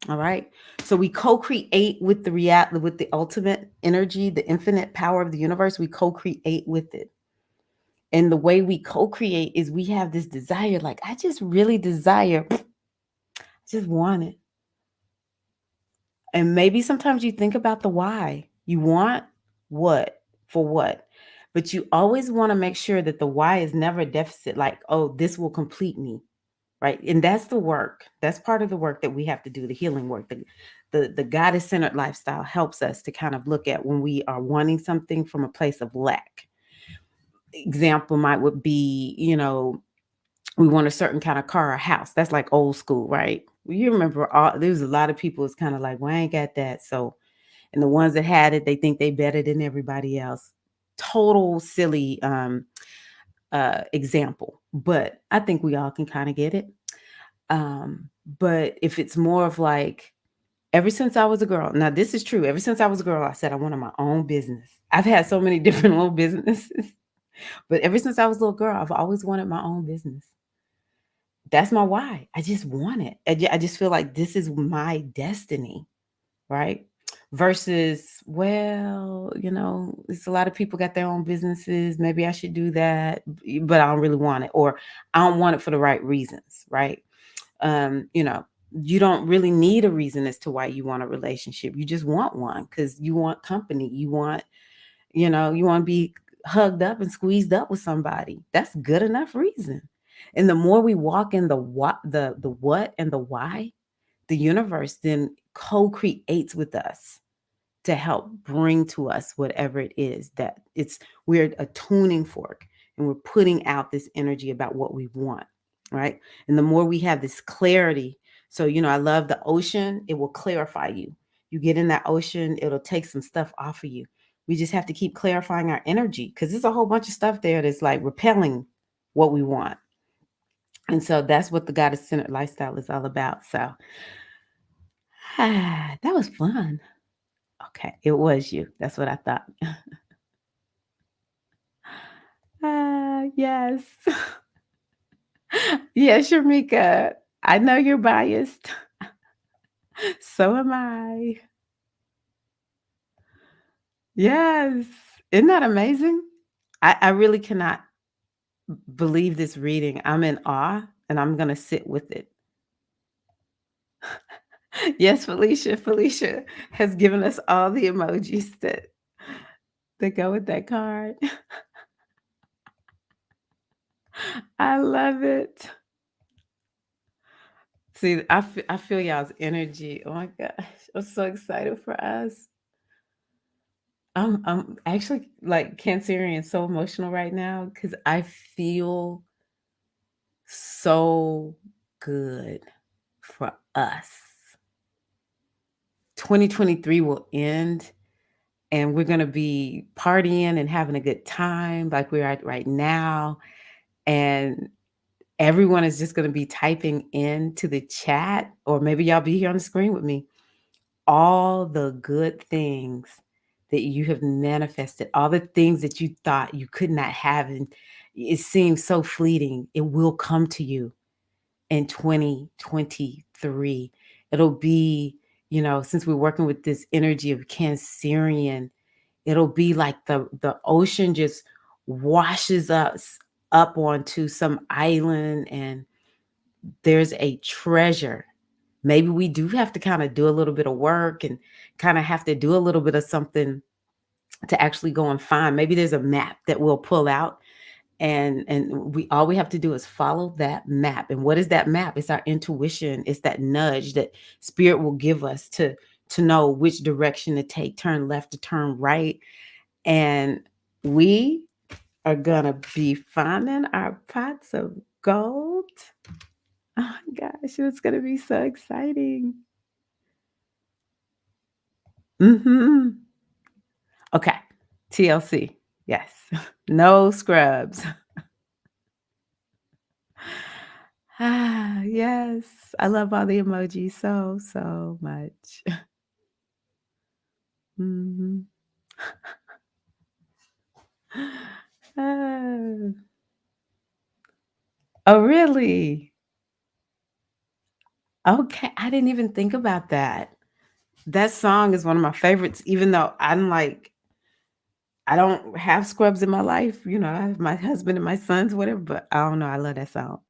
All right. So we co-create with the reality, with the ultimate energy, the infinite power of the universe. We co-create with it. And the way we co-create is we have this desire, like, I just really desire, I just want it. And maybe sometimes you think about the why. You want what for what? But you always want to make sure that the why is never a deficit, like, oh, this will complete me. Right. And that's the work. That's part of the work that we have to do, the healing work. The goddess centered lifestyle helps us to kind of look at when we are wanting something from a place of lack. Example might would be, we want a certain kind of car or house. That's like old school, right? You remember there's a lot of people, it's kind of like, well, I ain't got that. So, and the ones that had it, they think they better than everybody else. Total silly example. But I think we all can kind of get it. But if it's more of like, ever since I was a girl, now this is true. Ever since I was a girl, I said I wanted my own business. I've had so many different little businesses, but ever since I was a little girl, I've always wanted my own business. That's my why. I just want it. I just feel like this is my destiny, right? Versus, well, it's a lot of people got their own businesses. Maybe I should do that, but I don't really want it, or I don't want it for the right reasons, right? um you know you don't really need a reason as to why you want a relationship. You just want one because you want company. You want to be hugged up and squeezed up with somebody. That's good enough reason. And the more we walk in the what and the why, the universe then co-creates with us to help bring to us whatever it is that we're a tuning fork, and we're putting out this energy about what we want, right? And the more we have this clarity, so I love the ocean. It will clarify you. You get in that ocean, it'll take some stuff off of you. We just have to keep clarifying our energy, because there's a whole bunch of stuff there that's like repelling what we want. And so that's what the goddess centered lifestyle is all about. So that was fun. Okay, it was you. That's what I thought. Yes. Yes, Shamika. I know you're biased. So am I. Yes. Isn't that amazing? I really cannot believe this reading. I'm in awe, and I'm going to sit with it. Yes, Felicia. Felicia has given us all the emojis that go with that card. I love it. See, I feel y'all's energy. Oh my gosh. I'm so excited for us. I'm actually like Cancerian, so emotional right now because I feel so good for us. 2023 will end, and we're gonna be partying and having a good time like we're at right now. And everyone is just gonna be typing into the chat, or maybe y'all be here on the screen with me, all the good things that you have manifested, all the things that you thought you could not have, and it seems so fleeting. It will come to you in 2023. It'll be, since we're working with this energy of Cancerian, it'll be like the ocean just washes us up onto some island, and there's a treasure. Maybe we do have to kind of do a little bit of work and kind of have to do a little bit of something to actually go and find. Maybe there's a map that we'll pull out, And we all we have to do is follow that map. And what is that map? It's our intuition. It's that nudge that spirit will give us to know which direction to take, turn left to turn right. And we are gonna be finding our pots of gold. Oh my gosh, it's gonna be so exciting. Mhm. Okay. TLC. Yes. No scrubs. Yes. I love all the emojis so, so much. Mhm. Oh. Oh, really? Okay, I didn't even think about that. That song is one of my favorites, even though I don't have scrubs in my life, I have my husband and my sons, whatever, but I don't know, I love that song.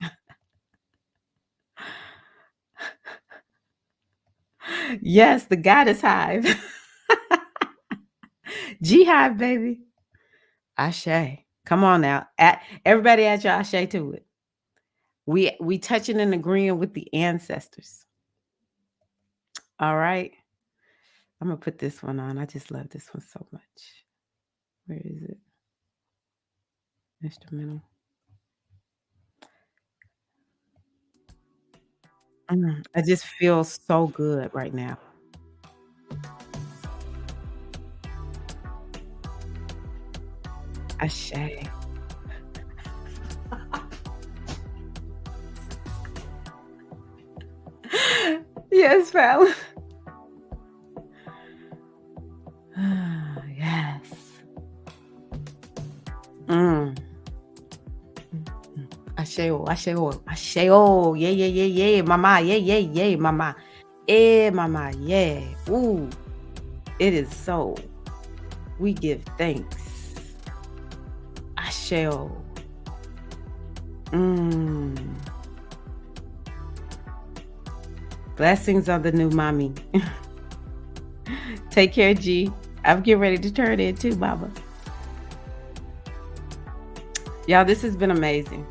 Yes, the goddess hive. G Hive, baby. Ashe. Come on now. Everybody add your ashe to it. We touching and agreeing with the ancestors. All right. I'm gonna put this one on. I just love this one so much. Where is it? Instrumental. I just feel so good right now. Ashe. Yes, Fallon. Yes. Mm. Asheo, asheo, asheo. Yeah, yeah, yeah, yeah, mama. Yeah, yeah, yeah, mama. Eh, mama. Yeah. Ooh, it is so. We give thanks. Asheo. Mm. Blessings on the new mommy. Take care, G. I'm getting ready to turn in too, mama. Y'all, this has been amazing.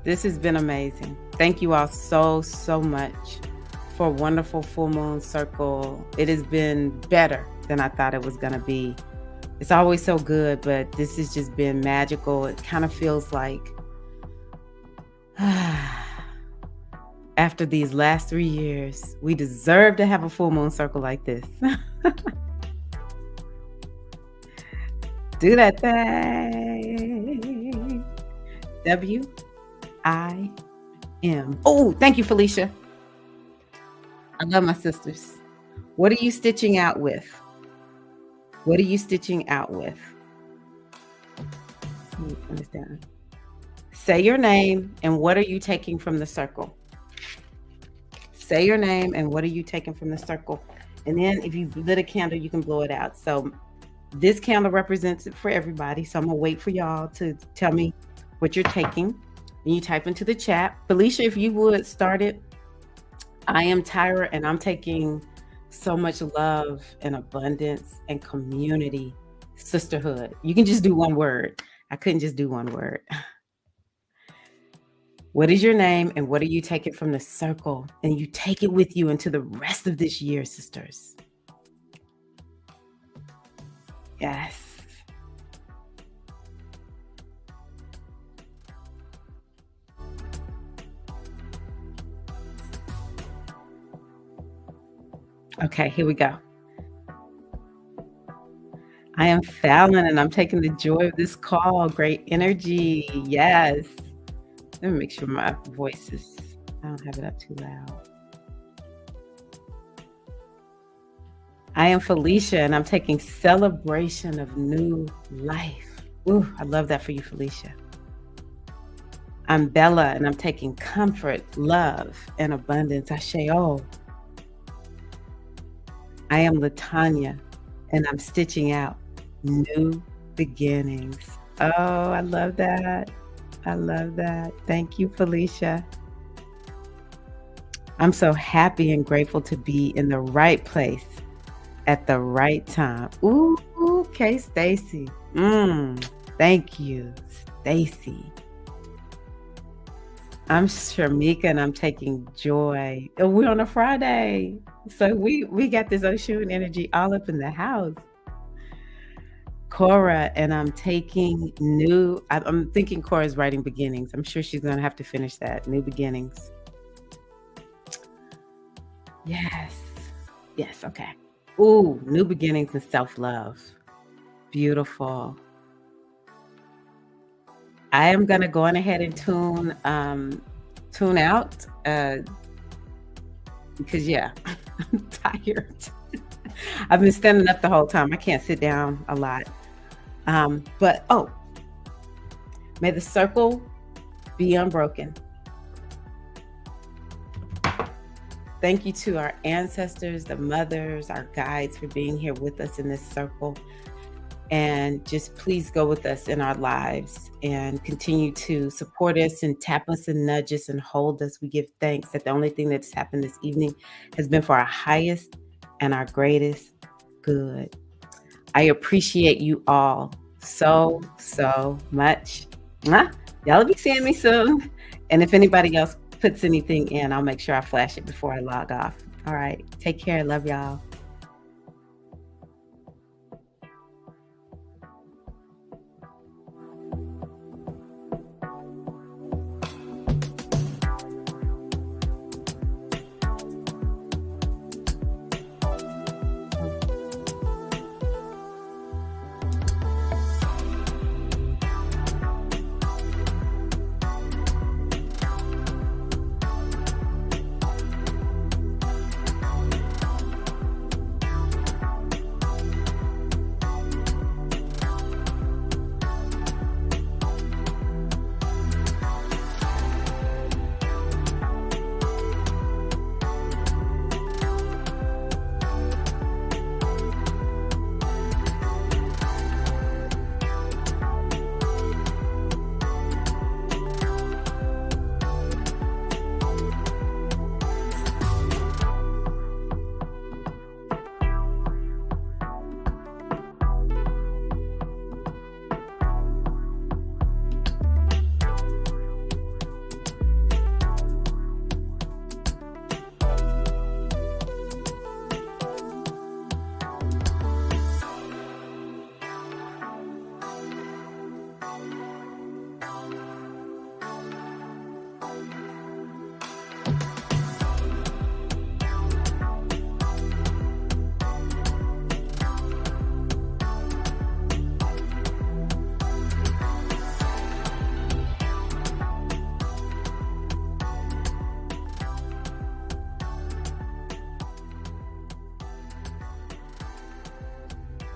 This has been amazing. Thank you all so, so much for a wonderful full moon circle. It has been better than I thought it was going to be. It's always so good, but this has just been magical. It kind of feels like after these last 3 years, we deserve to have a full moon circle like this. Do that thing. WIM. Oh, thank you, Felicia. I love my sisters. What are you stitching out with? What are you stitching out with? Let me turn this down. Say your name and what are you taking from the circle? Say your name and what are you taking from the circle? And then if you lit a candle, you can blow it out. So this candle represents it for everybody. So I'm gonna wait for y'all to tell me what you're taking. And you type into the chat. Felicia, if you would start it. I am Tyra and I'm taking so much love and abundance and community, sisterhood. You can just do one word. I couldn't just do one word. What is your name and what are you taking from the circle? And you take it with you into the rest of this year, sisters. Yes. Okay, here we go. I am Fallon and I'm taking the joy of this call. Great energy. Yes. Let me make sure my voice is, I don't have it up too loud. I am Felicia and I'm taking celebration of new life. Ooh, I love that for you, Felicia. I'm Bella and I'm taking comfort, love, and abundance. Asheo. I am Latanya and I'm stitching out new beginnings. Oh, I love that. I love that. Thank you, Felicia. I'm so happy and grateful to be in the right place at the right time. Ooh, K Stacy. Thank you, Stacy. I'm Sharmika and I'm taking joy. Oh, we're on a Friday. So we got this Oshun energy all up in the house. Cora, and I'm taking new. I'm thinking Cora's writing beginnings. I'm sure she's gonna have to finish that. New beginnings. Yes. Yes, okay. Ooh, new beginnings and self-love. Beautiful. I am gonna go on ahead and tune out because yeah, I'm tired. I've been standing up the whole time. I can't sit down a lot. But oh, may the circle be unbroken. Thank you to our ancestors, the mothers, our guides for being here with us in this circle. And just please go with us in our lives and continue to support us and tap us and nudge us and hold us. We give thanks that the only thing that's happened this evening has been for our highest and our greatest good. I appreciate you all so much. Y'all will be seeing me soon. And if anybody else puts anything in, I'll make sure I flash it before I log off. All right. Take care. Love y'all.